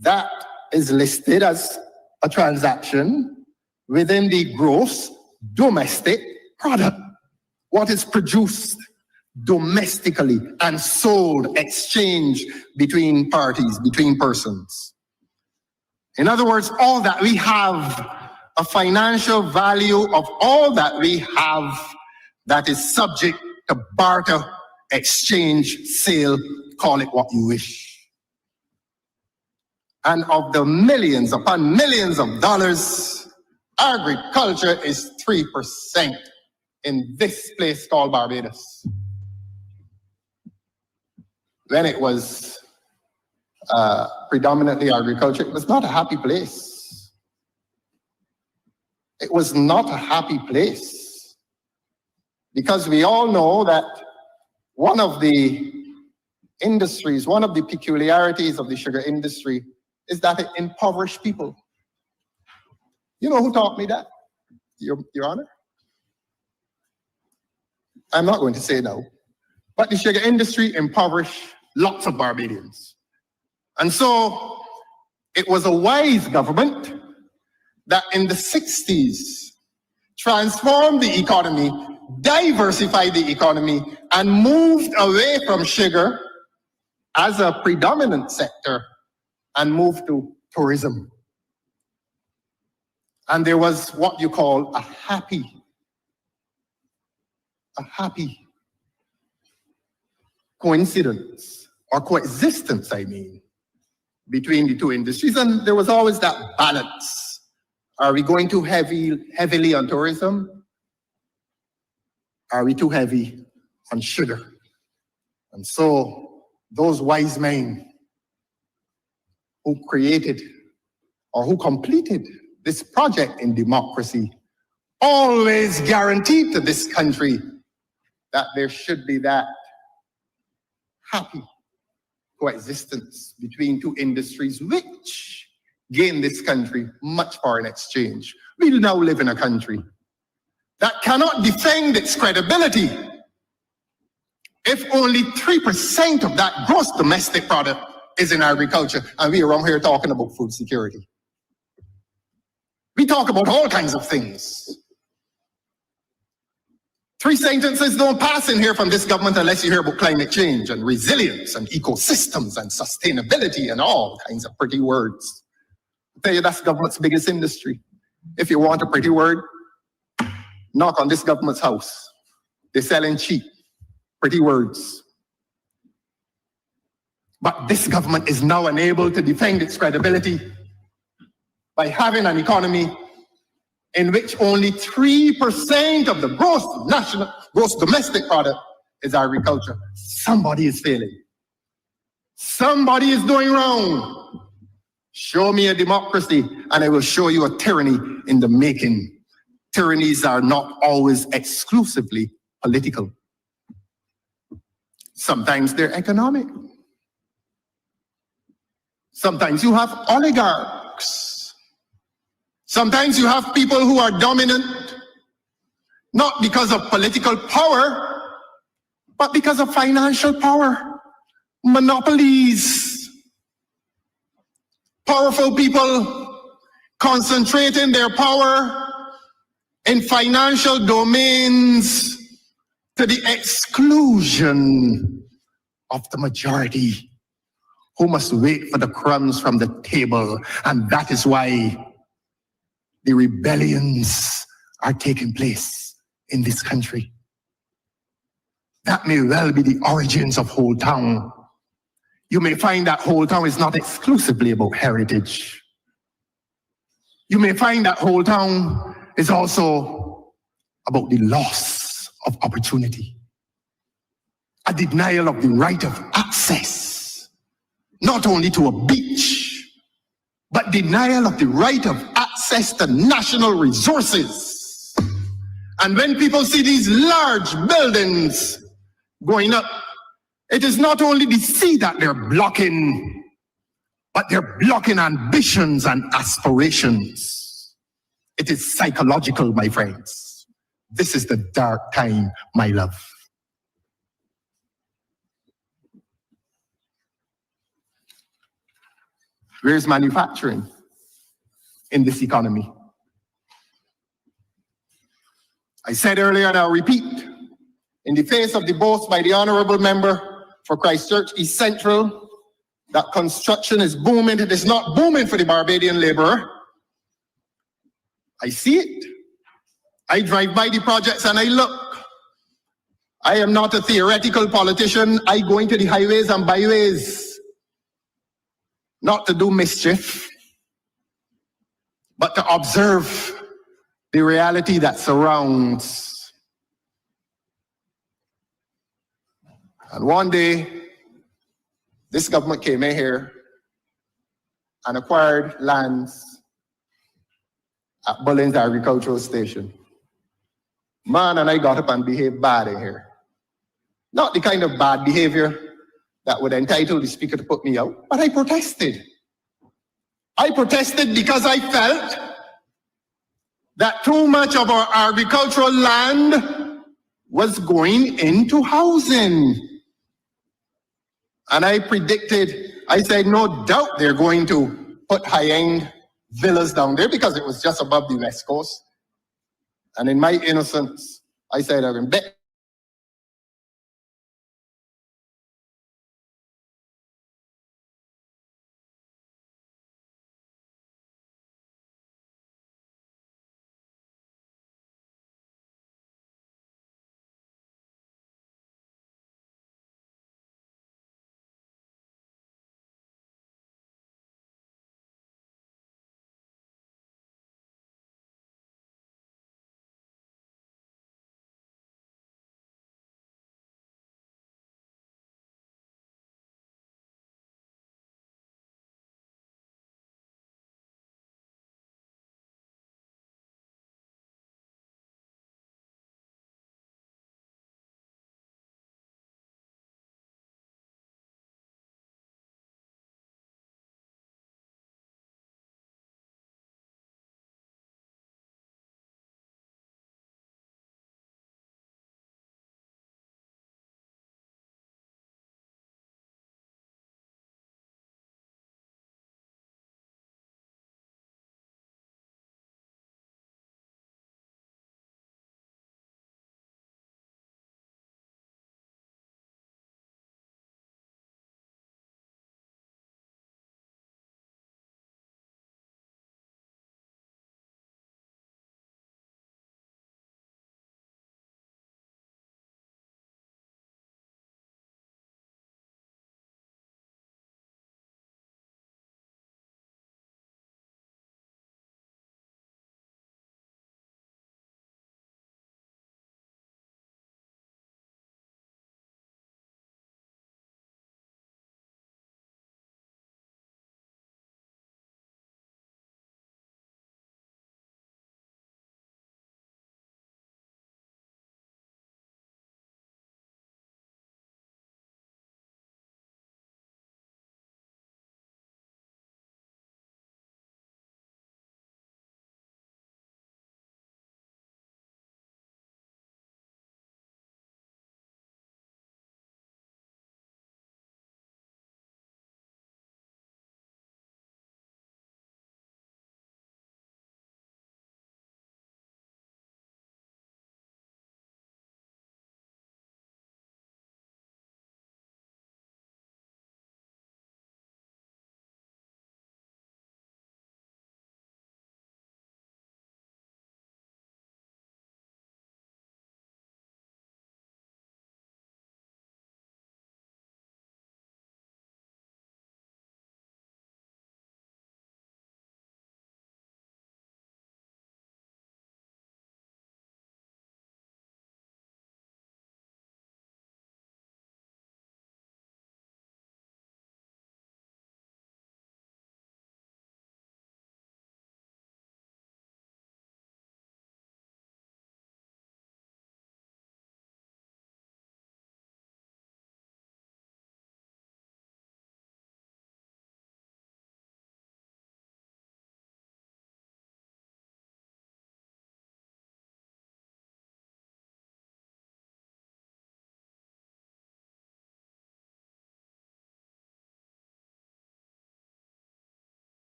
that is listed as a transaction within the gross domestic product. What is produced domestically and sold, exchanged between parties, between persons. In other words, all that we have, a financial value of all that we have that is subject to barter, exchange, sale, call it what you wish. And of the millions upon millions of dollars, agriculture is 3% in this place called Barbados. When it was predominantly agriculture, it was not a happy place. It was not a happy place. Because we all know that one of the industries, one of the peculiarities of the sugar industry is that it impoverished people. You know who taught me that? Your Honor? I'm not going to say no. But the sugar industry impoverished lots of Barbadians. And so it was a wise government that in the 60s transformed the economy, diversified the economy, and moved away from sugar as a predominant sector and moved to tourism. And there was what you call a happy coincidence, or coexistence, I mean, between the two industries. And there was always that balance. Are we going too heavily on tourism? Are we too heavy on sugar? And so those wise men who created or who completed this project in democracy always guaranteed to this country that there should be that happy coexistence between two industries which gain this country much foreign exchange. We now live in a country that cannot defend its credibility if only 3% of that gross domestic product is in agriculture, and we are around here talking about food security. We talk about all kinds of things. 3 sentences don't pass in here from this government unless you hear about climate change and resilience and ecosystems and sustainability and all kinds of pretty words. I tell you, that's government's biggest industry. If you want a pretty word, knock on this government's house. They're selling cheap, pretty words. But this government is now unable to defend its credibility by having an economy in which only 3% of the gross domestic product is agriculture. Somebody is failing. Somebody is doing wrong. Show me a democracy and I will show you a tyranny in the making. Tyrannies are not always exclusively political. Sometimes they're economic. Sometimes you have oligarchs. Sometimes you have people who are dominant, not because of political power, but because of financial power, monopolies. Powerful people concentrating their power in financial domains to the exclusion of the majority, who must wait for the crumbs from the table. And that is why the rebellions are taking place in this country. That may well be the origins of Whole Town. You may find that Whole Town is not exclusively about heritage. You may find that Whole Town is also about the loss of opportunity, a denial of the right of access, not only to a beach, but denial of the right of access to national resources. And when people see these large buildings going up, it is not only the sea that they're blocking, but they're blocking ambitions and aspirations. It is psychological, my friends. This is the dark time, my love. Where's manufacturing in this economy? I said earlier, and I'll repeat, in the face of the boast by the honorable member for Christchurch East Central that construction is booming, it is not booming for the Barbadian laborer. I see it. I drive by the projects and I look. I am not a theoretical politician. I go into the highways and byways, not to do mischief, but to observe the reality that surrounds. And one day, this government came in here and acquired lands at Bullins Agricultural Station. Man, and I got up and behaved bad in here. Not the kind of bad behavior that would entitle the speaker to put me out, but I protested. I protested because I felt that too much of our agricultural land was going into housing. And I predicted, I said, no doubt they're going to put high-end villas down there because it was just above the West Coast. And in my innocence, I said, I can bet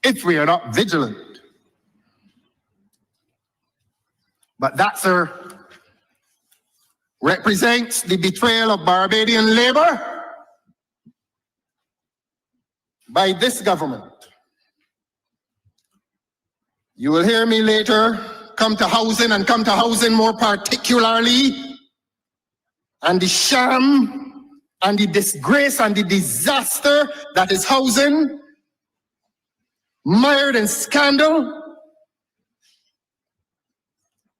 if we are not vigilant. But that, sir, represents the betrayal of Barbadian labor by this government. You will hear me later come to housing and come to housing more particularly, and the sham and the disgrace and the disaster that is housing, mired in scandal.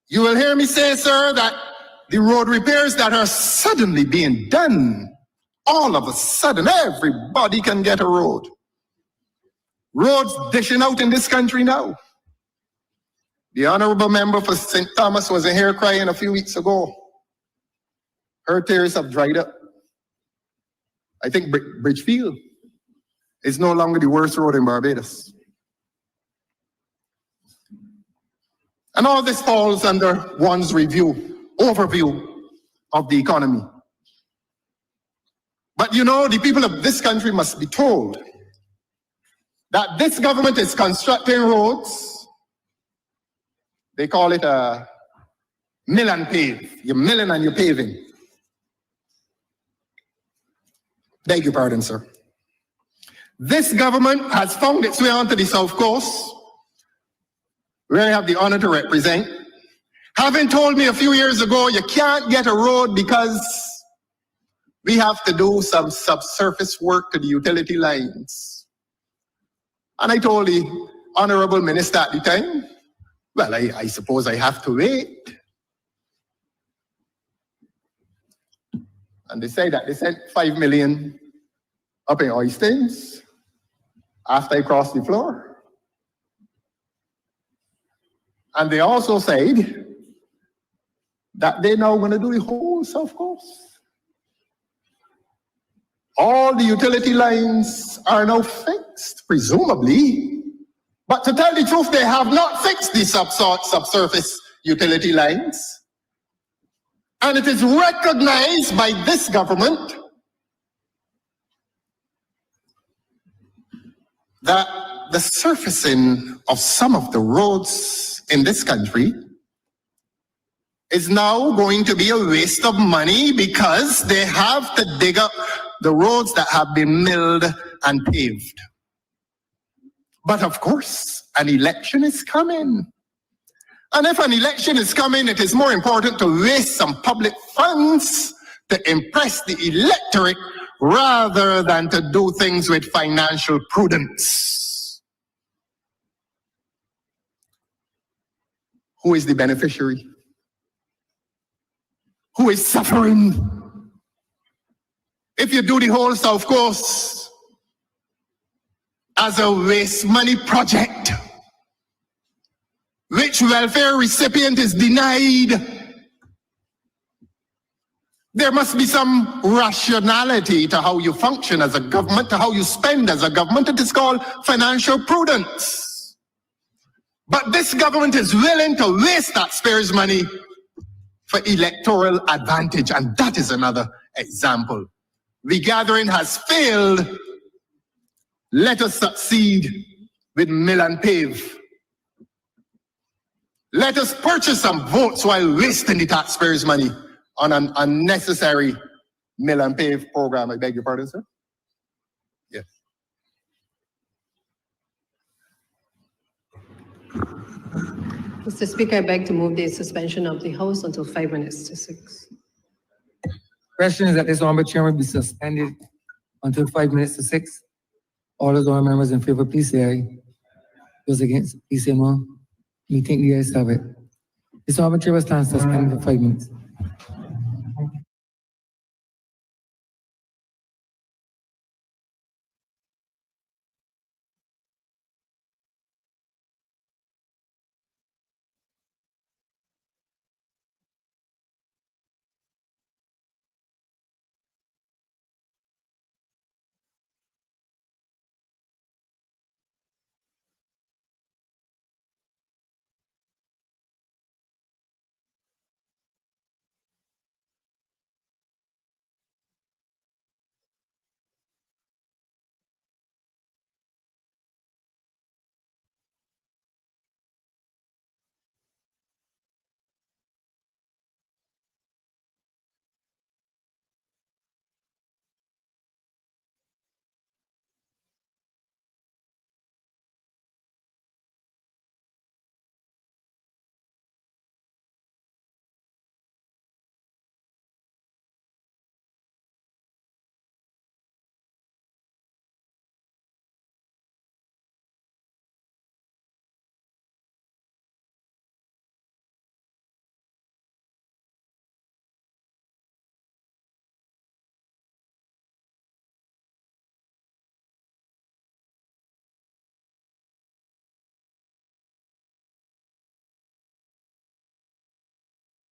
You will hear me say, sir, that the road repairs that are suddenly being done, all of a sudden, everybody can get a road. Roads dishing out in this country now. The honorable member for St. Thomas was in here crying a few weeks ago. Her tears have dried up. I think Bridgefield is no longer the worst road in Barbados. And all this falls under one's overview of the economy. But you know, the people of this country must be told that this government is constructing roads. They call it a mill and pave. You're milling and you're paving. Beg your pardon, sir. This government has found its way onto the South Coast, where I have the honor to represent, having told me a few years ago, you can't get a road because we have to do some subsurface work to the utility lines. And I told the honorable minister at the time, well, I suppose I have to wait. And they say that they sent 5 million up in Oistins after I crossed the floor. And they also said that they're now going to do the whole South Coast. All the utility lines are now fixed, presumably. But to tell the truth, they have not fixed the subsurface utility lines. And it is recognized by this government that the surfacing of some of the roads in this country is now going to be a waste of money because they have to dig up the roads that have been milled and paved. But of course, an election is coming. And if an election is coming, it is more important to waste some public funds to impress the electorate rather than to do things with financial prudence. Who is the beneficiary? Who is suffering? If you do the whole South Coast as a waste money project, which welfare recipient is denied, there must be some rationality to how you function as a government, to how you spend as a government. It is called financial prudence. But this government is willing to waste taxpayers' money for electoral advantage, and that is another example. The gathering has failed. Let us succeed with mill and pave. Let us purchase some votes while wasting the taxpayers' money on an unnecessary mill and pave program. I beg your pardon, sir? Yes. Mr. Speaker, I beg to move the suspension of the House until 5 minutes to 6. Question is that this honorable chairman be suspended until 5 minutes to 6. All those honorable members in favor, please say aye. Those against, please say no. We think the ayes have it. This honorable chairman stands suspended for 5 minutes.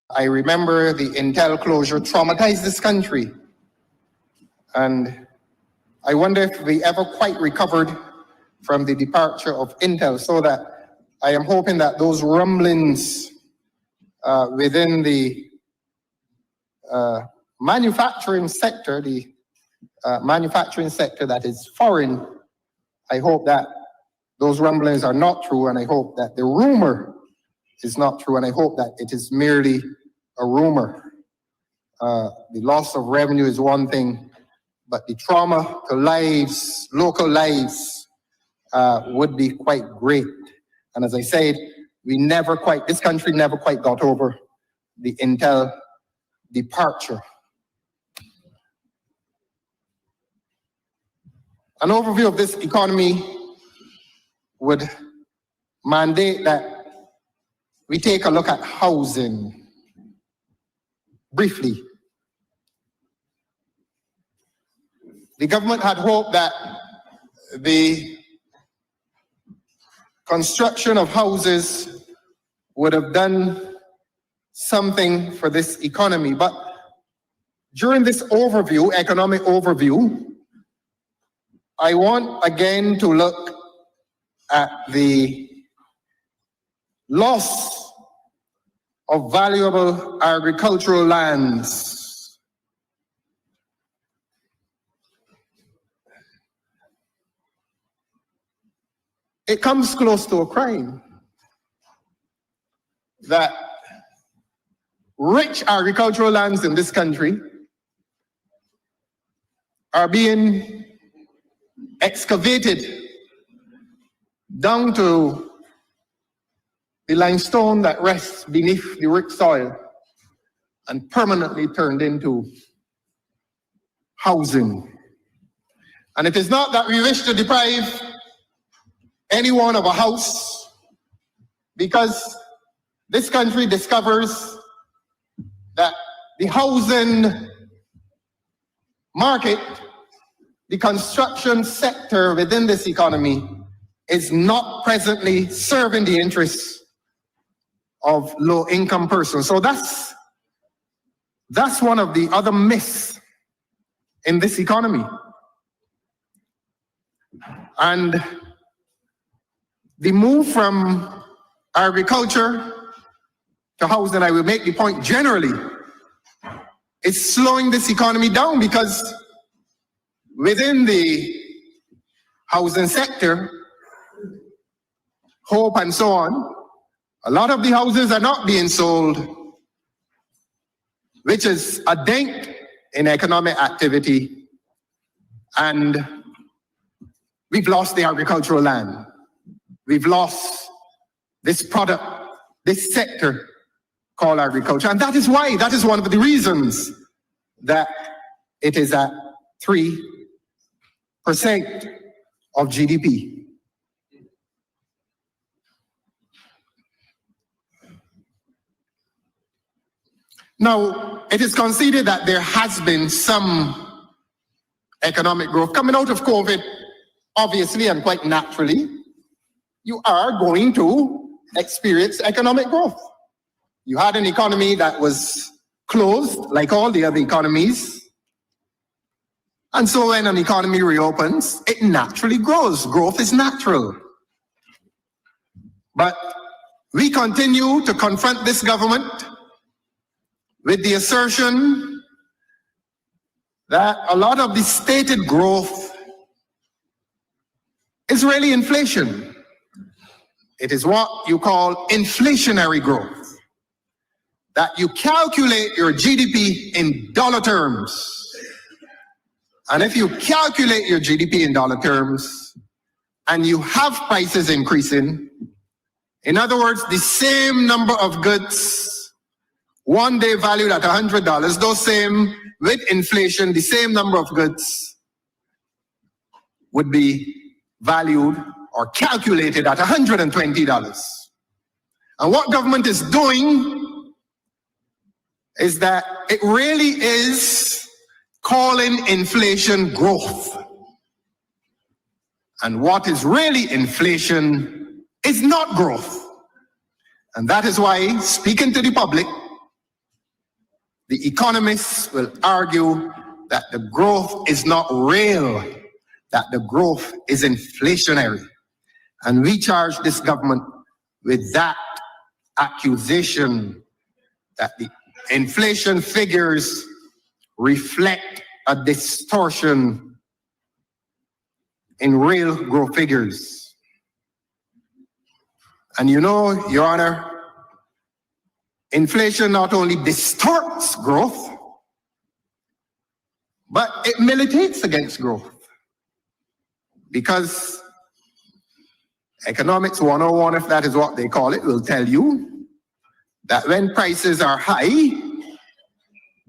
I remember the Intel closure traumatized this country. And I wonder if we ever quite recovered from the departure of Intel, so that I am hoping that those rumblings within the manufacturing sector, that is foreign, I hope that those rumblings are not true, and I hope that the rumor is not true, and I hope that it is merely a rumor. The loss of revenue is one thing, but the trauma to lives, local lives, would be quite great. And as I said, this country never quite got over the Intel departure. An overview of this economy would mandate that we take a look at housing briefly. The government had hoped that the construction of houses would have done something for this economy. But during this overview, economic overview, I want again to look at the loss of valuable agricultural lands. It comes close to a crime that rich agricultural lands in this country are being excavated down to the limestone that rests beneath the rich soil and permanently turned into housing. And it is not that we wish to deprive anyone of a house, because this country discovers that the housing market, the construction sector within this economy, is not presently serving the interests of low-income persons. So that's one of the other myths in this economy. And the move from agriculture to housing, I will make the point generally, is slowing this economy down, because within the housing sector, Hope and so on, a lot of the houses are not being sold, which is a dent in economic activity, and we've lost the agricultural land. We've lost this product, this sector called agriculture. And that is why, that is one of the reasons that it is at 3% of GDP. Now, it is conceded that there has been some economic growth coming out of COVID, obviously and quite naturally. You are going to experience economic growth. You had an economy that was closed, like all the other economies. And so when an economy reopens, it naturally grows. Growth is natural. But we continue to confront this government with the assertion that a lot of the stated growth is really inflation. It is what you call inflationary growth, that you calculate your GDP in dollar terms. And if you calculate your GDP in dollar terms and you have prices increasing, in other words, the same number of goods one day valued at $100, those same, with inflation, the same number of goods would be valued or calculated at $120. And what government is doing is that it really is calling inflation growth. And what is really inflation is not growth. And that is why, speaking to the public, The economists will argue that the growth is not real, that the growth is inflationary. And we charge this government with that accusation, that the inflation figures reflect a distortion in real growth figures. And you know, Your Honor, inflation not only distorts growth, but it militates against growth. Because Economics 101, if that is what they call it, will tell you that when prices are high,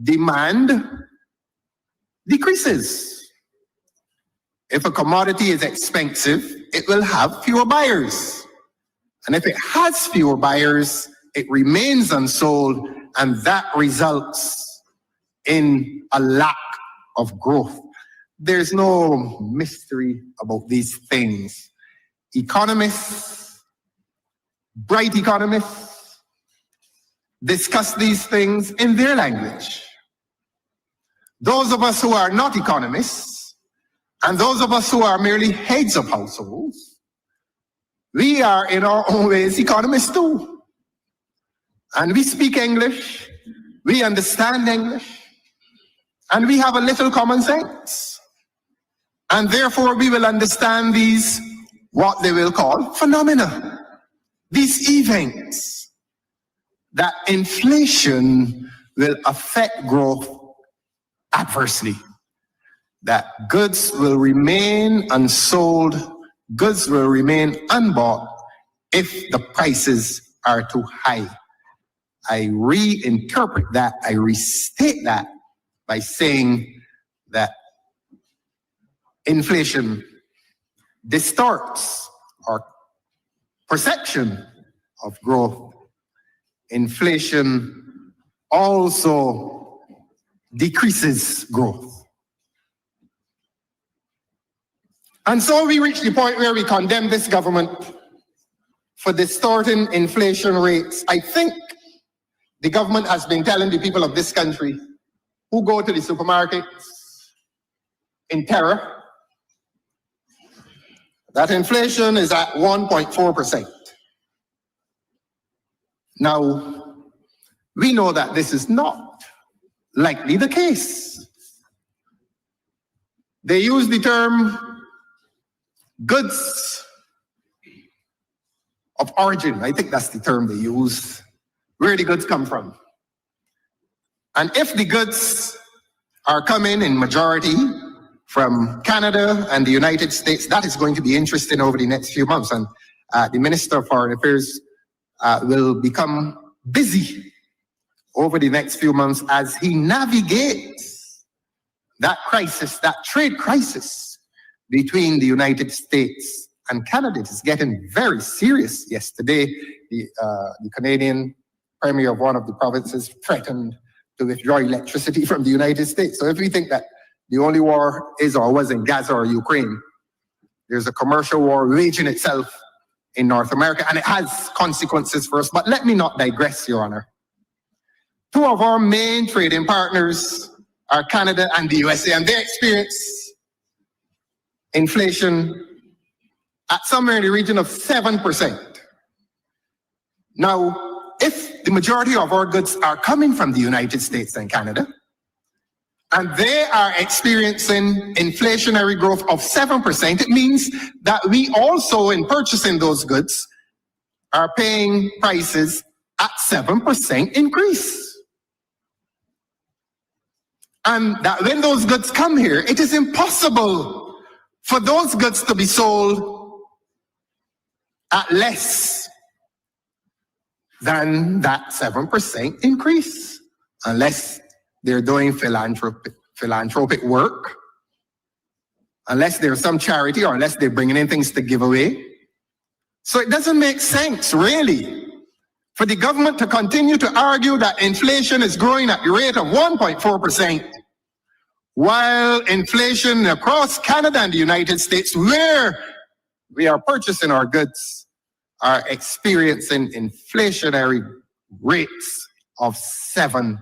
demand decreases. If a commodity is expensive, it will have fewer buyers. And if it has fewer buyers, it remains unsold, and that results in a lack of growth. There's no mystery about these things. Economists, bright economists, discuss these things in their language. Those of us who are not economists, and those of us who are merely heads of households, we are in our own ways economists too. And we speak English, we understand English, and we have a little common sense. And therefore we will understand these, what they will call phenomena, these events, that inflation will affect growth adversely, that goods will remain unsold, goods will remain unbought if the prices are too high. I reinterpret that, I restate that by saying that inflation distorts our perception of growth. Inflation also decreases growth. And so we reach the point where we condemn this government for distorting inflation rates. I think the government has been telling the people of this country who go to the supermarkets in terror that inflation is at 1.4%. Now, we know that this is not likely the case. They use the term goods of origin. I think that's the term they use, where the goods come from. And if the goods are coming in majority from Canada and the United States, that is going to be interesting over the next few months. And the Minister of Foreign Affairs will become busy over the next few months as he navigates that crisis, that trade crisis between the United States and Canada. It is getting very serious. Yesterday, the Canadian Premier of one of the provinces threatened to withdraw electricity from the United States. So if we think that the only war is or was in Gaza or Ukraine, there's a commercial war raging itself in North America, and it has consequences for us. But let me not digress, Your Honor. Two of our main trading partners are Canada and the USA, and they experience inflation at somewhere in the region of 7%. Now, if the majority of our goods are coming from the United States and Canada, and they are experiencing inflationary growth of 7%, it means that we also, in purchasing those goods, are paying prices at 7% increase. And that when those goods come here, it is impossible for those goods to be sold at less than that 7% increase, unless they're doing philanthropic work, unless there's some charity, or unless they're bringing in things to give away. So it doesn't make sense, really, for the government to continue to argue that inflation is growing at the rate of 1.4%, while inflation across Canada and the United States, where we are purchasing our goods, are experiencing inflationary rates of 7%.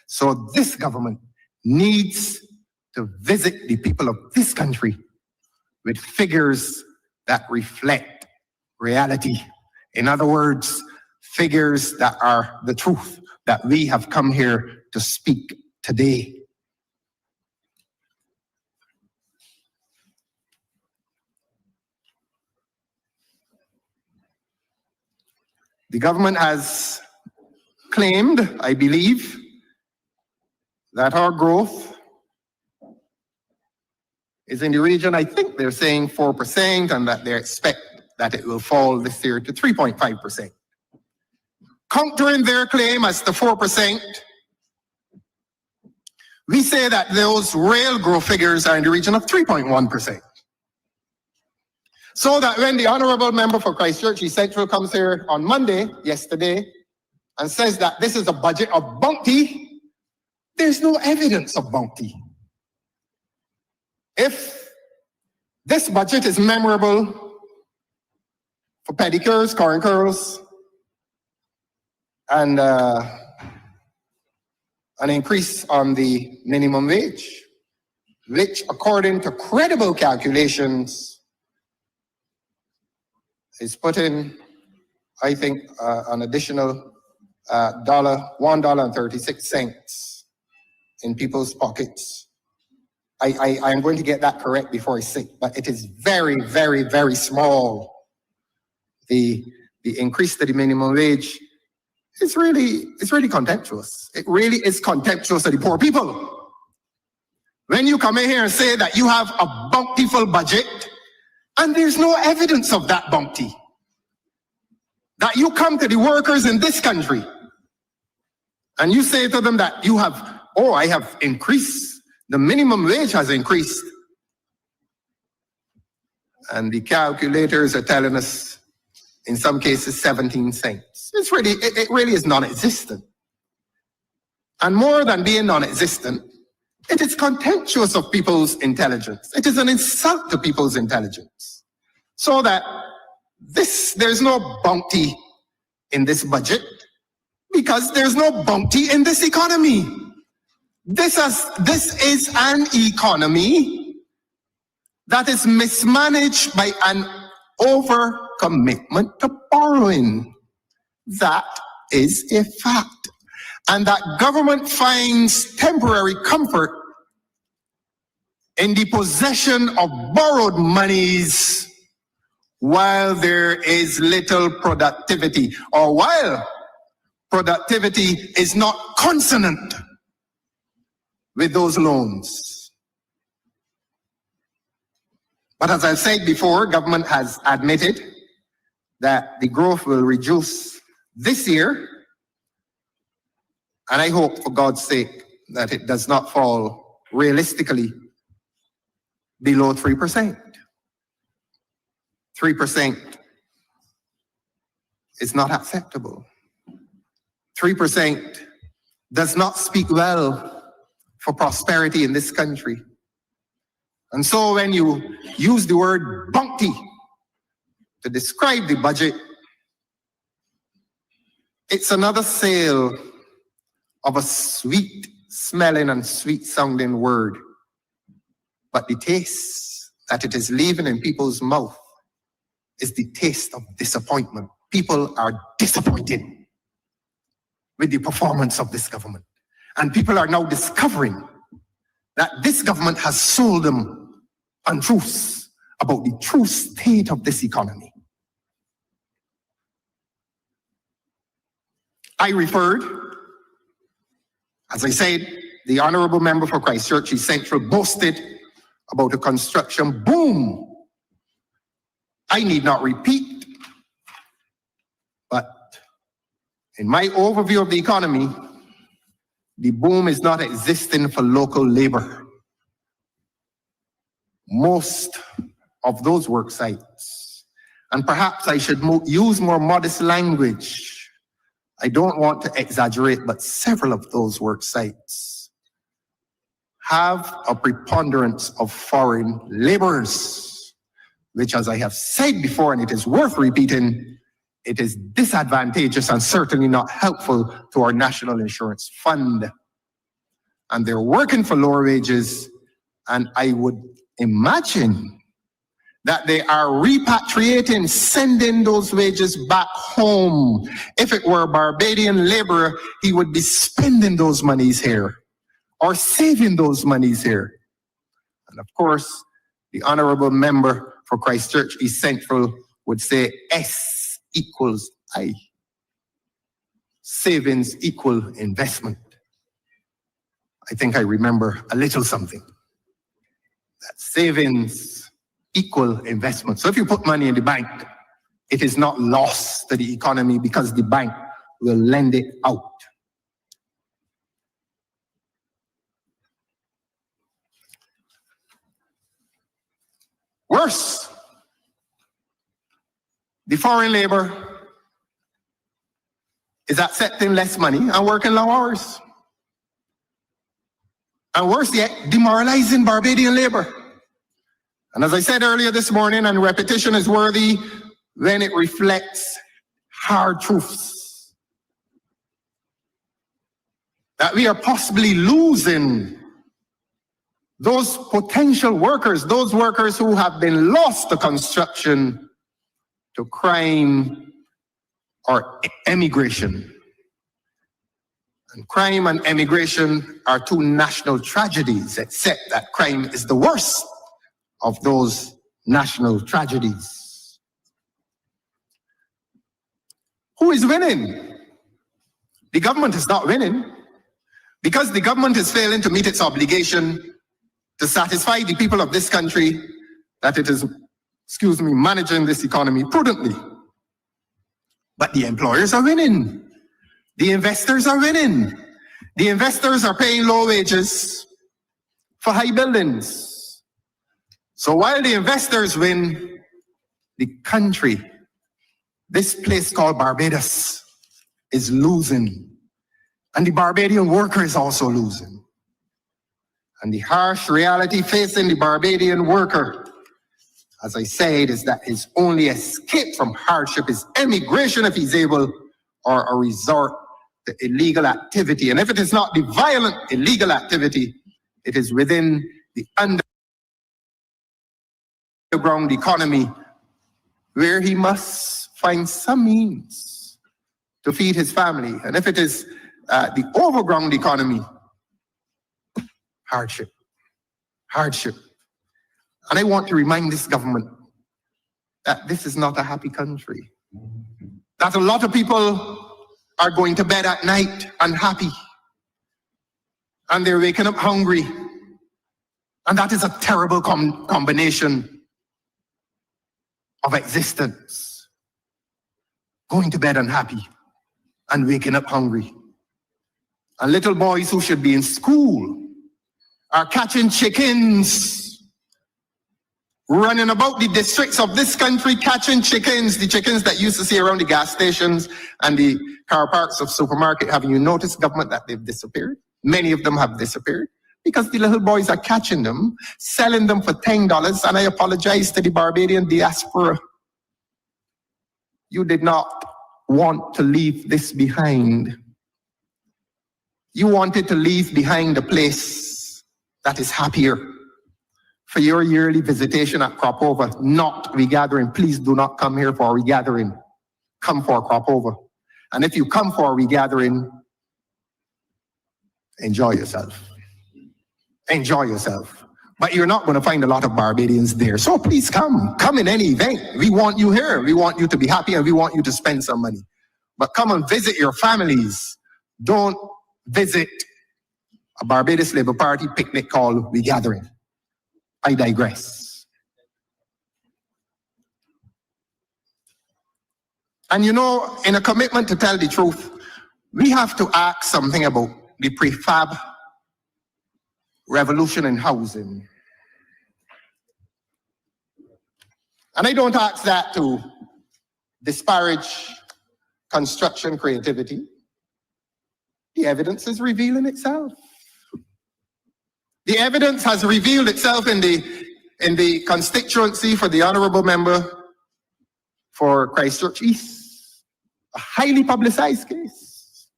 So this government needs to visit the people of this country with figures that reflect reality. In other words, figures that are the truth that we have come here to speak today. The government has claimed, I believe, that our growth is in the region, I think they're saying 4%, and that they expect that it will fall this year to 3.5%. Countering their claim as to 4%, we say that those real growth figures are in the region of 3.1%. So that when the Honorable Member for Christchurch East Central comes here on Monday, yesterday, and says that this is a budget of bounty, there's no evidence of bounty. If this budget is memorable for pedicures, current curls, and an increase on the minimum wage, which according to credible calculations is putting, I think, an additional $1.36 in people's pockets. I'm going to get that correct before I say, but it is very, very, very small. The increase to the minimum wage it's really contemptuous. It really is contemptuous to the poor people. When you come in here and say that you have a bountiful budget, and there's no evidence of that bounty, that you come to the workers in this country, and you say to them that you have, I have increased, the minimum wage has increased. And the calculators are telling us, in some cases, 17 cents. It really is non-existent. And more than being non-existent, it is contemptuous of people's intelligence. It is an insult to people's intelligence. So that there's no bounty in this budget, because there's no bounty in this economy. This is an economy that is mismanaged by an overcommitment to borrowing. That is a fact. And that government finds temporary comfort in the possession of borrowed monies while there is little productivity, or while productivity is not consonant with those loans. But as I said before, government has admitted that the growth will reduce this year, and I hope, for God's sake, that it does not fall realistically below 3%. 3% is not acceptable. 3% does not speak well for prosperity in this country. And so when you use the word bounty to describe the budget, it's another sale of a sweet smelling and sweet sounding word. But the taste that it is leaving in people's mouth is the taste of disappointment. People are disappointed with the performance of this government. And people are now discovering that this government has sold them untruths about the true state of this economy. I referred, as I said, the Honorable Member for Christchurch East Central boasted about a construction boom. I need not repeat, but in my overview of the economy, the boom is not existing for local labor. Most of those work sites, and perhaps I should use more modest language, I don't want to exaggerate, but several of those work sites have a preponderance of foreign laborers, which, as I have said before, and it is worth repeating, it is disadvantageous and certainly not helpful to our national insurance fund. And they're working for lower wages, and I would imagine that they are repatriating, sending those wages back home. If it were a Barbadian laborer, he would be spending those monies here or saving those monies here. And of course, the honorable member for Christchurch East Central would say S equals I. Savings equal investment. I think I remember a little something. That savings equal investment. So if you put money in the bank, it is not lost to the economy because the bank will lend it out. Worse, the foreign labor is accepting less money and working long hours. And worse yet, demoralizing Barbadian labor. And as I said earlier this morning, and repetition is worthy when it reflects hard truths, that we are possibly losing those potential workers, those workers who have been lost to construction, to crime, or emigration. And crime and emigration are two national tragedies, except that crime is the worst of those national tragedies. Who is winning? The government is not winning, because the government is failing to meet its obligation to satisfy the people of this country that it is, managing this economy prudently. But the employers are winning. The investors are winning. The investors are paying low wages for high buildings. So while the investors win, the country, this place called Barbados, is losing. And the Barbadian worker is also losing. And the harsh reality facing the Barbadian worker, as I said, is that his only escape from hardship is emigration if he's able, or a resort to illegal activity. And if it is not the violent illegal activity, it is within the underground economy, where he must find some means to feed his family. And if it is the overground economy, hardship. And I want to remind this government that this is not a happy country. That a lot of people are going to bed at night unhappy. And they're waking up hungry. And that is a terrible combination of existence. Going to bed unhappy and waking up hungry. And little boys who should be in school are catching chickens, running about the districts of this country, catching chickens, the chickens that you used to see around the gas stations and the car parks of supermarket. Haven't you noticed, government, that they've disappeared? Many of them have disappeared because the little boys are catching them, selling them for $10. And I apologize to the Barbadian diaspora. You did not want to leave this behind. You wanted to leave behind a place that is happier. For your yearly visitation at crop over, not regathering. Please do not come here for a regathering. Come for a crop over. And if you come for a regathering, enjoy yourself. Enjoy yourself. But you're not going to find a lot of Barbadians there. So please come. Come in any event. We want you here. We want you to be happy and we want you to spend some money. But come and visit your families. Don't visit a Barbados Labour Party picnic called regathering. I digress. And you know, in a commitment to tell the truth, we have to ask something about the prefab revolution in housing. And I don't ask that to disparage construction creativity. The evidence is revealing itself. The evidence has revealed itself in the constituency for the honorable member for Christchurch East. a highly publicized case.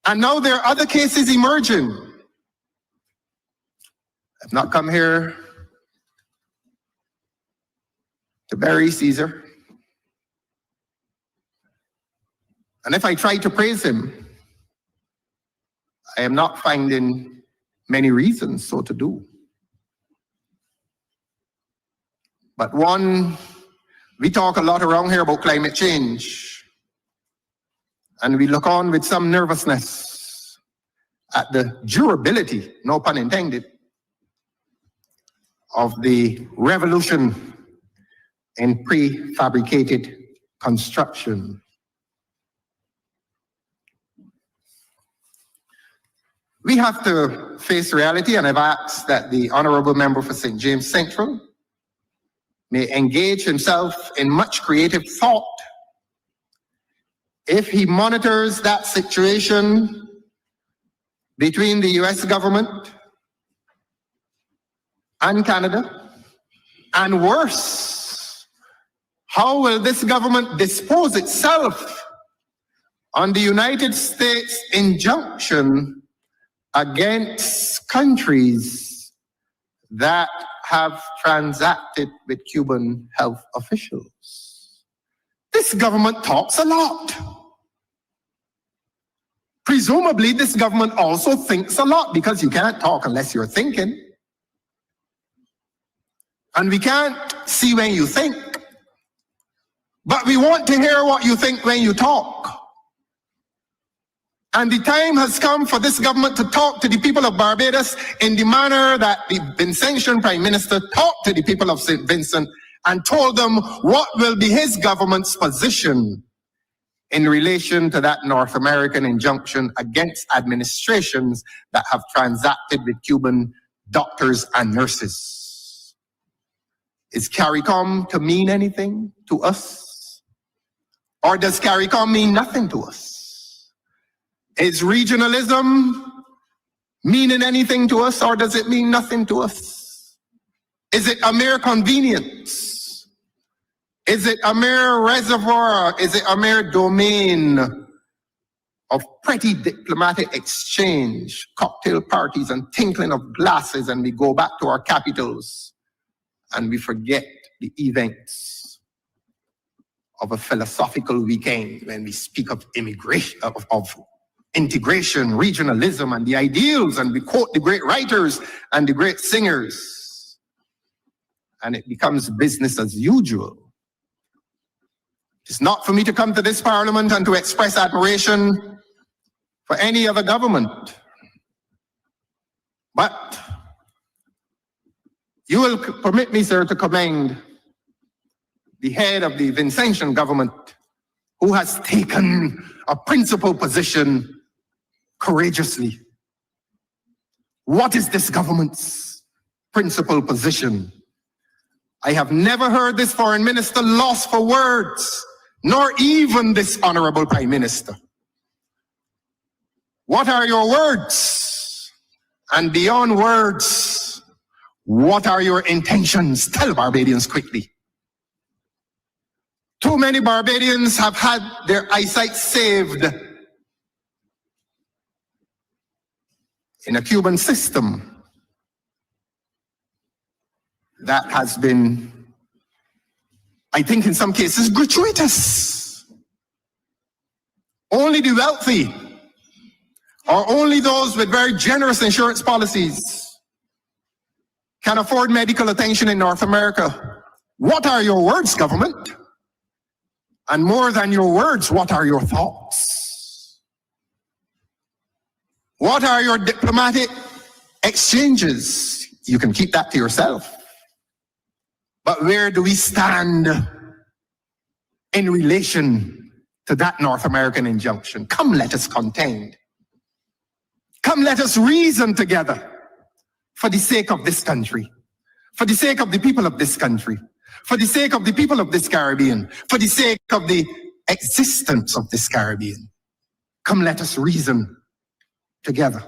And now there are other cases emerging. I've not come here to bury Caesar. And if I try to praise him, I am not finding many reasons so to do. But one, we talk a lot around here about climate change, and we look on with some nervousness at the durability, no pun intended, of the revolution in prefabricated construction. We have to face reality, and I've asked that the Honorable Member for St. James Central may engage himself in much creative thought. If he monitors that situation between the US government and Canada, and worse, how will this government dispose itself on the United States injunction against countries that have transacted with Cuban health officials? This government talks a lot. Presumably, this government also thinks a lot, because you can't talk unless you're thinking. And we can't see when you think. But we want to hear what you think when you talk. And the time has come for this government to talk to the people of Barbados in the manner that the Vincentian Prime Minister talked to the people of St. Vincent and told them what will be his government's position in relation to that North American injunction against administrations that have transacted with Cuban doctors and nurses. Is CARICOM to mean anything to us? Or does CARICOM mean nothing to us? Is regionalism meaning anything to us, or does it mean nothing to us? Is it a mere convenience? Is it a mere reservoir? Is it a mere domain of pretty diplomatic exchange, cocktail parties and tinkling of glasses, and we go back to our capitals and we forget the events of a philosophical weekend when we speak of immigration, of integration, regionalism, and the ideals, and we quote the great writers and the great singers, and it becomes business as usual. It's not for me to come to this parliament and to express admiration for any other government, but you will permit me, sir, to commend the head of the Vincentian government, who has taken a principled position courageously. What is this government's principled position? I have never heard this foreign minister lost for words, nor even this honorable prime minister. What are your words? And beyond words, what are your intentions? Tell Barbadians quickly. Too many Barbadians have had their eyesight saved in a Cuban system that has been, I think in some cases, gratuitous. Only the wealthy, or only those with very generous insurance policies, can afford medical attention in North America. What are your words, government? And more than your words, what are your thoughts? What are your diplomatic exchanges? You can keep that to yourself. But where do we stand in relation to that North American injunction? Come, let us contend. Come, let us reason together for the sake of this country, for the sake of the people of this country, for the sake of the people of this Caribbean, for the sake of the existence of this Caribbean. Come, let us reason together.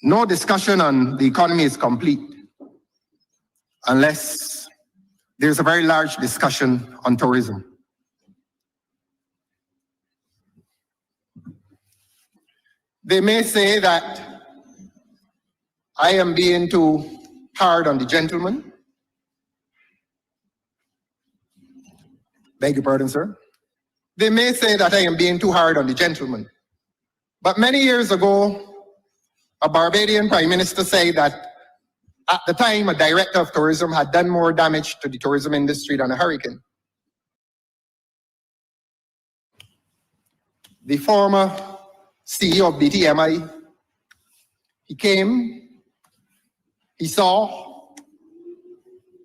no discussion on the economy is complete unless there's a very large discussion on tourism. They may say that I am being too hard on the gentleman. Beg your pardon, sir. They may say that I am being too hard on the gentleman. But many years ago, a Barbadian prime minister said that at the time, a director of tourism had done more damage to the tourism industry than a hurricane. The former CEO of BTMI, he came, he saw,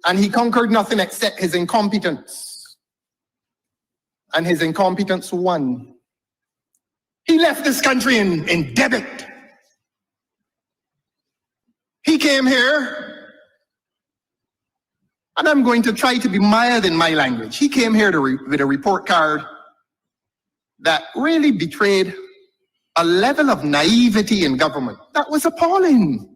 and he conquered nothing except his incompetence. And his incompetence won. He left this country in debit. He came here, and I'm going to try to be mild in my language. He came here with a report card that really betrayed a level of naivety in government that was appalling.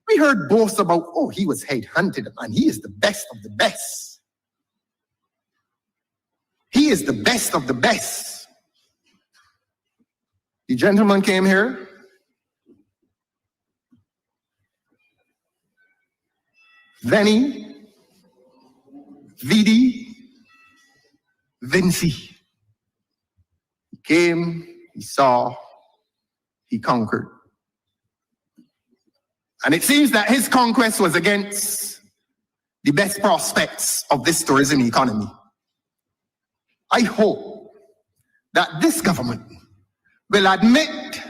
We heard boasts about, oh, he was headhunted and he is the best of the best. He is the best of the best. The gentleman came here. Veni, Vidi, Vinci. He came, he saw, he conquered. And it seems that his conquest was against the best prospects of this tourism economy. I hope that this government will admit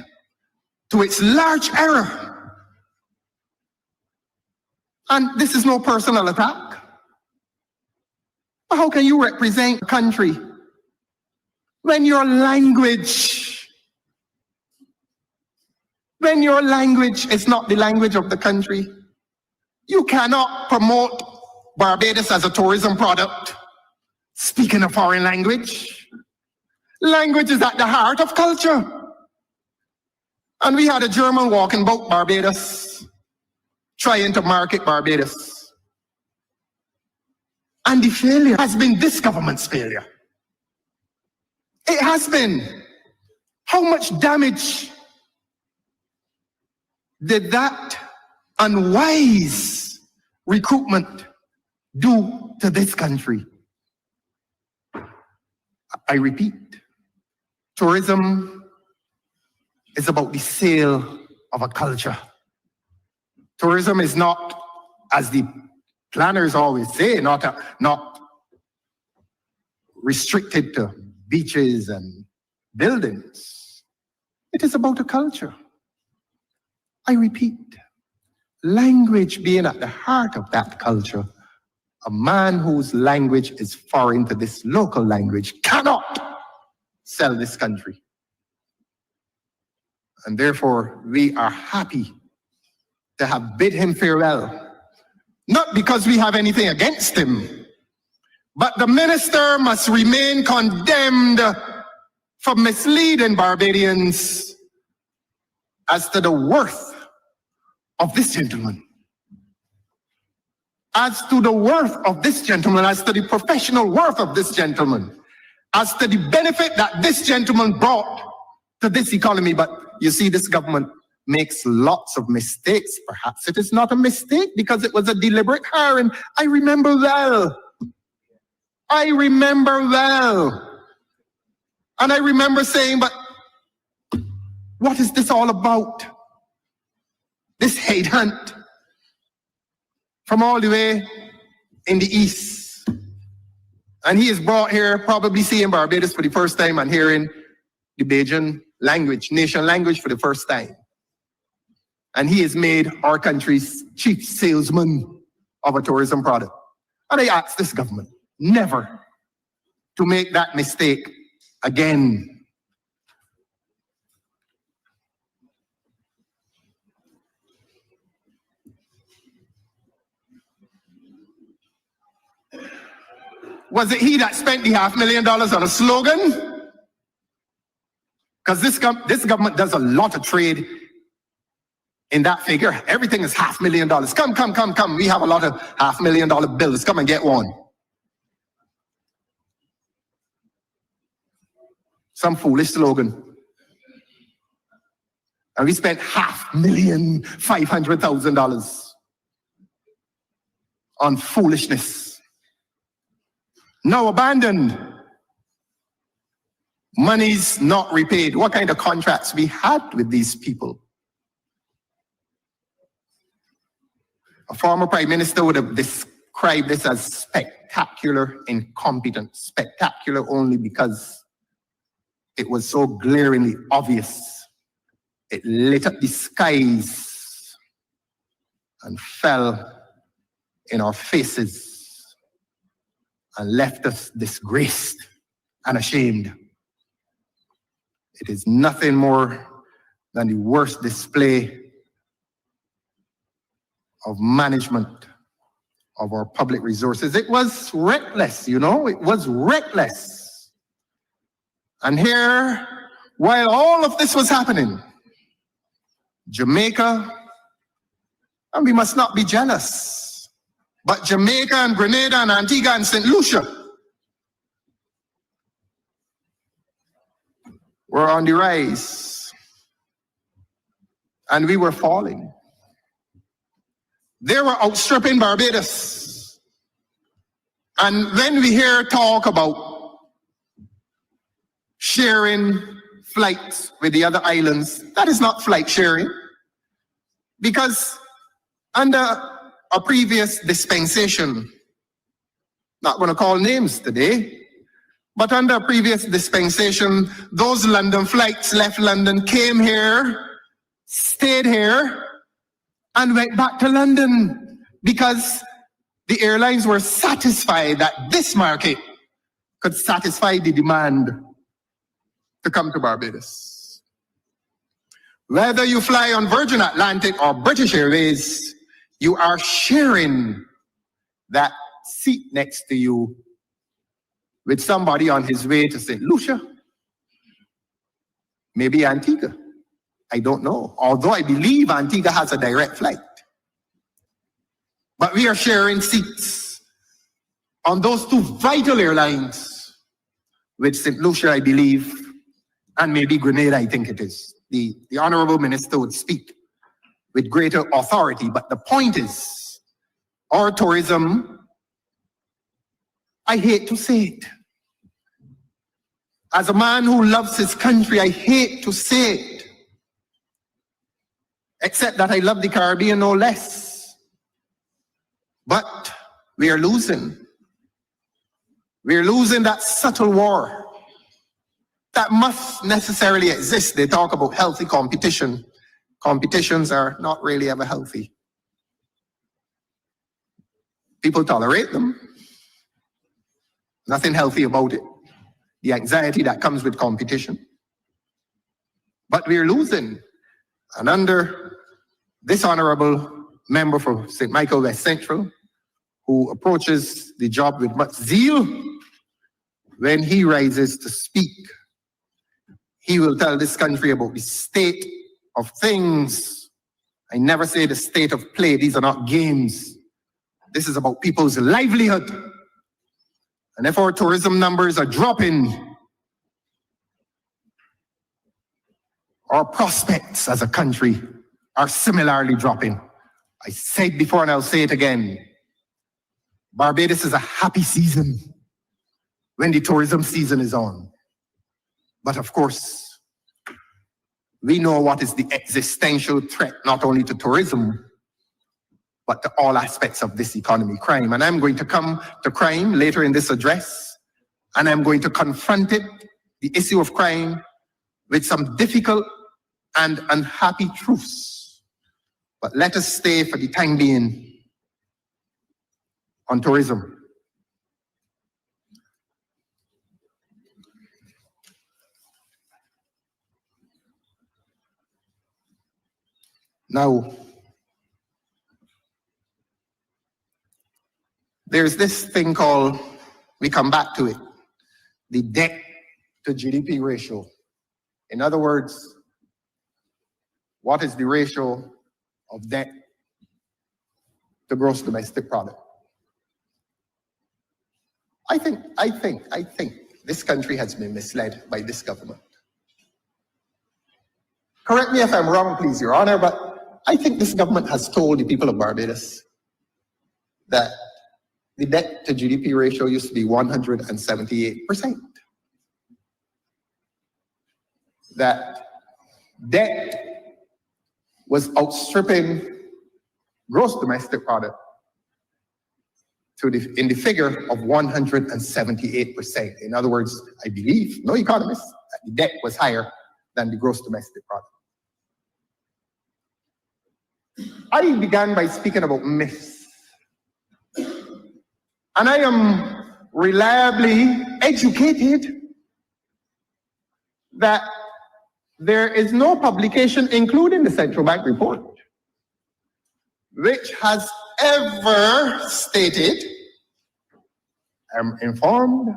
to its large error. And this is no personal attack. But how can you represent a country when your language is not the language of the country? You cannot promote Barbados as a tourism product speaking a foreign language. Language is at the heart of culture. And we had a German walking about Barbados, trying to market Barbados. And the failure has been this government's failure. It has been. How much damage did that unwise recruitment do to this country? I repeat, tourism is about the sale of a culture. Tourism is not, as the planners always say, not restricted to beaches and buildings. It is about a culture. I repeat, language being at the heart of that culture. A man whose language is foreign to this local language cannot sell this country. And therefore, we are happy to have bid him farewell. Not because we have anything against him, but the minister must remain condemned for misleading Barbadians as to the worth of this gentleman. As to the worth of this gentleman, as to the professional worth of this gentleman, as to the benefit that this gentleman brought to this economy. But you see, this government makes lots of mistakes. Perhaps it is not a mistake because it was a deliberate hiring. I remember well. And I remember saying, but what is this all about? This hate hunt from all the way in the east. And he is brought here, probably seeing Barbados for the first time and hearing the Bajan language, nation language for the first time. And he has made our country's chief salesman of a tourism product. And I ask this government never to make that mistake again. Was it he that spent the $500,000 on a slogan? Because this government does a lot of trade in that figure. Everything is $500,000. Come. We have a lot of $500,000 bills. Come and get one. Some foolish slogan. And we spent $500,000 on foolishness. Now abandoned. Money's not repaid. What kind of contracts we had with these people? A former prime minister would have described this as spectacular incompetence. Spectacular only because it was so glaringly obvious. It lit up the skies and fell in our faces and left us disgraced and ashamed. It is nothing more than the worst display of management of our public resources. It was reckless, it was reckless. And here, while all of this was happening, Jamaica, and we must not be jealous, but Jamaica and Grenada and Antigua and St. Lucia were on the rise, and we were falling. They were outstripping Barbados. And then we hear talk about sharing flights with the other islands. That is not flight sharing, because under a previous dispensation, not going to call names today, but under a previous dispensation, those London flights left London, came here, stayed here, and went back to London because the airlines were satisfied that this market could satisfy the demand to come to Barbados. Whether you fly on Virgin Atlantic or British Airways, you are sharing that seat next to you with somebody on his way to St. Lucia, maybe Antigua. I don't know, although I believe Antigua has a direct flight. But we are sharing seats on those two vital airlines with St. Lucia, I believe, and maybe Grenada, I think it is. The Honorable Minister would speak with greater authority, but the point is, our tourism, I hate to say it. As a man who loves his country, I hate to say it. Except that I love the Caribbean no less. But we are losing. We are losing that subtle war that must necessarily exist. They talk about healthy competition. Competitions are not really ever healthy. People tolerate them. Nothing healthy about it. The anxiety that comes with competition. But we are losing. And under this honorable member for St. Michael West Central, who approaches the job with much zeal, when he rises to speak, he will tell this country about the state of things. I never say the state of play. These are not games. This is about people's livelihood. And if our tourism numbers are dropping, our prospects as a country are similarly dropping. I said before and I'll say it again. Barbados is a happy season when the tourism season is on. But of course, we know what is the existential threat, not only to tourism, but to all aspects of this economy, crime. And I'm going to come to crime later in this address, and I'm going to confront it, the issue of crime, with some difficult and unhappy truths. But let us stay for the time being on tourism. Now, there's this thing called, we come back to it, the debt to GDP ratio. In other words, what is the ratio of debt to gross domestic product. I think this country has been misled by this government. Correct me if I'm wrong, please, Your Honor, but I think this government has told the people of Barbados that the debt to GDP ratio used to be 178%. That debt was outstripping gross domestic product in the figure of 178%. In other words, I believe, no economist, that the debt was higher than the gross domestic product. I began by speaking about myths. And I am reliably educated that there is no publication, including the Central Bank report, which has ever stated, I'm informed,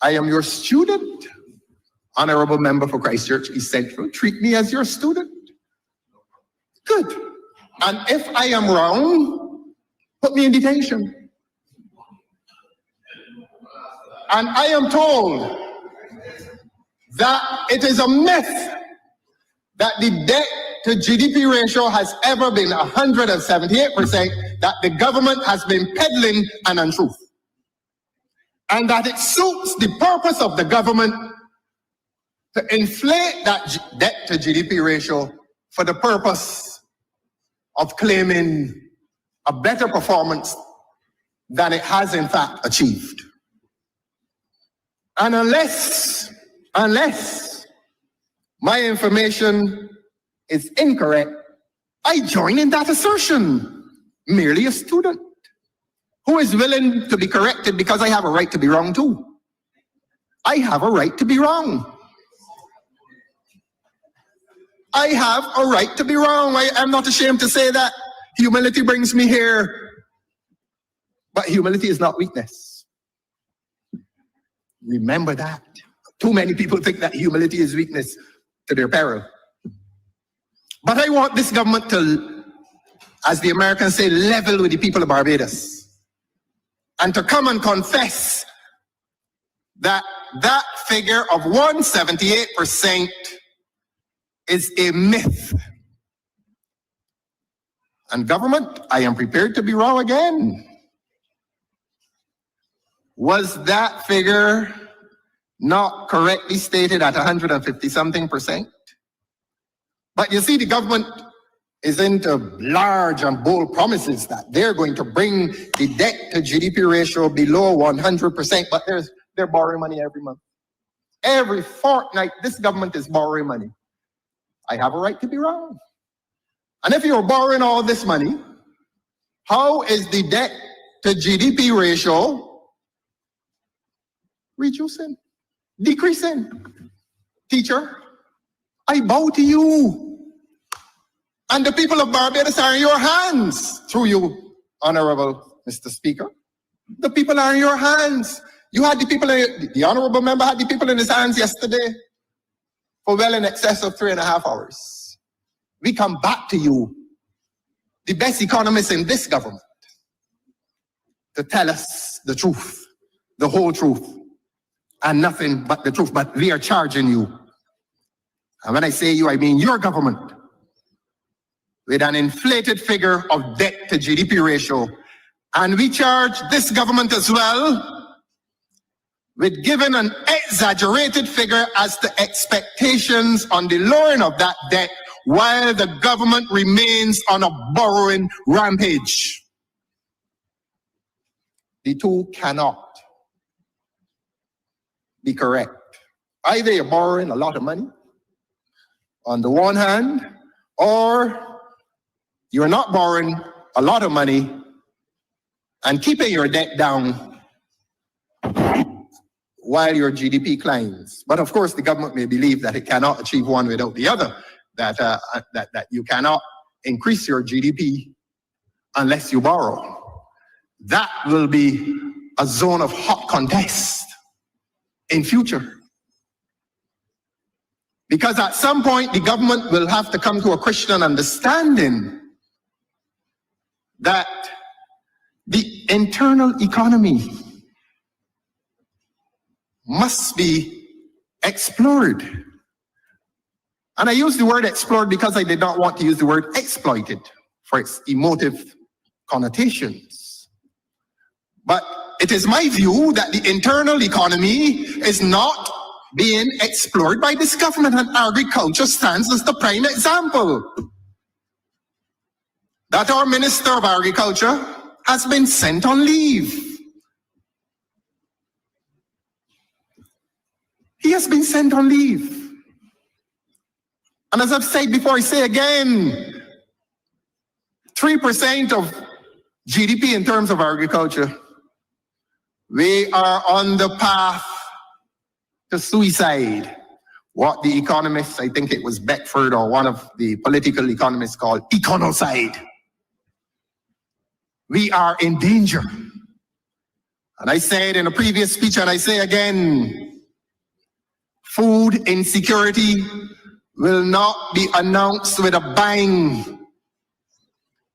I am your student, honorable member for Christchurch East Central, treat me as your student. Good. And if I am wrong, put me in detention. And I am told that it is a myth that the debt to GDP ratio has ever been 178%, that the government has been peddling an untruth. And that it suits the purpose of the government to inflate that debt to GDP ratio for the purpose of claiming a better performance than it has in fact achieved. And unless my information is incorrect, I join in that assertion, merely a student who is willing to be corrected because I have a right to be wrong too. I have a right to be wrong. I have a right to be wrong. I am not ashamed to say that. Humility brings me here. But humility is not weakness. Remember that. Too many people think that humility is weakness, to their peril. But I want this government to, as the Americans say, level with the people of Barbados. And to come and confess that that figure of 178% is a myth. And government, I am prepared to be wrong again. Was that figure not correctly stated at 150-something%? But you see, the government is into large and bold promises that they're going to bring the debt to GDP ratio below 100%, but they're borrowing money every month. Every fortnight, this government is borrowing money. I have a right to be wrong. And if you're borrowing all this money, how is the debt to GDP ratio reducing, decreasing? Teacher, I bow to you. And the people of Barbados are in your hands, through you, Honorable Mr. Speaker. The people are in your hands. You had the people, the Honorable Member had the people in his hands yesterday for well in excess of 3.5 hours. We come back to you, the best economists in this government, to tell us the truth, the whole truth, and nothing but the truth. But we are charging you. And when I say you, I mean your government, with an inflated figure of debt to GDP ratio. And we charge this government as well with giving an exaggerated figure as to expectations on the lowering of that debt while the government remains on a borrowing rampage. The two cannot be correct. Either you're borrowing a lot of money on the one hand, or you're not borrowing a lot of money and keeping your debt down while your GDP climbs. But of course, the government may believe that it cannot achieve one without the other, that you cannot increase your GDP unless you borrow. That will be a zone of hot contest in future. Because at some point, the government will have to come to a Christian understanding that the internal economy must be explored. And I use the word explored because I did not want to use the word exploited for its emotive connotations. But it is my view that the internal economy is not being explored by this government, and agriculture stands as the prime example. That our Minister of Agriculture has been sent on leave. He has been sent on leave. And as I've said before, I say again, 3% of GDP in terms of agriculture. We are on the path to suicide. What the economists, I think it was Beckford or one of the political economists called econocide. We are in danger. And I said in a previous speech, and I say again, food insecurity will not be announced with a bang.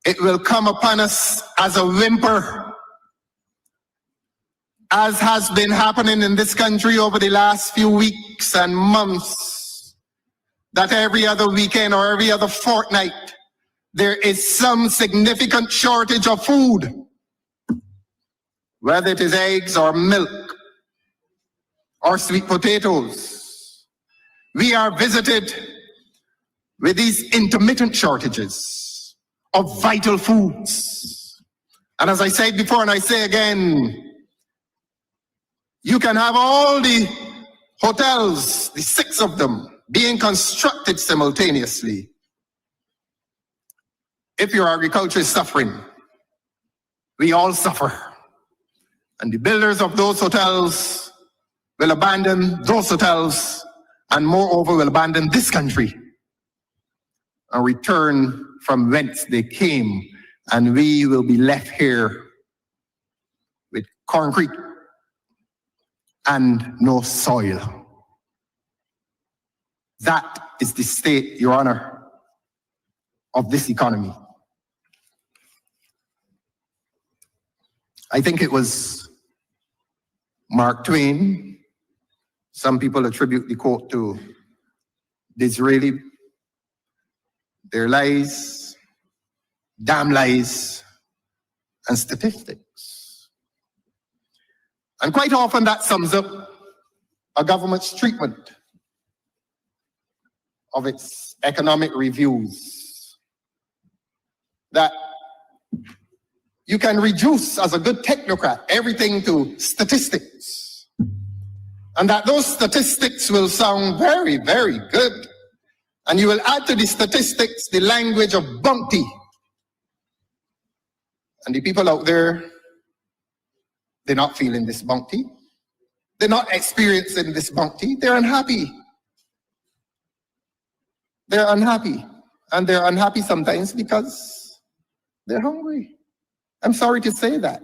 It will come upon us as a whimper, as has been happening in this country over the last few weeks and months, that every other weekend or every other fortnight, there is some significant shortage of food, whether it is eggs or milk or sweet potatoes. We are visited with these intermittent shortages of vital foods. And as I said before, and I say again, you can have all the hotels, the 6 of them, being constructed simultaneously. If your agriculture is suffering, we all suffer. And the builders of those hotels will abandon those hotels, and moreover will abandon this country and return from whence they came, and we will be left here with concrete and no soil. That is the state, Your Honor, of this economy. I think it was Mark Twain. Some people attribute the quote to Disraeli. Their lies, damn lies, and statistics. And quite often that sums up a government's treatment of its economic reviews. That you can reduce, as a good technocrat, everything to statistics. And that those statistics will sound very, very good. And you will add to the statistics the language of bounty. And the people out there, they're not feeling this bounty. They're not experiencing this bounty. They're unhappy. They're unhappy. And they're unhappy sometimes because they're hungry. I'm sorry to say that.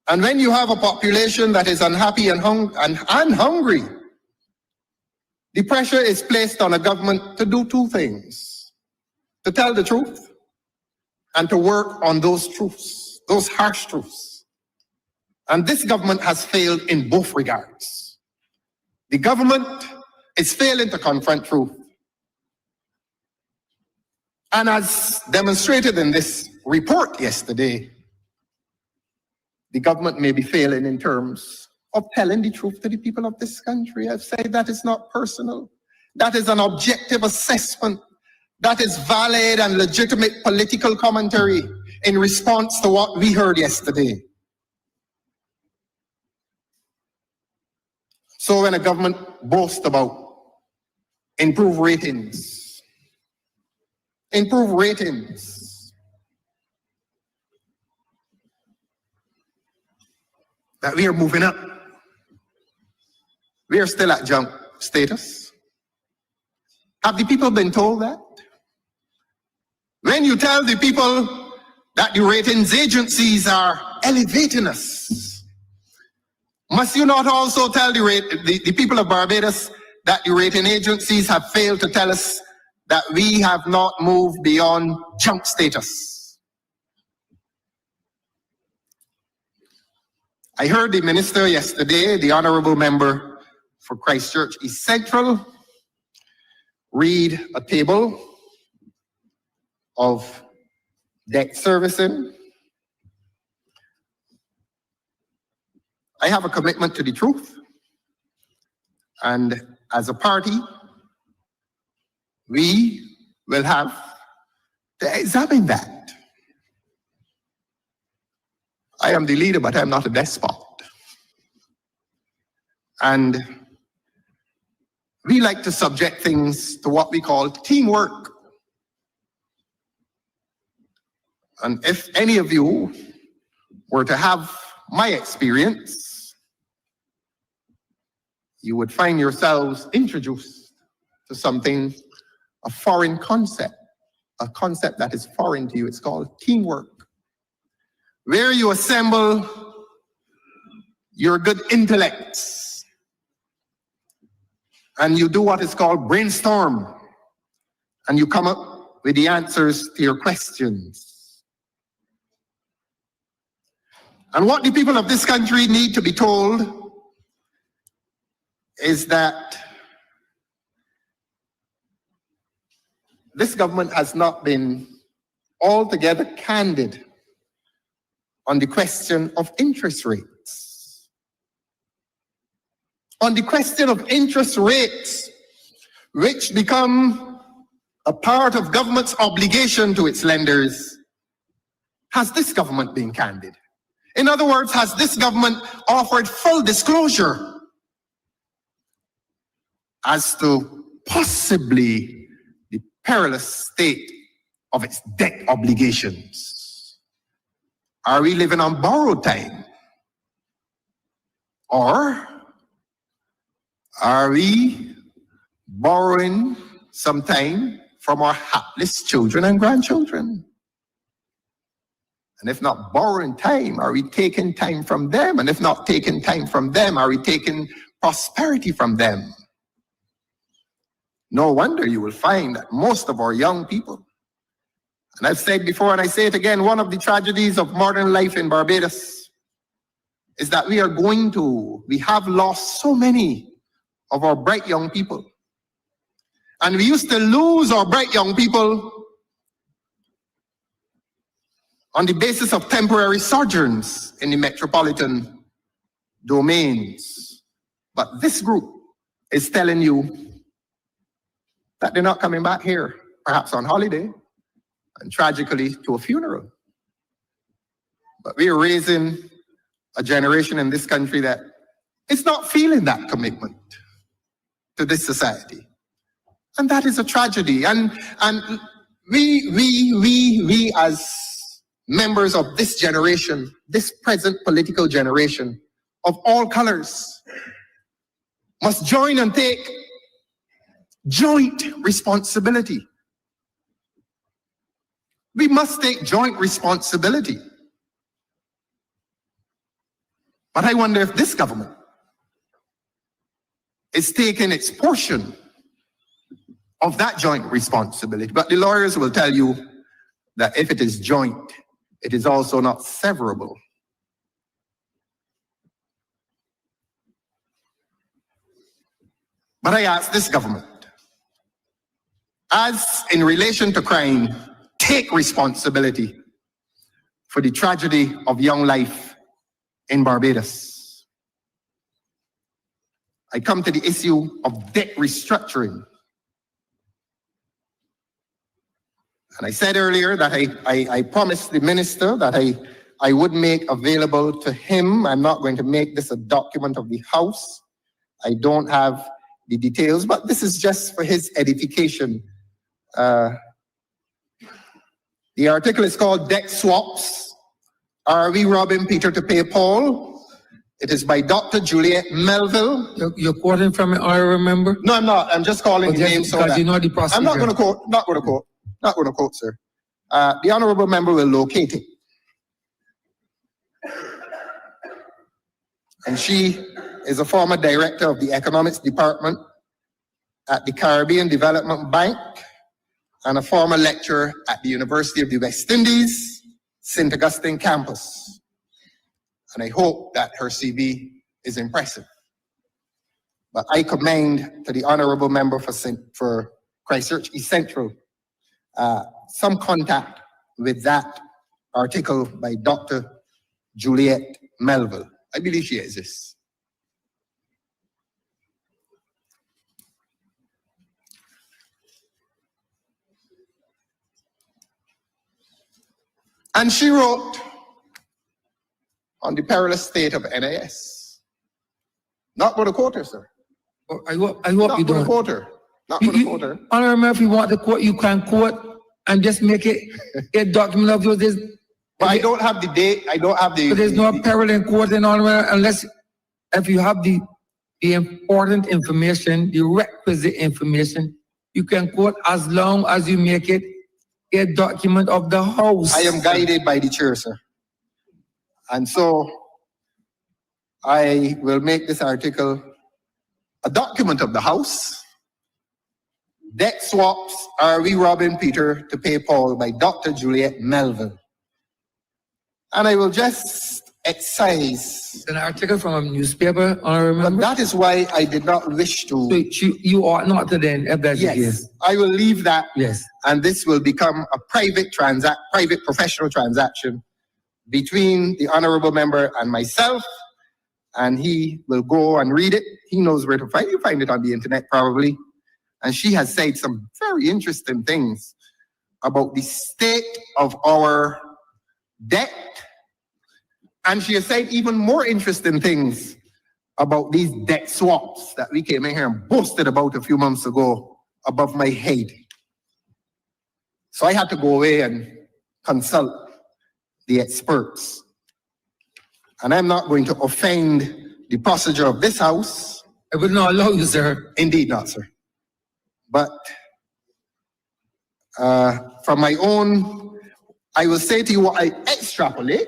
And when you have a population that is unhappy and hungry, the pressure is placed on a government to do 2 things: to tell the truth and to work on those truths, those harsh truths. And this government has failed in both regards. The government is failing to confront truth. And as demonstrated in this report yesterday, the government may be failing in terms of telling the truth to the people of this country. I've said that is not personal. That is an objective assessment. That is valid and legitimate political commentary in response to what we heard yesterday. So when a government boasts about improved ratings, that we are moving up, we are still at junk status. Have the people been told that? When you tell the people that the ratings agencies are elevating us, must you not also tell the people of Barbados that the rating agencies have failed to tell us that we have not moved beyond junk status? I heard the minister yesterday, the honorable member for Christchurch East Central, read a table of debt servicing. I have a commitment to the truth, and as a party, we will have to examine that. I am the leader, but I'm not a despot. And we like to subject things to what we call teamwork. And if any of you were to have my experience, you would find yourselves introduced to something, a foreign concept, a concept that is foreign to you. It's called teamwork, where you assemble your good intellects and you do what is called brainstorm, and you come up with the answers to your questions. And what the people of this country need to be told is that this government has not been altogether candid on the question of interest rates. On the question of interest rates, which become a part of government's obligation to its lenders, has this government been candid? In other words, has this government offered full disclosure as to possibly the perilous state of its debt obligations? Are we living on borrowed time? Or are we borrowing some time from our hapless children and grandchildren? And if not borrowing time, are we taking time from them? And if not taking time from them, are we taking prosperity from them? No wonder you will find that most of our young people, and I've said before and I say it again, one of the tragedies of modern life in Barbados is that we have lost so many of our bright young people. And we used to lose our bright young people on the basis of temporary sojourns in the metropolitan domains. But this group is telling you that they're not coming back here, perhaps on holiday, and tragically to a funeral. But we are raising a generation in this country that is not feeling that commitment to this society. And that is a tragedy. And we as members of this generation, this present political generation of all colors, must join and take joint responsibility. We must take joint responsibility. But I wonder if this government is taking its portion of that joint responsibility. But the lawyers will tell you that if it is joint, it is also not severable. But I ask this government, as in relation to crime, take responsibility for the tragedy of young life in Barbados. I come to the issue of debt restructuring. And I said earlier that I promised the minister that I would make available to him. I'm not going to make this a document of the House. I don't have the details, but this is just for his edification. The article is called Debt Swaps. Are we robbing Peter to pay Paul? It is by Dr. Juliet Melville. You're quoting from an honorable member? No, I'm not. I'm just calling the name so that you know the prosecutor. I'm not going to quote. Not going to quote, sir. The honorable member will locate it. And she is a former director of the economics department at the Caribbean Development Bank and a former lecturer at the University of the West Indies, St. Augustine campus. and I hope that her CV is impressive. But I commend to the honorable member for Christchurch East Central some contact with that article by Dr. Juliet Melville. I believe she exists. And she wrote on the perilous state of NIS. Not for the quarter, sir. I hope Not you for the don't. quarter. Not for the quarter. Honorable member, if you want to quote, you can quote and just make it a document of yours. But I don't have the date. I don't have the. But there's no peril in quoting, honorable, unless if you have the important information, the requisite information, you can quote as long as you make it a document of the House. I am guided by the chair, sir. And so I will make this article a document of the House. Debt swaps, Are We Robbing Peter to Pay Paul by Dr. Juliet Melville. And I will just excise. It's an article from a newspaper, honorable But member. that is why I did not wish to. So you ought not to then, if that's the Yes, case. I will leave that. Yes. And this will become a private professional transaction between the honorable member and myself. And he will go and read it. He knows where to find it. You find it on the internet probably. And she has said some very interesting things about the state of our debt. And she has said even more interesting things about these debt swaps that we came in here and boasted about a few months ago above my head. So I had to go away and consult the experts. And I'm not going to offend the procedure of this House. I would not allow you, sir. Indeed not, sir. But from my own, I will say to you what I extrapolate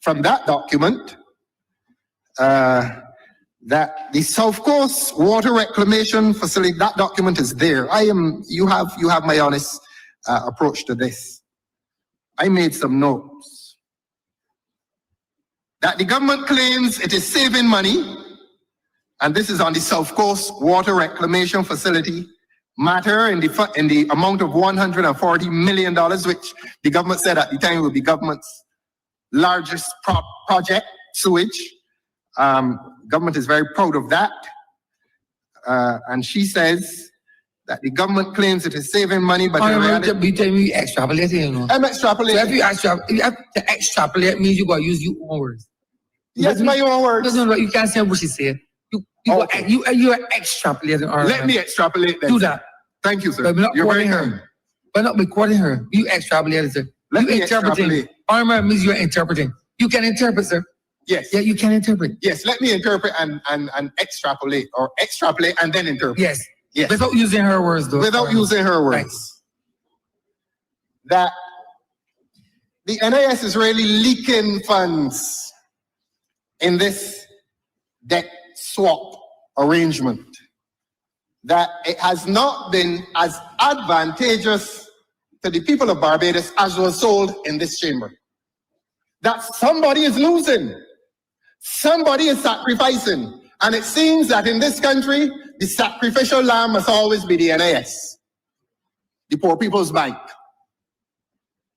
from that document, that the South Coast Water Reclamation Facility, that document is there. You have my honest approach to this. I made some notes. That the government claims it is saving money, and this is on the South Coast Water Reclamation Facility matter in the amount of $140 million, which the government said at the time would be government's largest project, sewage. Government is very proud of that. And she says that the government claims it is saving money, but in reality, You tell me you extrapolating, you know. I'm extrapolating. So if you have to extrapolate, means you got to use your own words. Yes, my own words. No, you can't say what she said. You are extrapolating. Let me extrapolate then. Do that. Thank you, sir. But we're not You're very quoting kind. her. We're not quoting her. You extrapolated, sir. Let You me interpreting. extrapolate. Armor means you're interpreting. You can interpret, sir. Yes. Yeah, you can interpret. Yes, let me interpret and extrapolate, or extrapolate and then interpret. Yes. Yes. Without using her words, though. Without using her words. Right. That the NIS is really leaking funds in this debt swap arrangement. That it has not been as advantageous to the people of Barbados as was sold in this chamber. That somebody is losing. Somebody is sacrificing. And it seems that in this country, the sacrificial lamb must always be the NIS. The Poor People's Bank.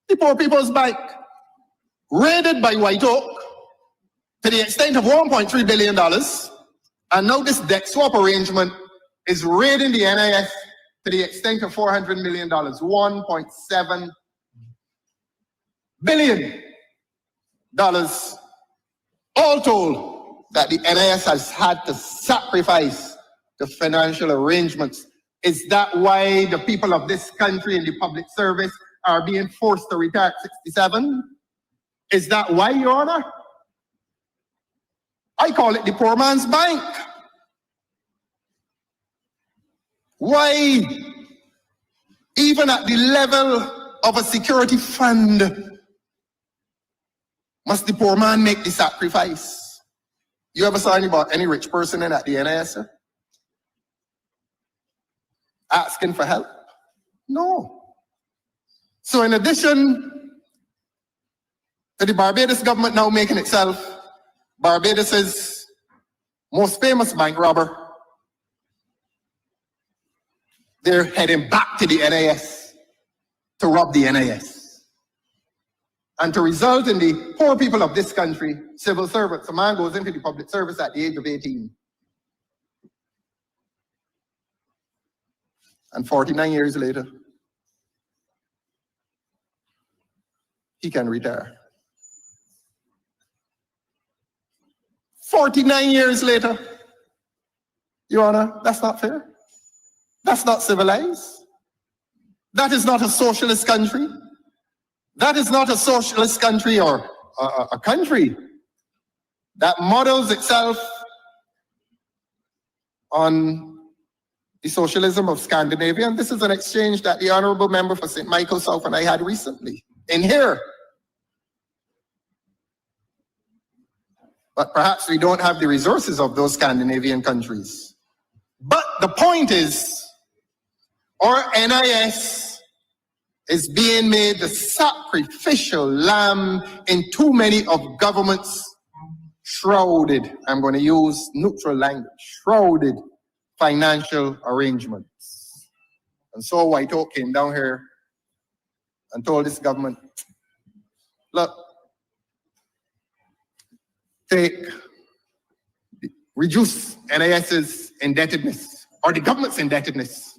The Poor People's Bank. Raided by White Oak to the extent of $1.3 billion. And now this debt swap arrangement is raiding the NIS to the extent of $400 million. $1.7 billion. All told, that the NIS has had to sacrifice the financial arrangements. Is that why the people of this country in the public service are being forced to retire at 67? Is that why, Your Honor? I call it the poor man's bank. Why, even at the level of a security fund, must the poor man make the sacrifice? You ever saw any rich person in at the NIS, sir? Asking for help? No. So in addition to the Barbados government now making itself Barbados's most famous bank robber, they're heading back to the NIS to rob the NIS. And to result in the poor people of this country, civil servants, a man goes into the public service at the age of 18. And 49 years later, he can retire. 49 years later, Your Honor, that's not fair. That's not civilized. That is not a socialist country. That is not a socialist country or a country that models itself on the socialism of Scandinavia. And this is an exchange that the honorable member for St. Michael South and I had recently in here. But perhaps we don't have the resources of those Scandinavian countries. But the point is, our NIS is being made the sacrificial lamb in too many of government's shrouded, I'm going to use neutral language, shrouded financial arrangements. And so White Oak came down here and told this government, look, reduce NIS's indebtedness, or the government's indebtedness,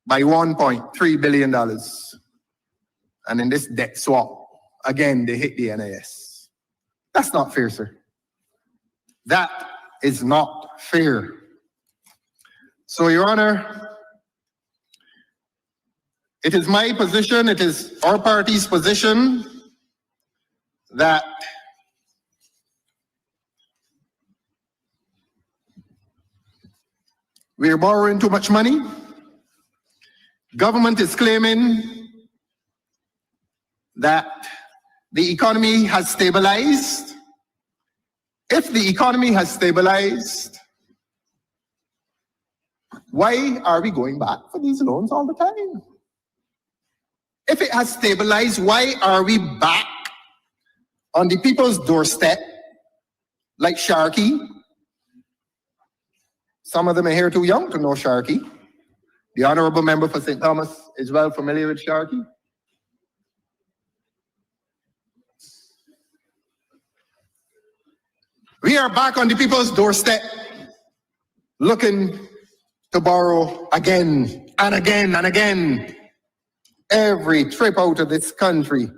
by $1.3 billion. And in this debt swap, again, they hit the NIS. That's not fair, sir. That is not fair. So, Your Honor, it is my position, it is our party's position that we are borrowing too much money. Government is claiming that the economy has stabilized. If the economy has stabilized, why are we going back for these loans all the time? If it has stabilized, why are we back on the people's doorstep like Sharkey? Some of them are here too young to know Sharkey. The honorable member for St. Thomas is well familiar with Sharkey. We are back on the people's doorstep looking to borrow again and again and again. Every trip out of this country,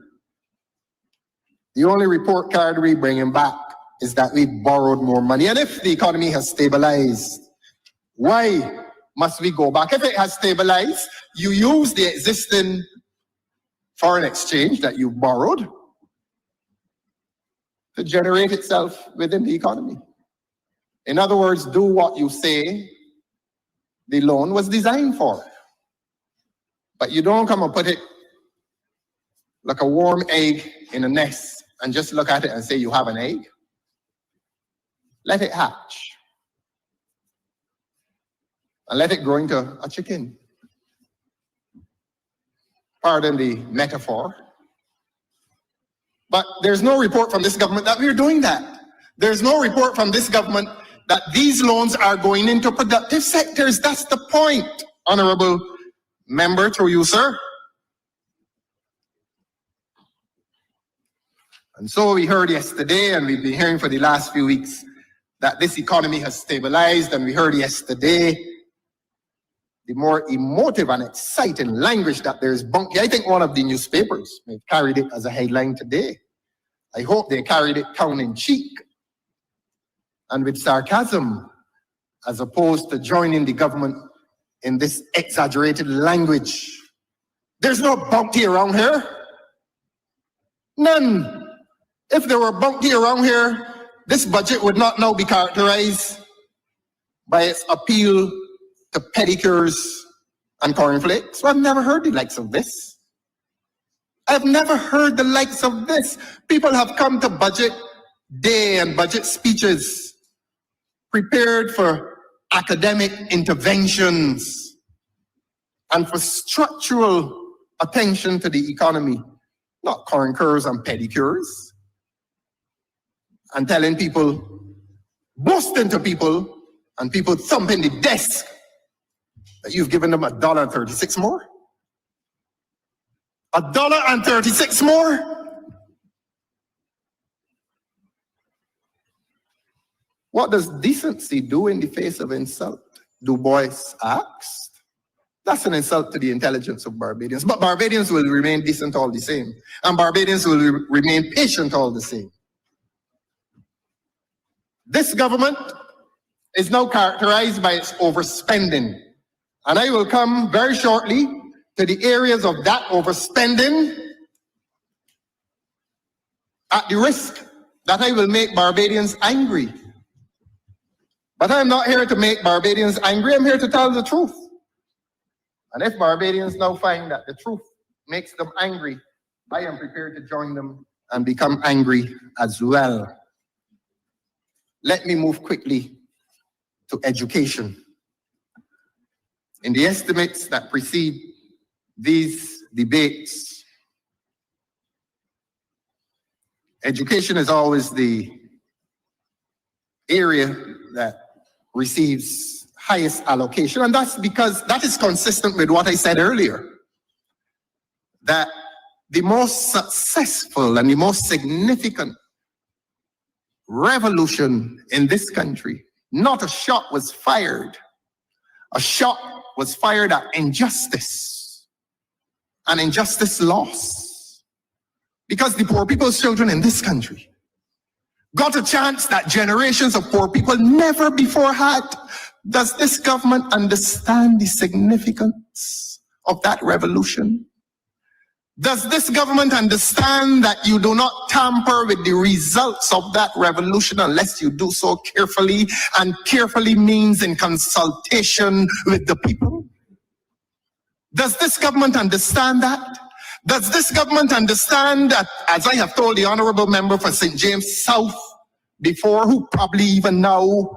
the only report card we bring back is that we borrowed more money. And if the economy has stabilized, why must we go back? If it has stabilized, you use the existing foreign exchange that you borrowed to generate itself within the economy. In other words, do what you say the loan was designed for. But you don't come and put it like a warm egg in a nest and just look at it and say you have an egg. Let it hatch. And let it grow into a chicken. Pardon the metaphor. But there's no report from this government that we're doing that. There's no report from this government that these loans are going into productive sectors. That's the point, honorable member, through you, sir. And so we heard yesterday, and we've been hearing for the last few weeks, that this economy has stabilized, and we heard yesterday the more emotive and exciting language that there is bunky. I think one of the newspapers may have carried it as a headline today. I hope they carried it tongue-in-cheek and with sarcasm, as opposed to joining the government in this exaggerated language. There's no bounty around here. None. If there were bounty around here, this budget would not now be characterized by its appeal to pedicures and cornflakes. Well, I've never heard the likes of this. I've never heard the likes of this. People have come to budget day and budget speeches prepared for academic interventions and for structural attention to the economy, not corn curves and pedicures. and telling people, boasting to people, and people thumping the desk that you've given them $1.36 more? $1.36 more? What does decency do in the face of insult? Du Bois asked. That's an insult to the intelligence of Barbadians. But Barbadians will remain decent all the same. And Barbadians will remain patient all the same. This government is now characterized by its overspending. And I will come very shortly to the areas of that overspending at the risk that I will make Barbadians angry. But I'm not here to make Barbadians angry. I'm here to tell the truth. And if Barbadians now find that the truth makes them angry, I am prepared to join them and become angry as well. Let me move quickly to education. In the estimates that precede these debates, education is always the area that receives highest allocation, and that's because that is consistent with what I said earlier, that the most successful and the most significant revolution in this country, not a shot was fired. A shot was fired at injustice, and injustice lost. Because the poor people's children in this country got a chance that generations of poor people never before had. Does this government understand the significance of that revolution? Does this government understand that you do not tamper with the results of that revolution unless you do so carefully, and carefully means in consultation with the people? Does this government understand that? Does this government understand that, as I have told the honorable member for St. James South before, who probably even now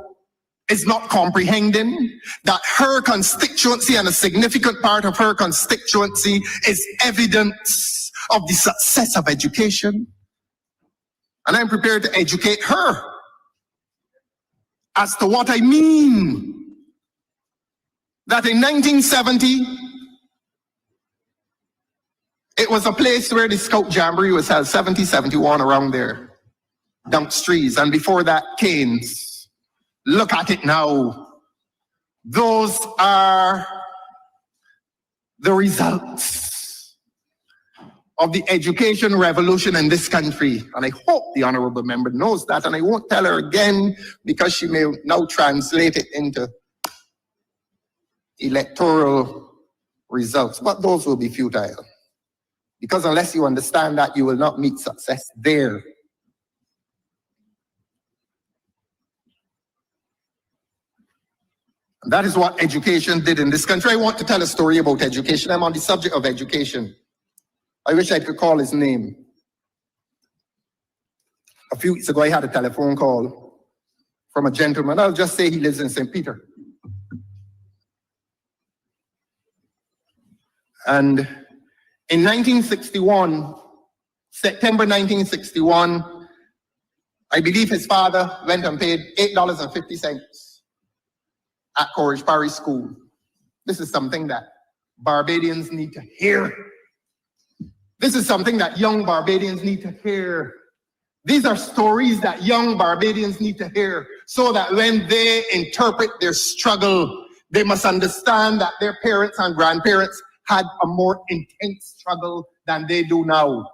is not comprehending, that her constituency and a significant part of her constituency is evidence of the success of education? And I'm prepared to educate her as to what I mean. That in 1970, it was a place where the Scout Jamboree was held, 70, 71, around there, Dunks Trees, and before that, Canes. Look at it now. Those are the results of the education revolution in this country. And I hope the honorable member knows that, and I won't tell her again because she may now translate it into electoral results. But those will be futile. Because unless you understand that, you will not meet success there. And that is what education did in this country. I want to tell a story about education. I'm on the subject of education. I wish I could call his name. A few weeks ago, I had a telephone call from a gentleman. I'll just say he lives in St. Peter. And in 1961, September 1961, I believe his father went and paid $8.50 at Courage Parish School. This is something that Barbadians need to hear. This is something that young Barbadians need to hear. These are stories that young Barbadians need to hear, so that when they interpret their struggle, they must understand that their parents and grandparents had a more intense struggle than they do now.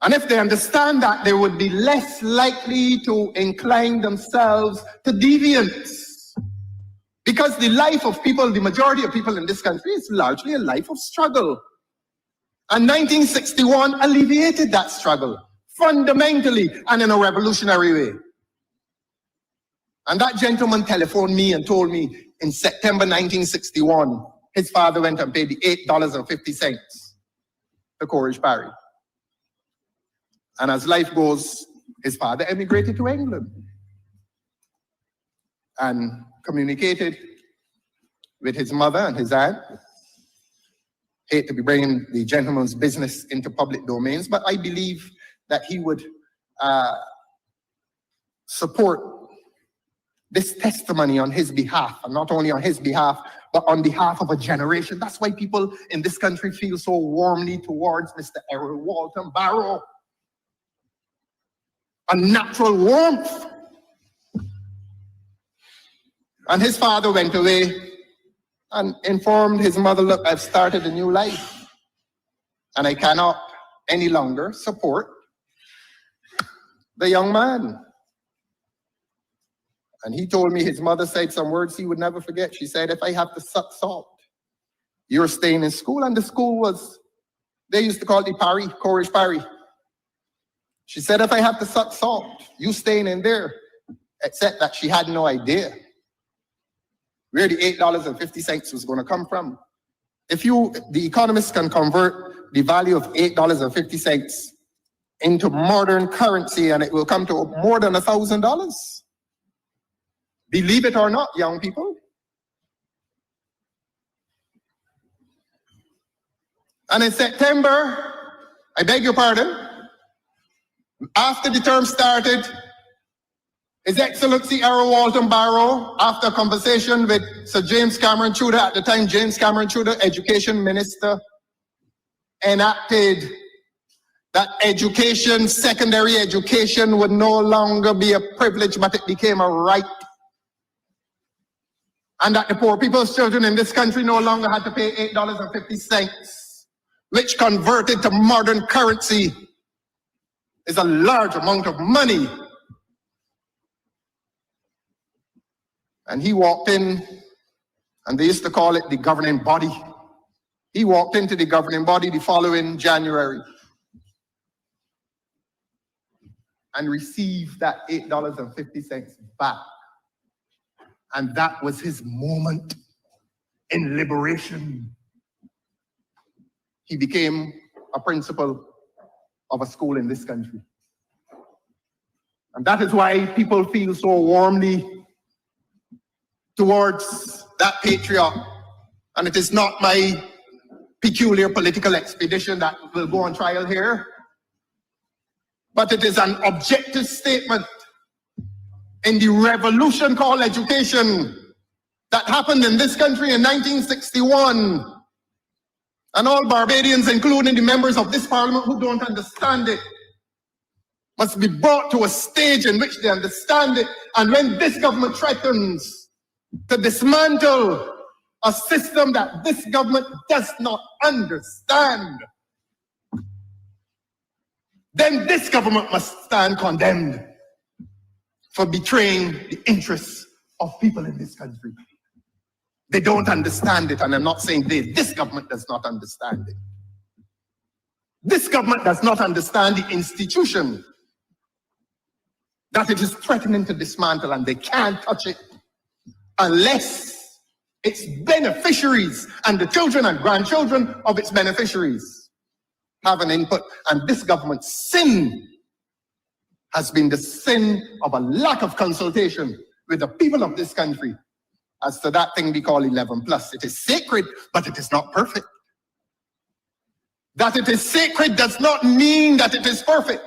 And if they understand that, they would be less likely to incline themselves to deviance. Because the life of people, the majority of people in this country, is largely a life of struggle. And 1961 alleviated that struggle, fundamentally and in a revolutionary way. And that gentleman telephoned me and told me in September 1961, his father went and paid the $8.50 to Courage Parish. And as life goes, his father emigrated to England and communicated with his mother and his aunt. Hate to be bringing the gentleman's business into public domains, but I believe that he would support this testimony on his behalf, and not only on his behalf, but on behalf of a generation. That's why people in this country feel so warmly towards Mr. Errol Walton Barrow. A natural warmth. And his father went away and informed his mother, look, I've started a new life, and I cannot any longer support the young man. And he told me his mother said some words he would never forget. She said, if I have to suck salt, you're staying in school. And the school was, they used to call it the Parry, Courage Parry. She said, if I have to suck salt, you staying in there. Except that she had no idea where the $8.50 was going to come from. If the economists can convert the value of $8.50 into modern currency, and it will come to more than $1,000. Believe it or not, young people. And in September, I beg your pardon, after the term started, His Excellency Errol Walton Barrow, after a conversation with Sir James Cameron Tudor, at the time James Cameron Tudor, Education Minister, enacted that education, secondary education, would no longer be a privilege, but it became a right. And that the poor people's children in this country no longer had to pay $8.50, which converted to modern currency is a large amount of money. And he walked in, and they used to call it the governing body. He walked into the governing body the following January and received that $8.50 back. And that was his moment in liberation. He became a principal of a school in this country. And that is why people feel so warmly towards that patriarch. And it is not my peculiar political expedition that will go on trial here, but it is an objective statement in the revolution called education that happened in this country in 1961. And all Barbadians, including the members of this parliament who don't understand it, must be brought to a stage in which they understand it. And when this government threatens to dismantle a system that this government does not understand, then this government must stand condemned for betraying the interests of people in this country. They don't understand it, and I'm not saying this government does not understand it. This government does not understand the institution that it is threatening to dismantle, and they can't touch it unless its beneficiaries and the children and grandchildren of its beneficiaries have an input. And this government's sin has been the sin of a lack of consultation with the people of this country as to that thing we call 11+. It is sacred, but it is not perfect. That it is sacred does not mean that it is perfect.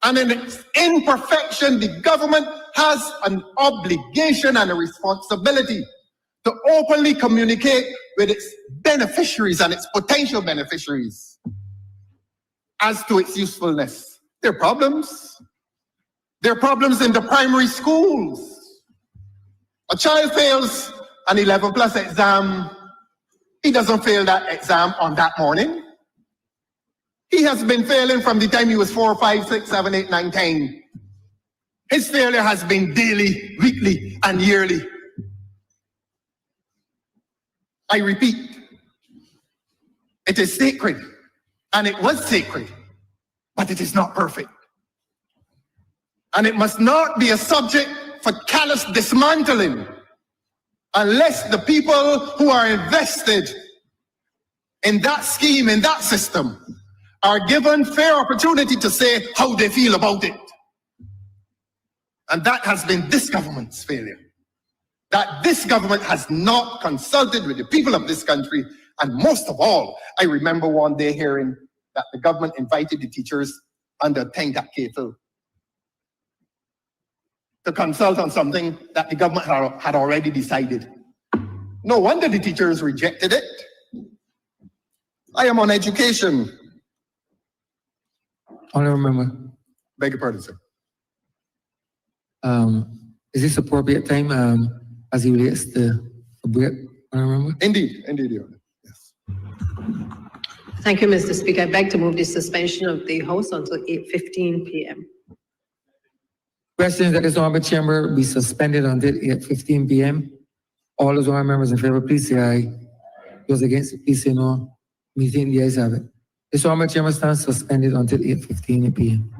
And in its imperfection, the government has an obligation and a responsibility to openly communicate with its beneficiaries and its potential beneficiaries as to its usefulness. There are problems. There are problems in the primary schools. A child fails an 11+ exam. He doesn't fail that exam on that morning. He has been failing from the time he was 4, 5, 6, 7, 8, 9, 10. His failure has been daily, weekly, and yearly. I repeat, it is sacred, and it was sacred, but it is not perfect. And it must not be a subject for callous dismantling unless the people who are invested in that scheme, in that system, are given fair opportunity to say how they feel about it. And that has been this government's failure. That this government has not consulted with the people of this country. And most of all, I remember one day hearing that the government invited the teachers under tent at Cato to consult on something that the government had already decided. No wonder the teachers rejected it. I am on education. Honorable member, Beg your pardon, sir. is this appropriate time, as it relates to a break, honorable member? Indeed, Your Honor. Yes. Thank you, Mr. Speaker. I beg to move the suspension of the House until 8:15 p.m. Question is that this honorable chamber be suspended until 8:15 p.m. All those honorable members in favor, please say aye. Those against, please say no. Meeting the ayes have it. This honorable chamber stands suspended until 8:15 p.m.